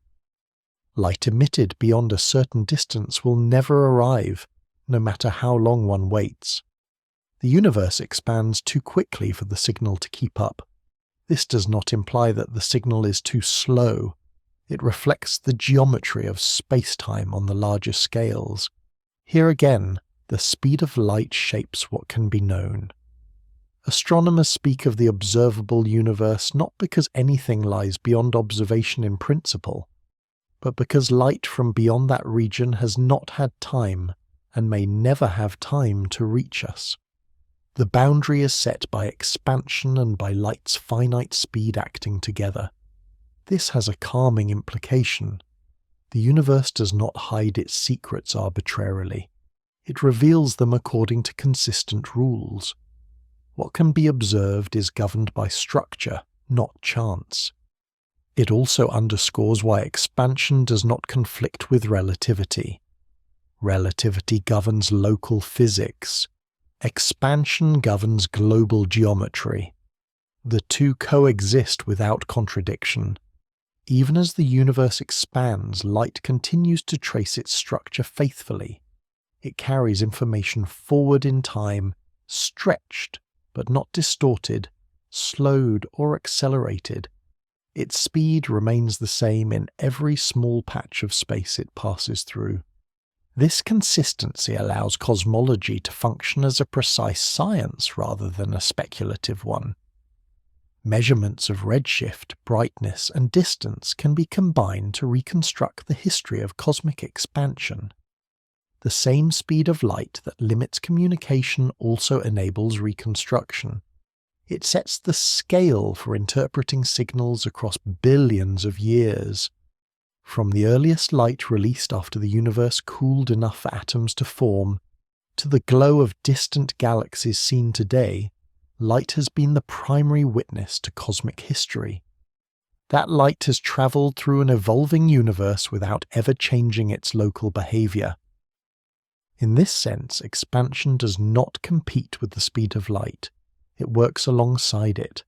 Light emitted beyond a certain distance will never arrive, no matter how long one waits. The universe expands too quickly for the signal to keep up. This does not imply that the signal is too slow. It reflects the geometry of spacetime on the larger scales. Here again, the speed of light shapes what can be known. Astronomers speak of the observable universe not because anything lies beyond observation in principle, but because light from beyond that region has not had time and may never have time to reach us. The boundary is set by expansion and by light's finite speed acting together. This has a calming implication. The universe does not hide its secrets arbitrarily. It reveals them according to consistent rules. What can be observed is governed by structure, not chance. It also underscores why expansion does not conflict with relativity. Relativity governs local physics. Expansion governs global geometry. The two coexist without contradiction. Even as the universe expands, light continues to trace its structure faithfully. It carries information forward in time, stretched but not distorted, slowed or accelerated. Its speed remains the same in every small patch of space it passes through. This consistency allows cosmology to function as a precise science rather than a speculative one. Measurements of redshift, brightness, and distance can be combined to reconstruct the history of cosmic expansion. The same speed of light that limits communication also enables reconstruction. It sets the scale for interpreting signals across billions of years. From the earliest light released after the universe cooled enough for atoms to form, to the glow of distant galaxies seen today, light has been the primary witness to cosmic history. That light has travelled through an evolving universe without ever changing its local behaviour. In this sense, expansion does not compete with the speed of light. It works alongside it.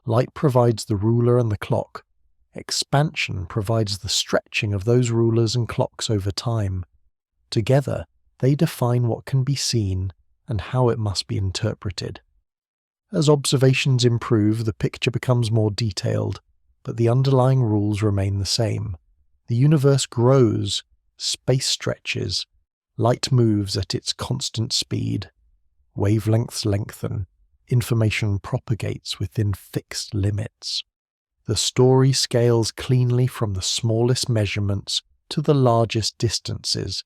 Light provides the ruler and the clock. Expansion provides the stretching of those rulers and clocks over time. Together, they define what can be seen and how it must be interpreted. As observations improve, the picture becomes more detailed, but the underlying rules remain the same. The universe grows, space stretches, light moves at its constant speed, wavelengths lengthen, information propagates within fixed limits. The story scales cleanly from the smallest measurements to the largest distances.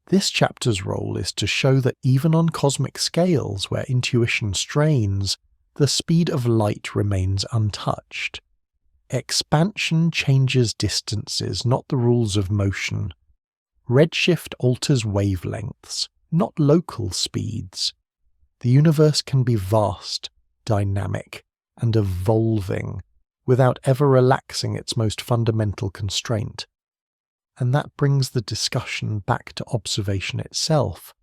This chapter's role is to show that even on cosmic scales where intuition strains, the speed of light remains untouched. Expansion changes distances, not the rules of motion. Redshift alters wavelengths, not local speeds. The universe can be vast, dynamic, and evolving without ever relaxing its most fundamental constraint. And that brings the discussion back to observation itself.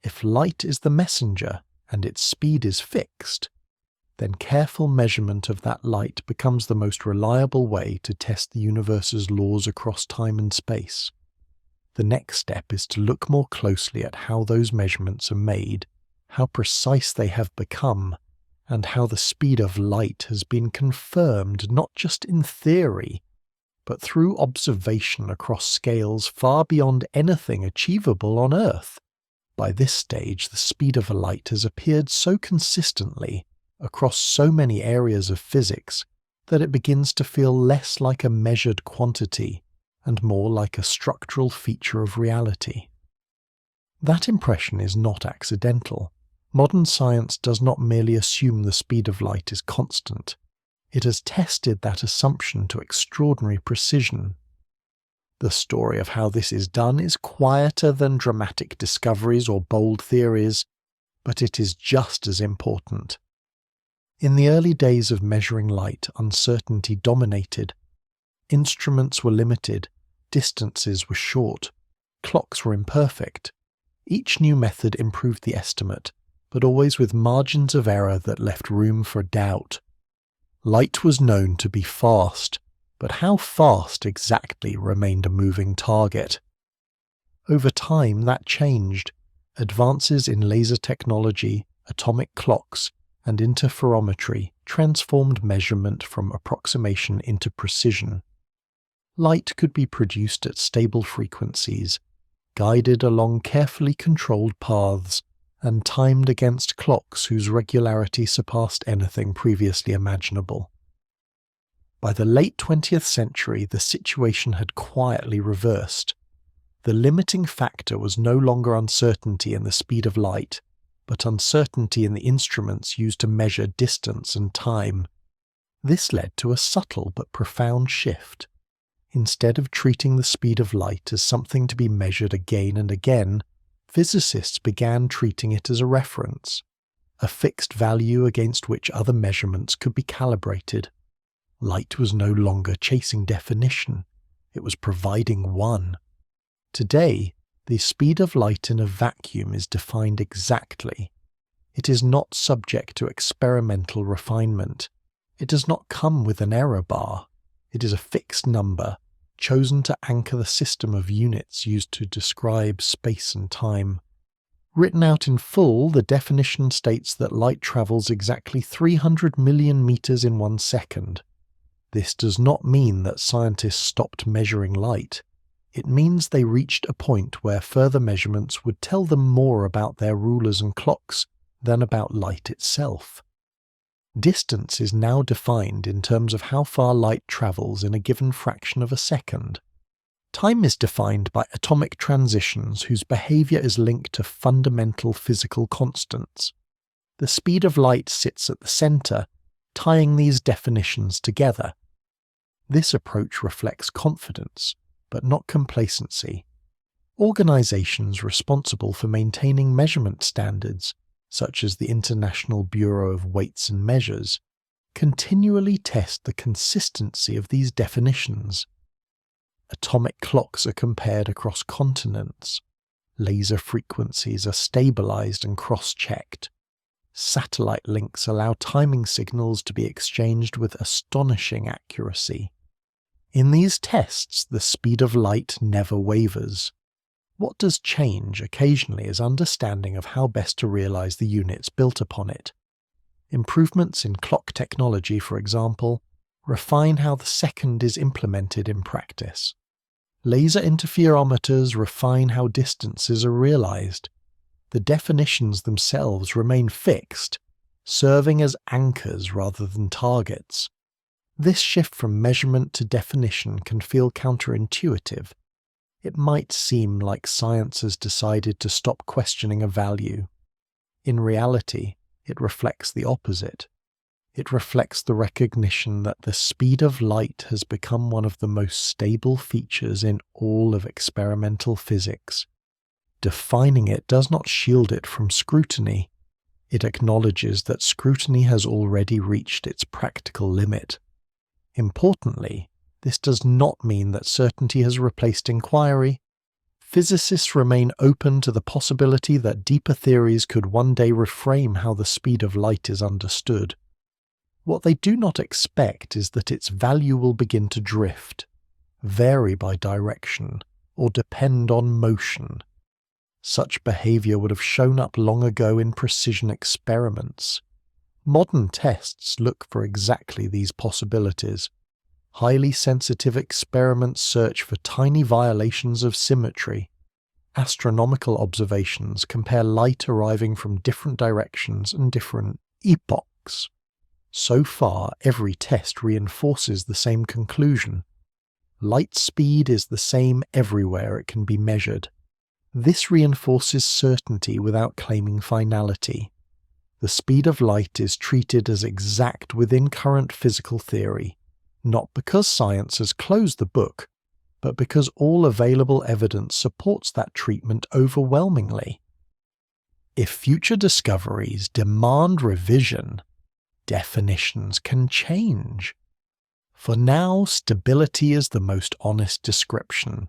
If light is the messenger and its speed is fixed, then careful measurement of that light becomes the most reliable way to test the universe's laws across time and space. The next step is to look more closely at how those measurements are made, how precise they have become, and how the speed of light has been confirmed not just in theory, but through observation across scales far beyond anything achievable on Earth. By this stage, the speed of light has appeared so consistently across so many areas of physics that it begins to feel less like a measured quantity and more like a structural feature of reality. That impression is not accidental. Modern science does not merely assume the speed of light is constant. It has tested that assumption to extraordinary precision. The story of how this is done is quieter than dramatic discoveries or bold theories, but it is just as important. In the early days of measuring light, uncertainty dominated. Instruments were limited, distances were short, clocks were imperfect. Each new method improved the estimate, but always with margins of error that left room for doubt. Light was known to be fast, but how fast exactly remained a moving target. Over time, that changed. Advances in laser technology, atomic clocks, and interferometry transformed measurement from approximation into precision. Light could be produced at stable frequencies, guided along carefully controlled paths, and timed against clocks whose regularity surpassed anything previously imaginable. By the late 20th century, the situation had quietly reversed. The limiting factor was no longer uncertainty in the speed of light, but uncertainty in the instruments used to measure distance and time. This led to a subtle but profound shift. Instead of treating the speed of light as something to be measured again and again, physicists began treating it as a reference, a fixed value against which other measurements could be calibrated. Light was no longer chasing definition, it was providing one. Today, the speed of light in a vacuum is defined exactly. It is not subject to experimental refinement. It does not come with an error bar. It is a fixed number, chosen to anchor the system of units used to describe space and time. Written out in full, the definition states that light travels exactly 300 million meters in 1 second. This does not mean that scientists stopped measuring light. It means they reached a point where further measurements would tell them more about their rulers and clocks than about light itself. Distance is now defined in terms of how far light travels in a given fraction of a second. Time is defined by atomic transitions whose behavior is linked to fundamental physical constants. The speed of light sits at the center, tying these definitions together. This approach reflects confidence, but not complacency. Organizations responsible for maintaining measurement standards, such as the International Bureau of Weights and Measures, continually test the consistency of these definitions. Atomic clocks are compared across continents. Laser frequencies are stabilized and cross-checked. Satellite links allow timing signals to be exchanged with astonishing accuracy. In these tests, the speed of light never wavers. What does change occasionally is understanding of how best to realize the units built upon it. Improvements in clock technology, for example, refine how the second is implemented in practice. Laser interferometers refine how distances are realized. The definitions themselves remain fixed, serving as anchors rather than targets. This shift from measurement to definition can feel counterintuitive. It might seem like science has decided to stop questioning a value. In reality, it reflects the opposite. It reflects the recognition that the speed of light has become one of the most stable features in all of experimental physics. Defining it does not shield it from scrutiny. It acknowledges that scrutiny has already reached its practical limit. Importantly, this does not mean that certainty has replaced inquiry. Physicists remain open to the possibility that deeper theories could one day reframe how the speed of light is understood. What they do not expect is that its value will begin to drift, vary by direction, or depend on motion. Such behavior would have shown up long ago in precision experiments. Modern tests look for exactly these possibilities. Highly sensitive experiments search for tiny violations of symmetry. Astronomical observations compare light arriving from different directions and different epochs. So far, every test reinforces the same conclusion. Light speed is the same everywhere it can be measured. This reinforces certainty without claiming finality. The speed of light is treated as exact within current physical theory, not because science has closed the book, but because all available evidence supports that treatment overwhelmingly. If future discoveries demand revision, definitions can change. For now, stability is the most honest description.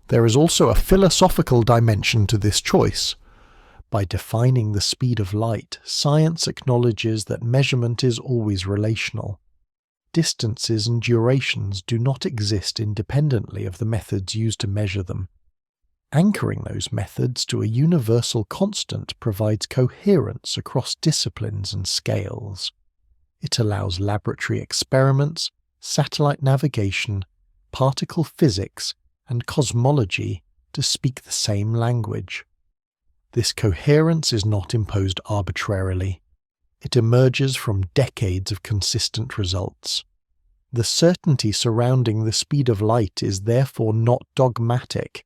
There is also a philosophical dimension to this choice. By defining the speed of light, science acknowledges that measurement is always relational. Distances and durations do not exist independently of the methods used to measure them. Anchoring those methods to a universal constant provides coherence across disciplines and scales. It allows laboratory experiments, satellite navigation, particle physics, and cosmology to speak the same language. This coherence is not imposed arbitrarily. It emerges from decades of consistent results. The certainty surrounding the speed of light is therefore not dogmatic.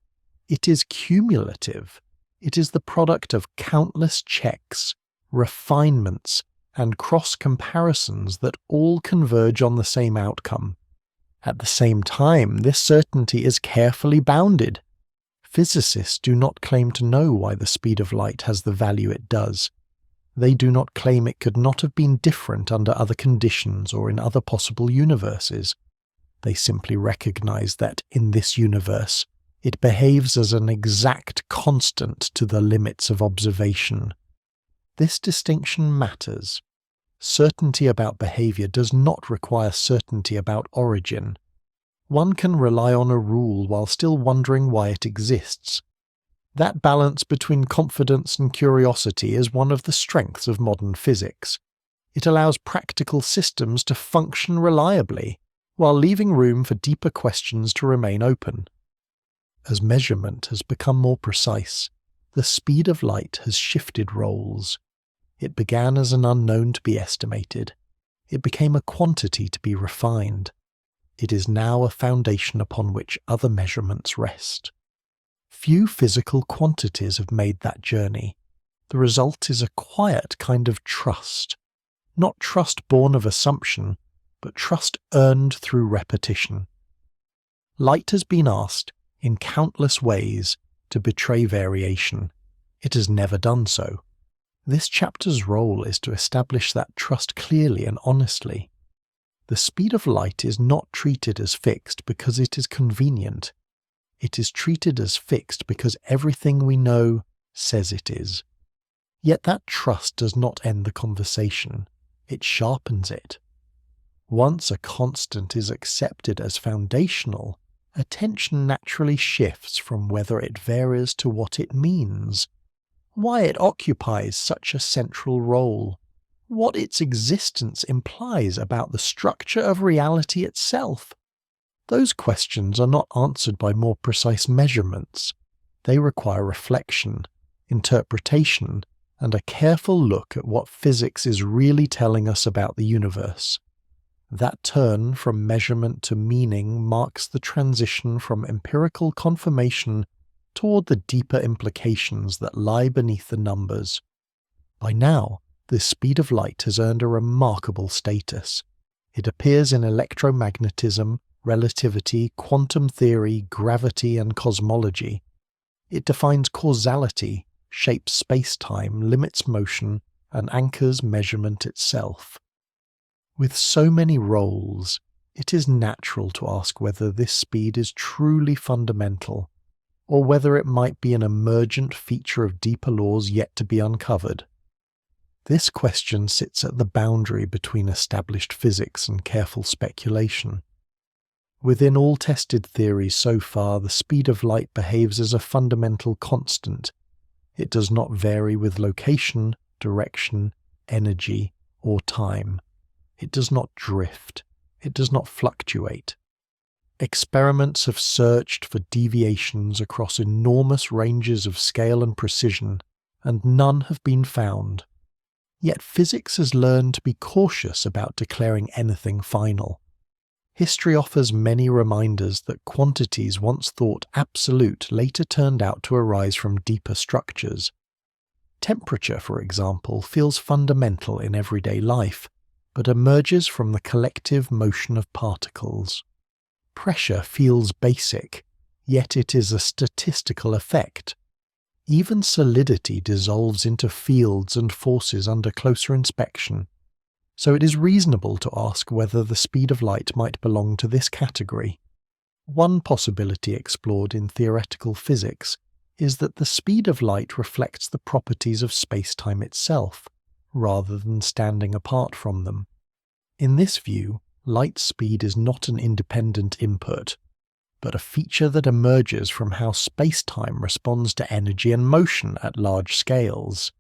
It is cumulative. It is the product of countless checks, refinements, and cross-comparisons that all converge on the same outcome. At the same time, this certainty is carefully bounded. Physicists do not claim to know why the speed of light has the value it does. They do not claim it could not have been different under other conditions or in other possible universes. They simply recognize that, in this universe, it behaves as an exact constant to the limits of observation. This distinction matters. Certainty about behavior does not require certainty about origin. One can rely on a rule while still wondering why it exists. That balance between confidence and curiosity is one of the strengths of modern physics. It allows practical systems to function reliably, while leaving room for deeper questions to remain open. As measurement has become more precise, the speed of light has shifted roles. It began as an unknown to be estimated. It became a quantity to be refined. It is now a foundation upon which other measurements rest. Few physical quantities have made that journey. The result is a quiet kind of trust. Not trust born of assumption, but trust earned through repetition. Light has been asked, in countless ways, to betray variation. It has never done so. This chapter's role is to establish that trust clearly and honestly. The speed of light is not treated as fixed because it is convenient. It is treated as fixed because everything we know says it is. Yet that trust does not end the conversation. It sharpens it. Once a constant is accepted as foundational, attention naturally shifts from whether it varies to what it means, why it occupies such a central role, what its existence implies about the structure of reality itself. Those questions are not answered by more precise measurements. They require reflection, interpretation, and a careful look at what physics is really telling us about the universe. That turn from measurement to meaning marks the transition from empirical confirmation toward the deeper implications that lie beneath the numbers. By now, the speed of light has earned a remarkable status. It appears in electromagnetism, relativity, quantum theory, gravity, and cosmology. It defines causality, shapes spacetime, limits motion, and anchors measurement itself. With so many roles, it is natural to ask whether this speed is truly fundamental, or whether it might be an emergent feature of deeper laws yet to be uncovered. This question sits at the boundary between established physics and careful speculation. Within all tested theories so far, the speed of light behaves as a fundamental constant. It does not vary with location, direction, energy, or time. It does not drift. It does not fluctuate. Experiments have searched for deviations across enormous ranges of scale and precision, and none have been found. Yet physics has learned to be cautious about declaring anything final. History offers many reminders that quantities once thought absolute later turned out to arise from deeper structures. Temperature, for example, feels fundamental in everyday life, but emerges from the collective motion of particles. Pressure feels basic, yet it is a statistical effect. Even solidity dissolves into fields and forces under closer inspection, so it is reasonable to ask whether the speed of light might belong to this category. One possibility explored in theoretical physics is that the speed of light reflects the properties of spacetime itself, rather than standing apart from them. In this view, light speed is not an independent input, but a feature that emerges from how spacetime responds to energy and motion at large scales.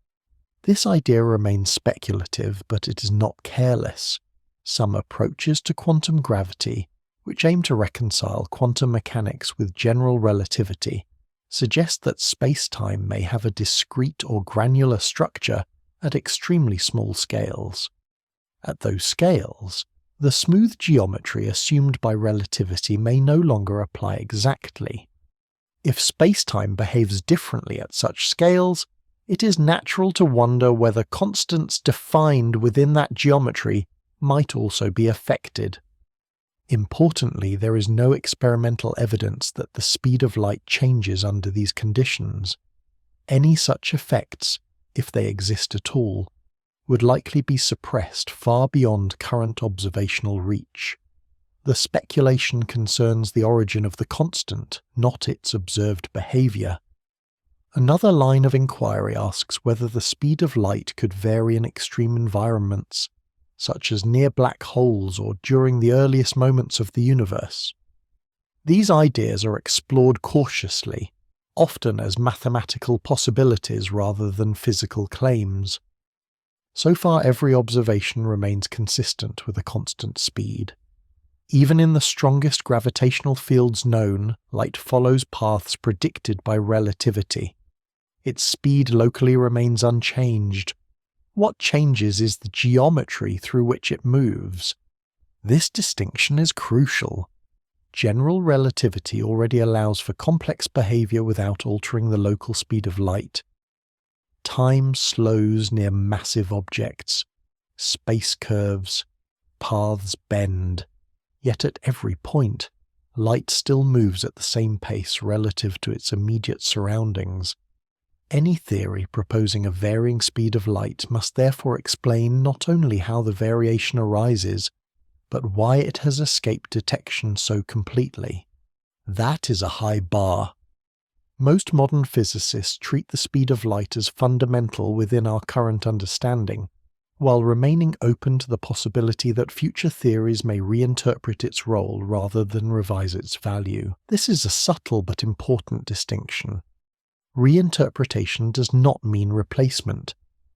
This idea remains speculative, but it is not careless. Some approaches to quantum gravity, which aim to reconcile quantum mechanics with general relativity, suggest that spacetime may have a discrete or granular structure at extremely small scales. At those scales, the smooth geometry assumed by relativity may no longer apply exactly. If spacetime behaves differently at such scales, it is natural to wonder whether constants defined within that geometry might also be affected. Importantly, there is no experimental evidence that the speed of light changes under these conditions. Any such effects, if they exist at all, would likely be suppressed far beyond current observational reach. The speculation concerns the origin of the constant, not its observed behaviour. Another line of inquiry asks whether the speed of light could vary in extreme environments, such as near black holes or during the earliest moments of the universe. These ideas are explored cautiously, often as mathematical possibilities rather than physical claims. So far, every observation remains consistent with a constant speed. Even in the strongest gravitational fields known, light follows paths predicted by relativity. Its speed locally remains unchanged. What changes is the geometry through which it moves. This distinction is crucial. General relativity already allows for complex behavior without altering the local speed of light. Time slows near massive objects, space curves, paths bend, yet at every point, light still moves at the same pace relative to its immediate surroundings. Any theory proposing a varying speed of light must therefore explain not only how the variation arises, but why it has escaped detection so completely. That is a high bar. Most modern physicists treat the speed of light as fundamental within our current understanding, while remaining open to the possibility that future theories may reinterpret its role rather than revise its value. This is a subtle but important distinction. Reinterpretation does not mean replacement.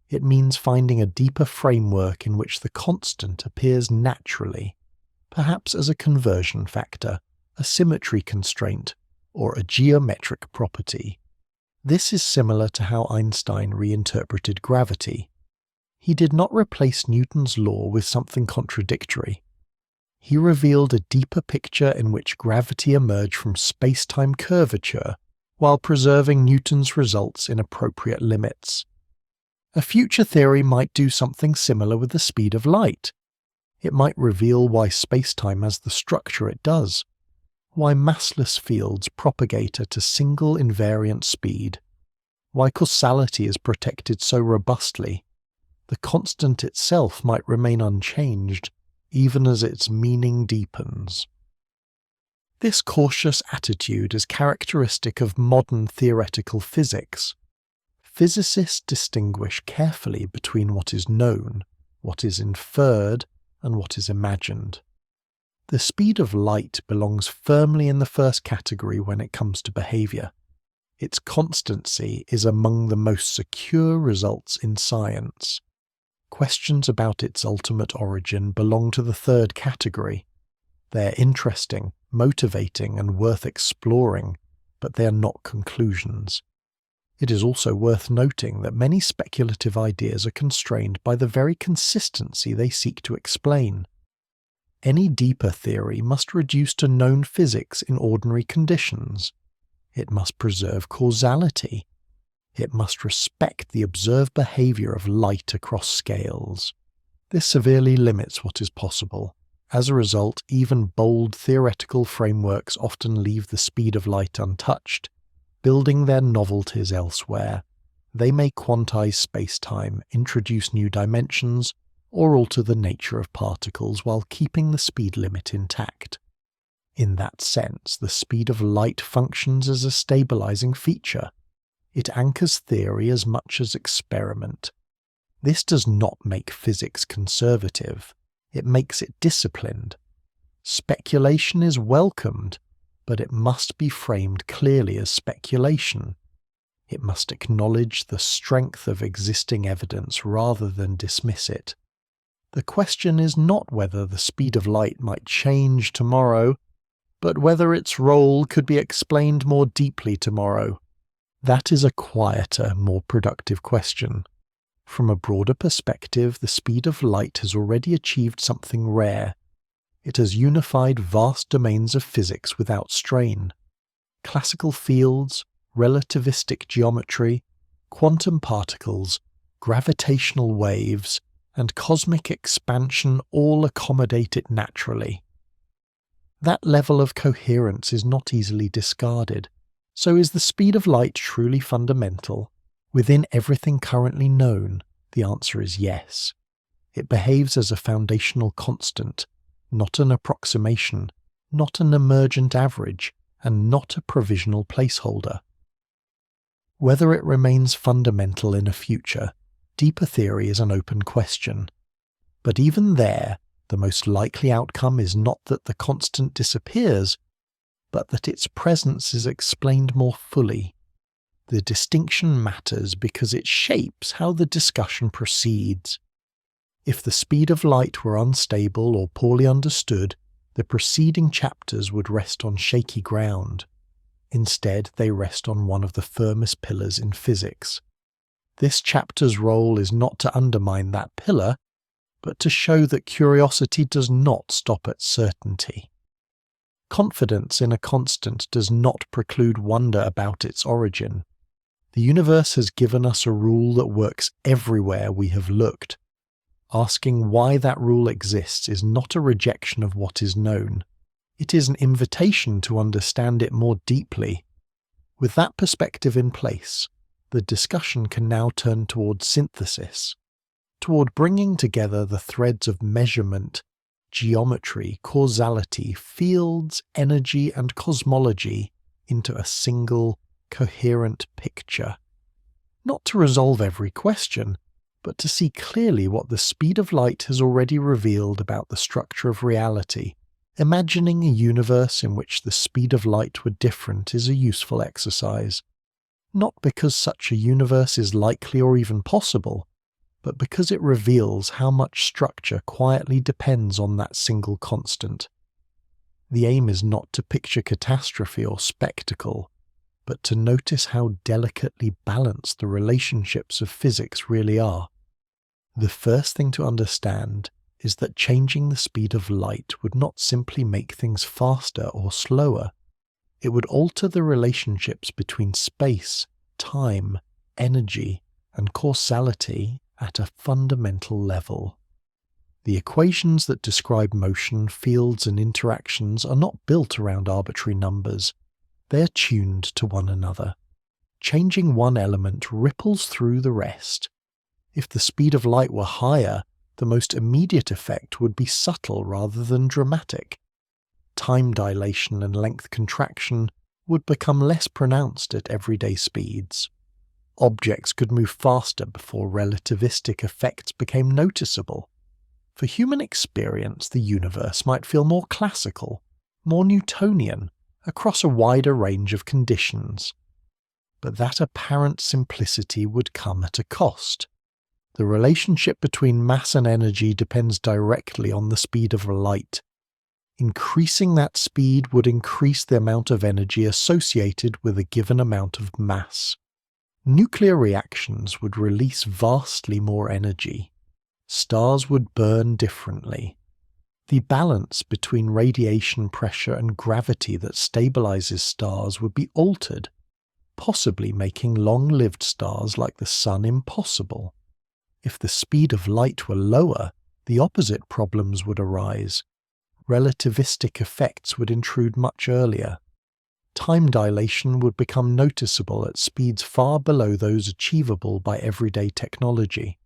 It means finding a deeper framework in which the constant appears naturally, perhaps as a conversion factor, a symmetry constraint, or a geometric property. This is similar to how Einstein reinterpreted gravity. He did not replace Newton's law with something contradictory. He revealed a deeper picture in which gravity emerged from space-time curvature while preserving Newton's results in appropriate limits. A future theory might do something similar with the speed of light. It might reveal why spacetime has the structure it does, why massless fields propagate at a single invariant speed, why causality is protected so robustly. The constant itself might remain unchanged, even as its meaning deepens. This cautious attitude is characteristic of modern theoretical physics. Physicists distinguish carefully between what is known, what is inferred, and what is imagined. The speed of light belongs firmly in the first category when it comes to behavior. Its constancy is among the most secure results in science. Questions about its ultimate origin belong to the third category. They are interesting, motivating, and worth exploring, but they are not conclusions. It is also worth noting that many speculative ideas are constrained by the very consistency they seek to explain. Any deeper theory must reduce to known physics in ordinary conditions. It must preserve causality. It must respect the observed behavior of light across scales. This severely limits what is possible. As a result, even bold theoretical frameworks often leave the speed of light untouched, building their novelties elsewhere. They may quantize spacetime, introduce new dimensions, or alter the nature of particles while keeping the speed limit intact. In that sense, the speed of light functions as a stabilising feature, It anchors theory as much as experiment. This does not make physics conservative. It makes it disciplined. Speculation is welcomed, but it must be framed clearly as speculation. It must acknowledge the strength of existing evidence rather than dismiss it. The question is not whether the speed of light might change tomorrow, but whether its role could be explained more deeply tomorrow. That is a quieter, more productive question. From a broader perspective, the speed of light has already achieved something rare. It has unified vast domains of physics without strain. Classical fields, relativistic geometry, quantum particles, gravitational waves, and cosmic expansion all accommodate it naturally. That level of coherence is not easily discarded. So is the speed of light truly fundamental? Within everything currently known, the answer is yes. It behaves as a foundational constant, not an approximation, not an emergent average, and not a provisional placeholder. Whether it remains fundamental in a future, deeper theory is an open question. But even there, the most likely outcome is not that the constant disappears, but that its presence is explained more fully. The distinction matters because it shapes how the discussion proceeds. If the speed of light were unstable or poorly understood, the preceding chapters would rest on shaky ground. Instead, they rest on one of the firmest pillars in physics. This chapter's role is not to undermine that pillar, but to show that curiosity does not stop at certainty. Confidence in a constant does not preclude wonder about its origin. The universe has given us a rule that works everywhere we have looked. Asking why that rule exists is not a rejection of what is known. It is an invitation to understand it more deeply. With that perspective in place, the discussion can now turn toward synthesis, toward bringing together the threads of measurement, geometry, causality, fields, energy, and cosmology into a single, coherent picture. Not to resolve every question, but to see clearly what the speed of light has already revealed about the structure of reality. Imagining a universe in which the speed of light were different is a useful exercise. Not because such a universe is likely or even possible, but because it reveals how much structure quietly depends on that single constant. The aim is not to picture catastrophe or spectacle, but to notice how delicately balanced the relationships of physics really are. The first thing to understand is that changing the speed of light would not simply make things faster or slower. It would alter the relationships between space, time, energy, and causality at a fundamental level. The equations that describe motion, fields, and interactions are not built around arbitrary numbers. They are tuned to one another. Changing one element ripples through the rest. If the speed of light were higher, the most immediate effect would be subtle rather than dramatic. Time dilation and length contraction would become less pronounced at everyday speeds. Objects could move faster before relativistic effects became noticeable. For human experience, the universe might feel more classical, more Newtonian, across a wider range of conditions. But that apparent simplicity would come at a cost. The relationship between mass and energy depends directly on the speed of light. Increasing that speed would increase the amount of energy associated with a given amount of mass. Nuclear reactions would release vastly more energy. Stars would burn differently. The balance between radiation pressure and gravity that stabilizes stars would be altered, possibly making long-lived stars like the Sun impossible. If the speed of light were lower, the opposite problems would arise. Relativistic effects would intrude much earlier. Time dilation would become noticeable at speeds far below those achievable by everyday technology.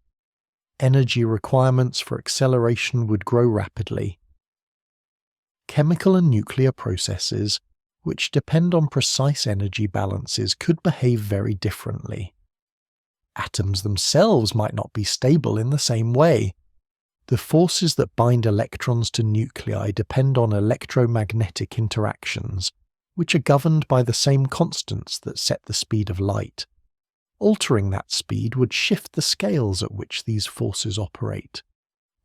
Energy requirements for acceleration would grow rapidly. Chemical and nuclear processes, which depend on precise energy balances, could behave very differently. Atoms themselves might not be stable in the same way. The forces that bind electrons to nuclei depend on electromagnetic interactions, which are governed by the same constants that set the speed of light. Altering that speed would shift the scales at which these forces operate.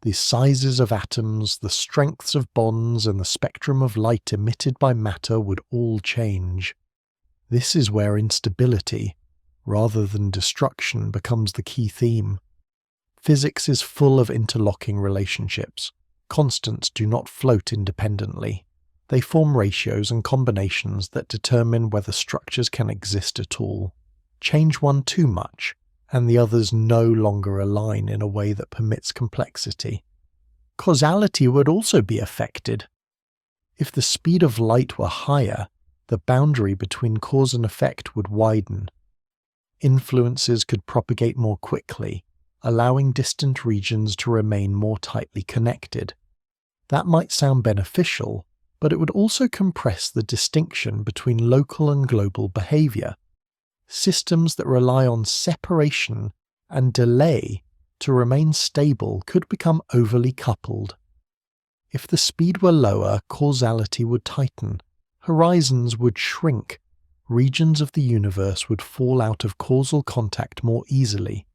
The sizes of atoms, the strengths of bonds, and the spectrum of light emitted by matter would all change. This is where instability, rather than destruction, becomes the key theme. Physics is full of interlocking relationships. Constants do not float independently. They form ratios and combinations that determine whether structures can exist at all. Change one too much, and the others no longer align in a way that permits complexity. Causality would also be affected. If the speed of light were higher, the boundary between cause and effect would widen. Influences could propagate more quickly, allowing distant regions to remain more tightly connected. That might sound beneficial, but it would also compress the distinction between local and global behavior. Systems that rely on separation and delay to remain stable could become overly coupled. If the speed were lower, causality would tighten, horizons would shrink, regions of the universe would fall out of causal contact more easily.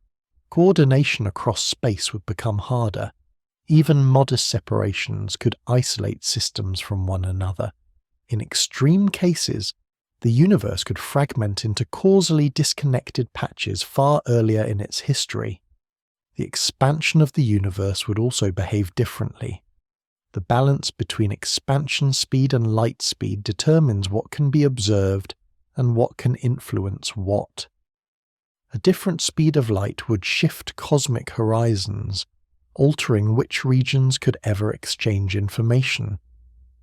Coordination across space would become harder. Even modest separations could isolate systems from one another. In extreme cases, the universe could fragment into causally disconnected patches far earlier in its history. The expansion of the universe would also behave differently. The balance between expansion speed and light speed determines what can be observed and what can influence what. A different speed of light would shift cosmic horizons, altering which regions could ever exchange information.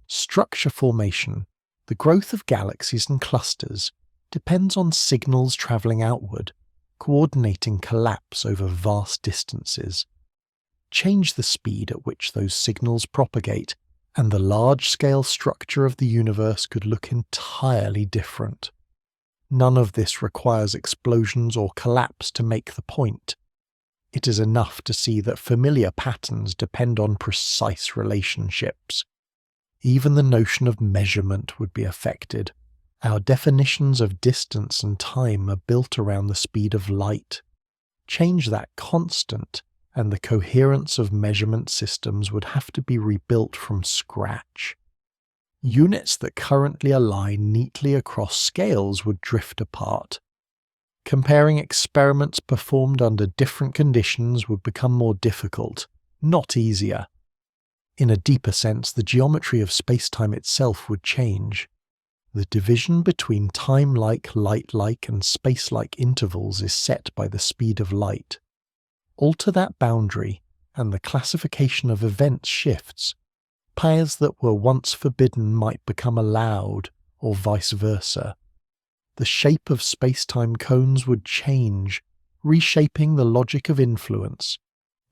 Structure formation, the growth of galaxies and clusters, depends on signals travelling outward, coordinating collapse over vast distances. Change the speed at which those signals propagate, and the large-scale structure of the universe could look entirely different. None of this requires explosions or collapse to make the point. It is enough to see that familiar patterns depend on precise relationships. Even the notion of measurement would be affected. Our definitions of distance and time are built around the speed of light. Change that constant, and the coherence of measurement systems would have to be rebuilt from scratch. Units that currently align neatly across scales would drift apart. Comparing experiments performed under different conditions would become more difficult, not easier. In a deeper sense, the geometry of spacetime itself would change. The division between time-like, light-like, and space-like intervals is set by the speed of light. Alter that boundary, and the classification of events shifts. Paths that were once forbidden might become allowed, or vice versa. The shape of space-time cones would change, reshaping the logic of influence.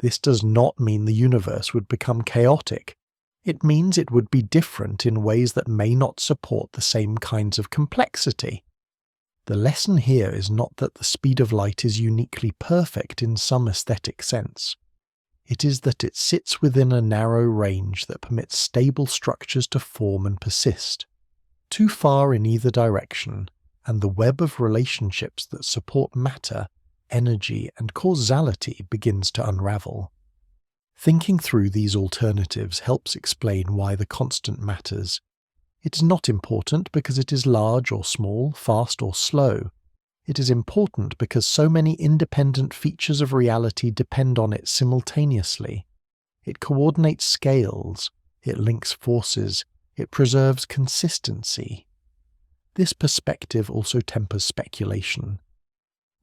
This does not mean the universe would become chaotic. It means it would be different in ways that may not support the same kinds of complexity. The lesson here is not that the speed of light is uniquely perfect in some aesthetic sense. It is that it sits within a narrow range that permits stable structures to form and persist. Too far in either direction, and the web of relationships that support matter, energy, and causality begins to unravel. Thinking through these alternatives helps explain why the constant matters. It is not important because it is large or small, fast or slow. It is important because so many independent features of reality depend on it simultaneously. It coordinates scales, it links forces, it preserves consistency. This perspective also tempers speculation.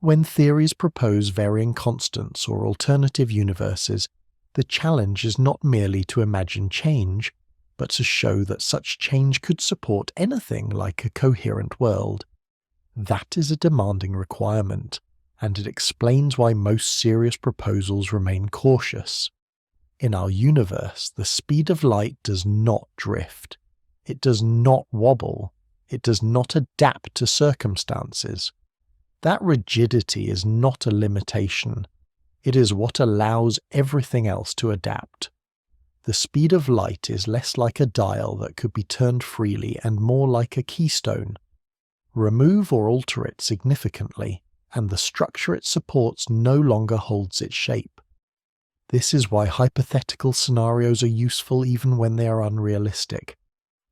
When theories propose varying constants or alternative universes, the challenge is not merely to imagine change, but to show that such change could support anything like a coherent world. That is a demanding requirement, and it explains why most serious proposals remain cautious. In our universe, the speed of light does not drift. It does not wobble. It does not adapt to circumstances. That rigidity is not a limitation. It is what allows everything else to adapt. The speed of light is less like a dial that could be turned freely and more like a keystone. Remove or alter it significantly, and the structure it supports no longer holds its shape. This is why hypothetical scenarios are useful even when they are unrealistic.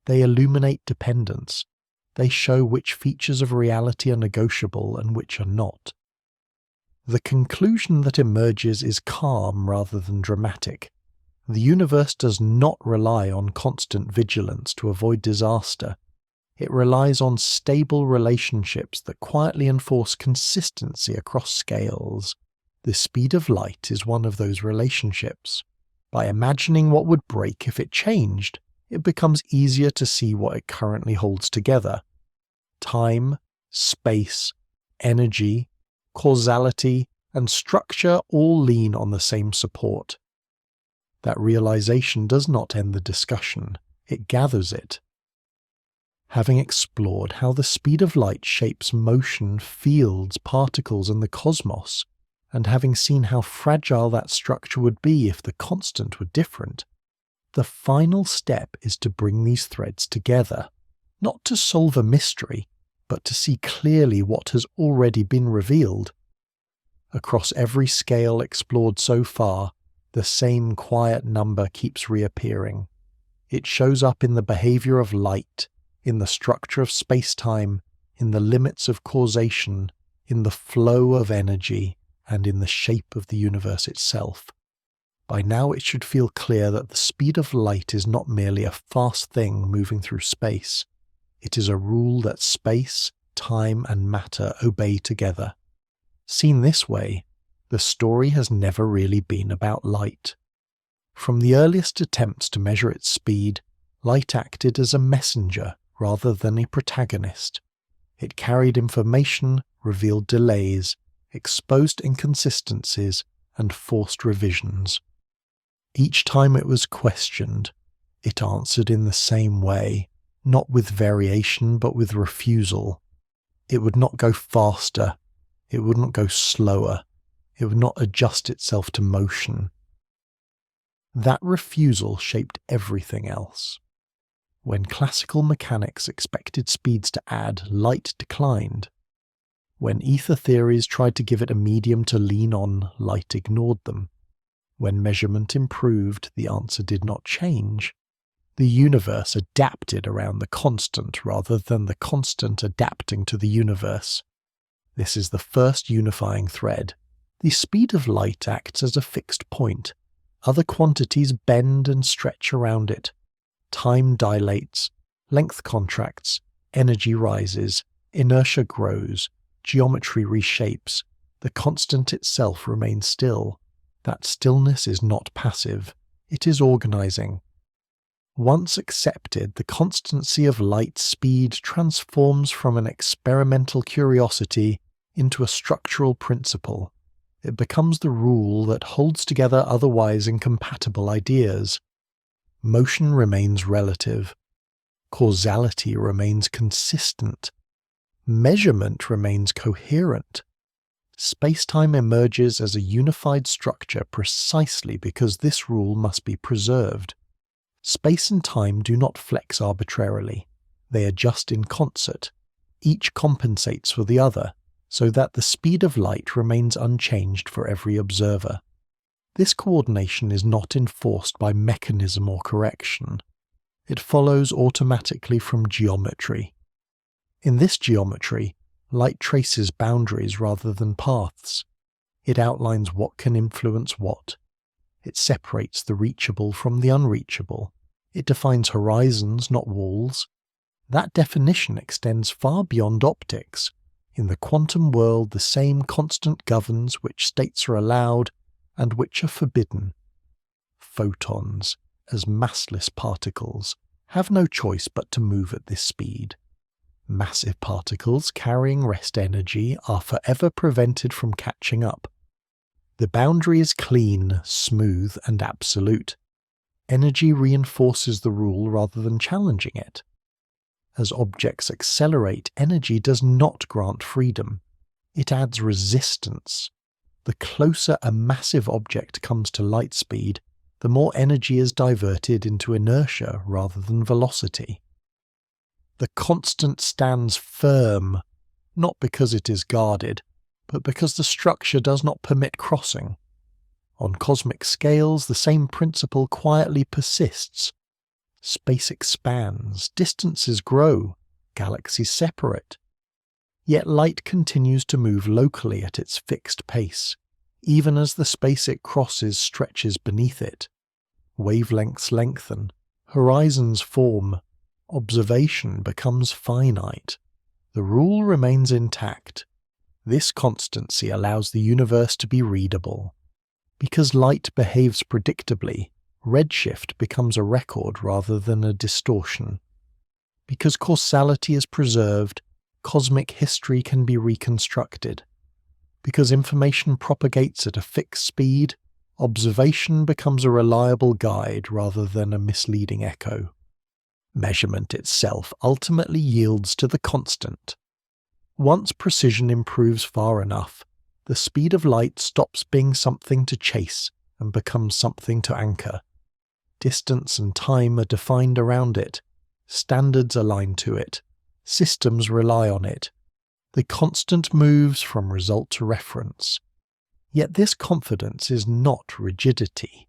They illuminate dependence. They show which features of reality are negotiable and which are not. The conclusion that emerges is calm rather than dramatic. The universe does not rely on constant vigilance to avoid disaster. It relies on stable relationships that quietly enforce consistency across scales. The speed of light is one of those relationships. By imagining what would break if it changed, it becomes easier to see what it currently holds together. Time, space, energy, causality, and structure all lean on the same support. That realization does not end the discussion, it gathers it. Having explored how the speed of light shapes motion, fields, particles, and the cosmos, and having seen how fragile that structure would be if the constant were different, the final step is to bring these threads together, not to solve a mystery, but to see clearly what has already been revealed. Across every scale explored so far, the same quiet number keeps reappearing. It shows up in the behavior of light, in the structure of space-time, in the limits of causation, in the flow of energy, and in the shape of the universe itself. By now it should feel clear that the speed of light is not merely a fast thing moving through space. It is a rule that space, time, and matter obey together. Seen this way, the story has never really been about light. From the earliest attempts to measure its speed, light acted as a messenger rather than a protagonist. It carried information, revealed delays, exposed inconsistencies, and forced revisions. Each time it was questioned, it answered in the same way, not with variation but with refusal. It would not go faster, it would not go slower, it would not adjust itself to motion. That refusal shaped everything else. When classical mechanics expected speeds to add, light declined. When ether theories tried to give it a medium to lean on, light ignored them. When measurement improved, the answer did not change. The universe adapted around the constant rather than the constant adapting to the universe. This is the first unifying thread. The speed of light acts as a fixed point. Other quantities bend and stretch around it. Time dilates, length contracts, energy rises, inertia grows, geometry reshapes. The constant itself remains still. That stillness is not passive. It is organizing. Once accepted, the constancy of light's speed transforms from an experimental curiosity into a structural principle. It becomes the rule that holds together otherwise incompatible ideas. Motion remains relative. Causality remains consistent. Measurement remains coherent. Spacetime emerges as a unified structure precisely because this rule must be preserved. Space and time do not flex arbitrarily. They adjust in concert. Each compensates for the other, so that the speed of light remains unchanged for every observer. This coordination is not enforced by mechanism or correction. It follows automatically from geometry. In this geometry, light traces boundaries rather than paths. It outlines what can influence what. It separates the reachable from the unreachable. It defines horizons, not walls. That definition extends far beyond optics. In the quantum world, the same constant governs which states are allowed and which are forbidden. Photons, as massless particles, have no choice but to move at this speed. Massive particles carrying rest energy are forever prevented from catching up. The boundary is clean, smooth, and absolute. Energy reinforces the rule rather than challenging it. As objects accelerate, energy does not grant freedom. It adds resistance. The closer a massive object comes to light speed, the more energy is diverted into inertia rather than velocity. The constant stands firm, not because it is guarded, but because the structure does not permit crossing. On cosmic scales, the same principle quietly persists. Space expands, distances grow, galaxies separate. Yet light continues to move locally at its fixed pace, even as the space it crosses stretches beneath it. Wavelengths lengthen, horizons form, observation becomes finite. The rule remains intact. This constancy allows the universe to be readable. Because light behaves predictably, redshift becomes a record rather than a distortion. Because causality is preserved, cosmic history can be reconstructed. Because information propagates at a fixed speed, observation becomes a reliable guide rather than a misleading echo. Measurement itself ultimately yields to the constant. Once precision improves far enough, the speed of light stops being something to chase and becomes something to anchor. Distance and time are defined around it. Standards align to it. Systems rely on it. The constant moves from result to reference. Yet this confidence is not rigidity.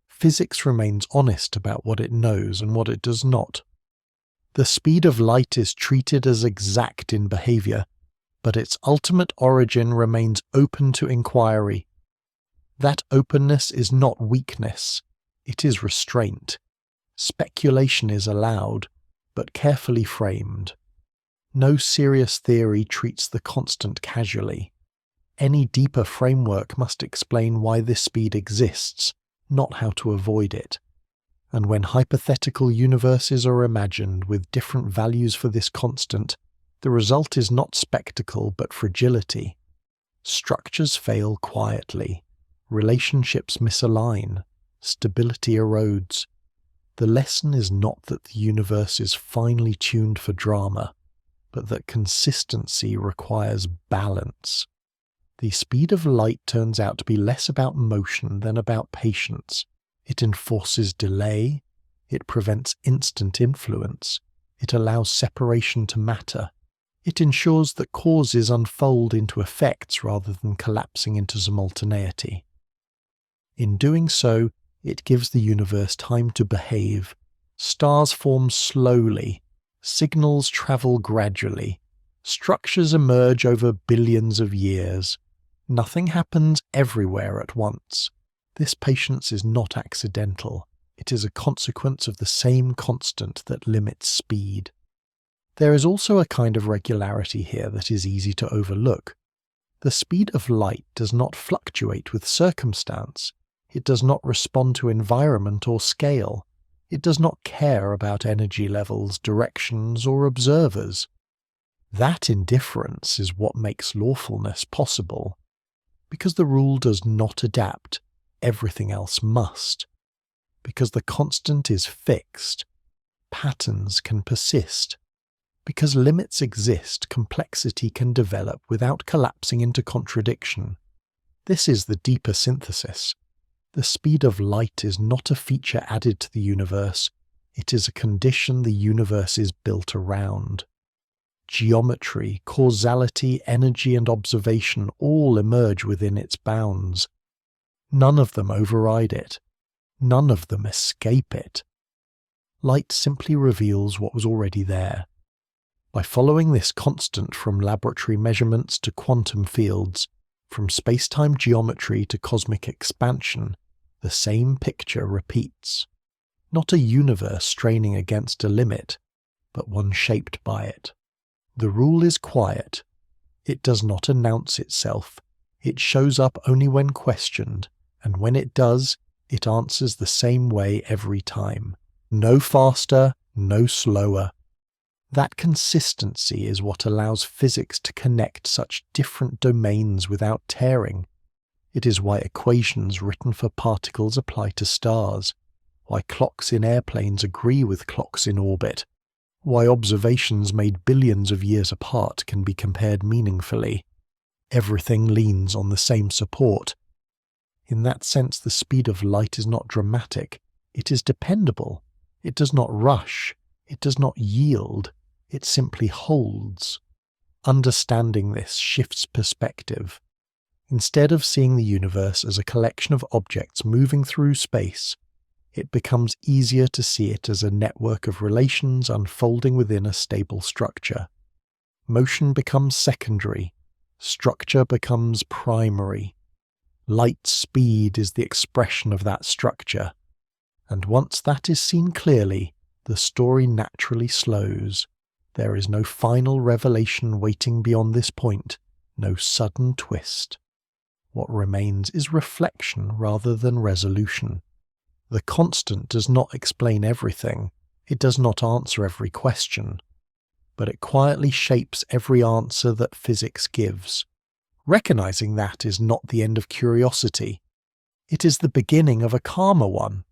Physics remains honest about what it knows and what it does not. The speed of light is treated as exact in behavior, but its ultimate origin remains open to inquiry. That openness is not weakness, it is restraint. Speculation is allowed, but carefully framed. No serious theory treats the constant casually. Any deeper framework must explain why this speed exists, not how to avoid it. And when hypothetical universes are imagined with different values for this constant, the result is not spectacle but fragility. Structures fail quietly. Relationships misalign. Stability erodes. The lesson is not that the universe is finely tuned for drama, but that consistency requires balance. The speed of light turns out to be less about motion than about patience. It enforces delay. It prevents instant influence. It allows separation to matter. It ensures that causes unfold into effects rather than collapsing into simultaneity. In doing so, it gives the universe time to behave. Stars form slowly. Signals travel gradually. Structures emerge over billions of years. Nothing happens everywhere at once. This patience is not accidental. It is a consequence of the same constant that limits speed. There is also a kind of regularity here that is easy to overlook. The speed of light does not fluctuate with circumstance. It does not respond to environment or scale. It does not care about energy levels, directions, or observers. That indifference is what makes lawfulness possible. Because the rule does not adapt, everything else must. Because the constant is fixed, patterns can persist. Because limits exist, complexity can develop without collapsing into contradiction. This is the deeper synthesis. The speed of light is not a feature added to the universe, it is a condition the universe is built around. Geometry, causality, energy, and observation all emerge within its bounds. None of them override it. None of them escape it. Light simply reveals what was already there. By following this constant from laboratory measurements to quantum fields, from spacetime geometry to cosmic expansion, the same picture repeats. Not a universe straining against a limit, but one shaped by it. The rule is quiet. It does not announce itself. It shows up only when questioned, and when it does, it answers the same way every time. No faster, no slower. That consistency is what allows physics to connect such different domains without tearing. It is why equations written for particles apply to stars, why clocks in airplanes agree with clocks in orbit, why observations made billions of years apart can be compared meaningfully. Everything leans on the same support. In that sense, the speed of light is not dramatic. It is dependable. It does not rush. It does not yield. It simply holds. Understanding this shifts perspective. Instead of seeing the universe as a collection of objects moving through space, it becomes easier to see it as a network of relations unfolding within a stable structure. Motion becomes secondary. Structure becomes primary. Light's speed is the expression of that structure. And once that is seen clearly, the story naturally slows. There is no final revelation waiting beyond this point, no sudden twist. What remains is reflection rather than resolution. The constant does not explain everything. It does not answer every question. But it quietly shapes every answer that physics gives. Recognizing that is not the end of curiosity. It is the beginning of a calmer one.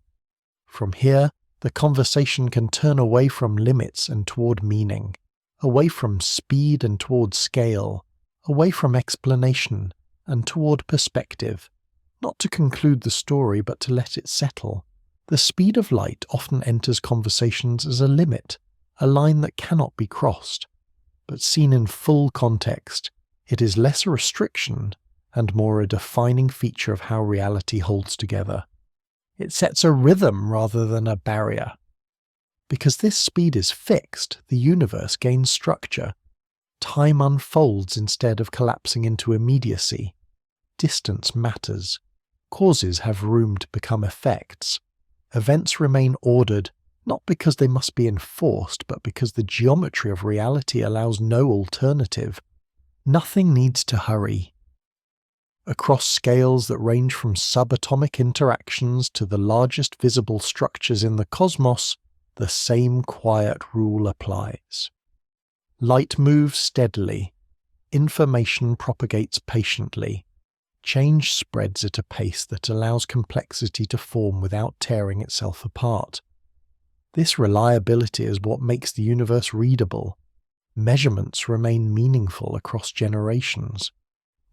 From here, the conversation can turn away from limits and toward meaning, away from speed and toward scale, away from explanation and toward perspective, not to conclude the story but to let it settle. The speed of light often enters conversations as a limit, a line that cannot be crossed, but seen in full context, it is less a restriction and more a defining feature of how reality holds together. It sets a rhythm rather than a barrier. Because this speed is fixed, the universe gains structure. Time unfolds instead of collapsing into immediacy. Distance matters. Causes have room to become effects. Events remain ordered, not because they must be enforced, but because the geometry of reality allows no alternative. Nothing needs to hurry. Across scales that range from subatomic interactions to the largest visible structures in the cosmos, the same quiet rule applies. Light moves steadily. Information propagates patiently. Change spreads at a pace that allows complexity to form without tearing itself apart. This reliability is what makes the universe readable. Measurements remain meaningful across generations.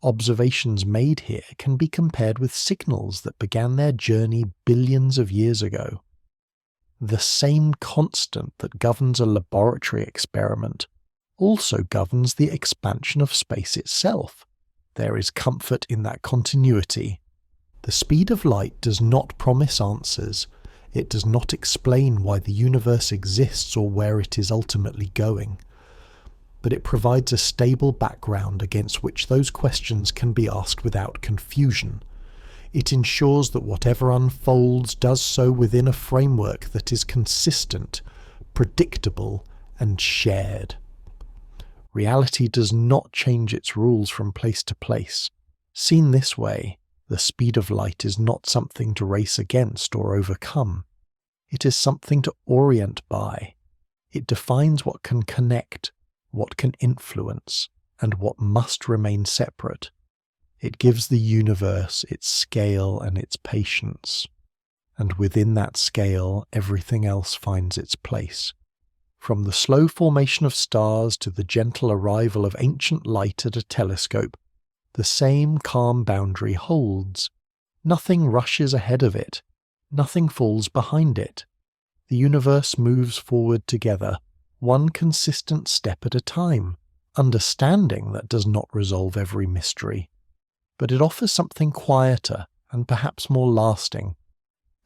Observations made here can be compared with signals that began their journey billions of years ago. The same constant that governs a laboratory experiment also governs the expansion of space itself. There is comfort in that continuity. The speed of light does not promise answers. It does not explain why the universe exists or where it is ultimately going. But it provides a stable background against which those questions can be asked without confusion. It ensures that whatever unfolds does so within a framework that is consistent, predictable, and shared. Reality does not change its rules from place to place. Seen this way, the speed of light is not something to race against or overcome. It is something to orient by. It defines what can connect, what can influence, and what must remain separate. It gives the universe its scale and its patience. And within that scale, everything else finds its place. From the slow formation of stars to the gentle arrival of ancient light at a telescope, the same calm boundary holds. Nothing rushes ahead of it. Nothing falls behind it. The universe moves forward together, one consistent step at a time, understanding that does not resolve every mystery. But it offers something quieter and perhaps more lasting,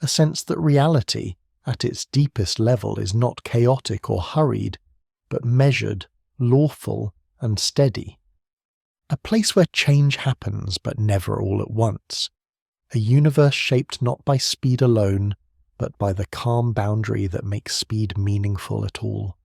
a sense that reality, at its deepest level, is not chaotic or hurried, but measured, lawful, and steady. A place where change happens, but never all at once. A universe shaped not by speed alone, but by the calm boundary that makes speed meaningful at all.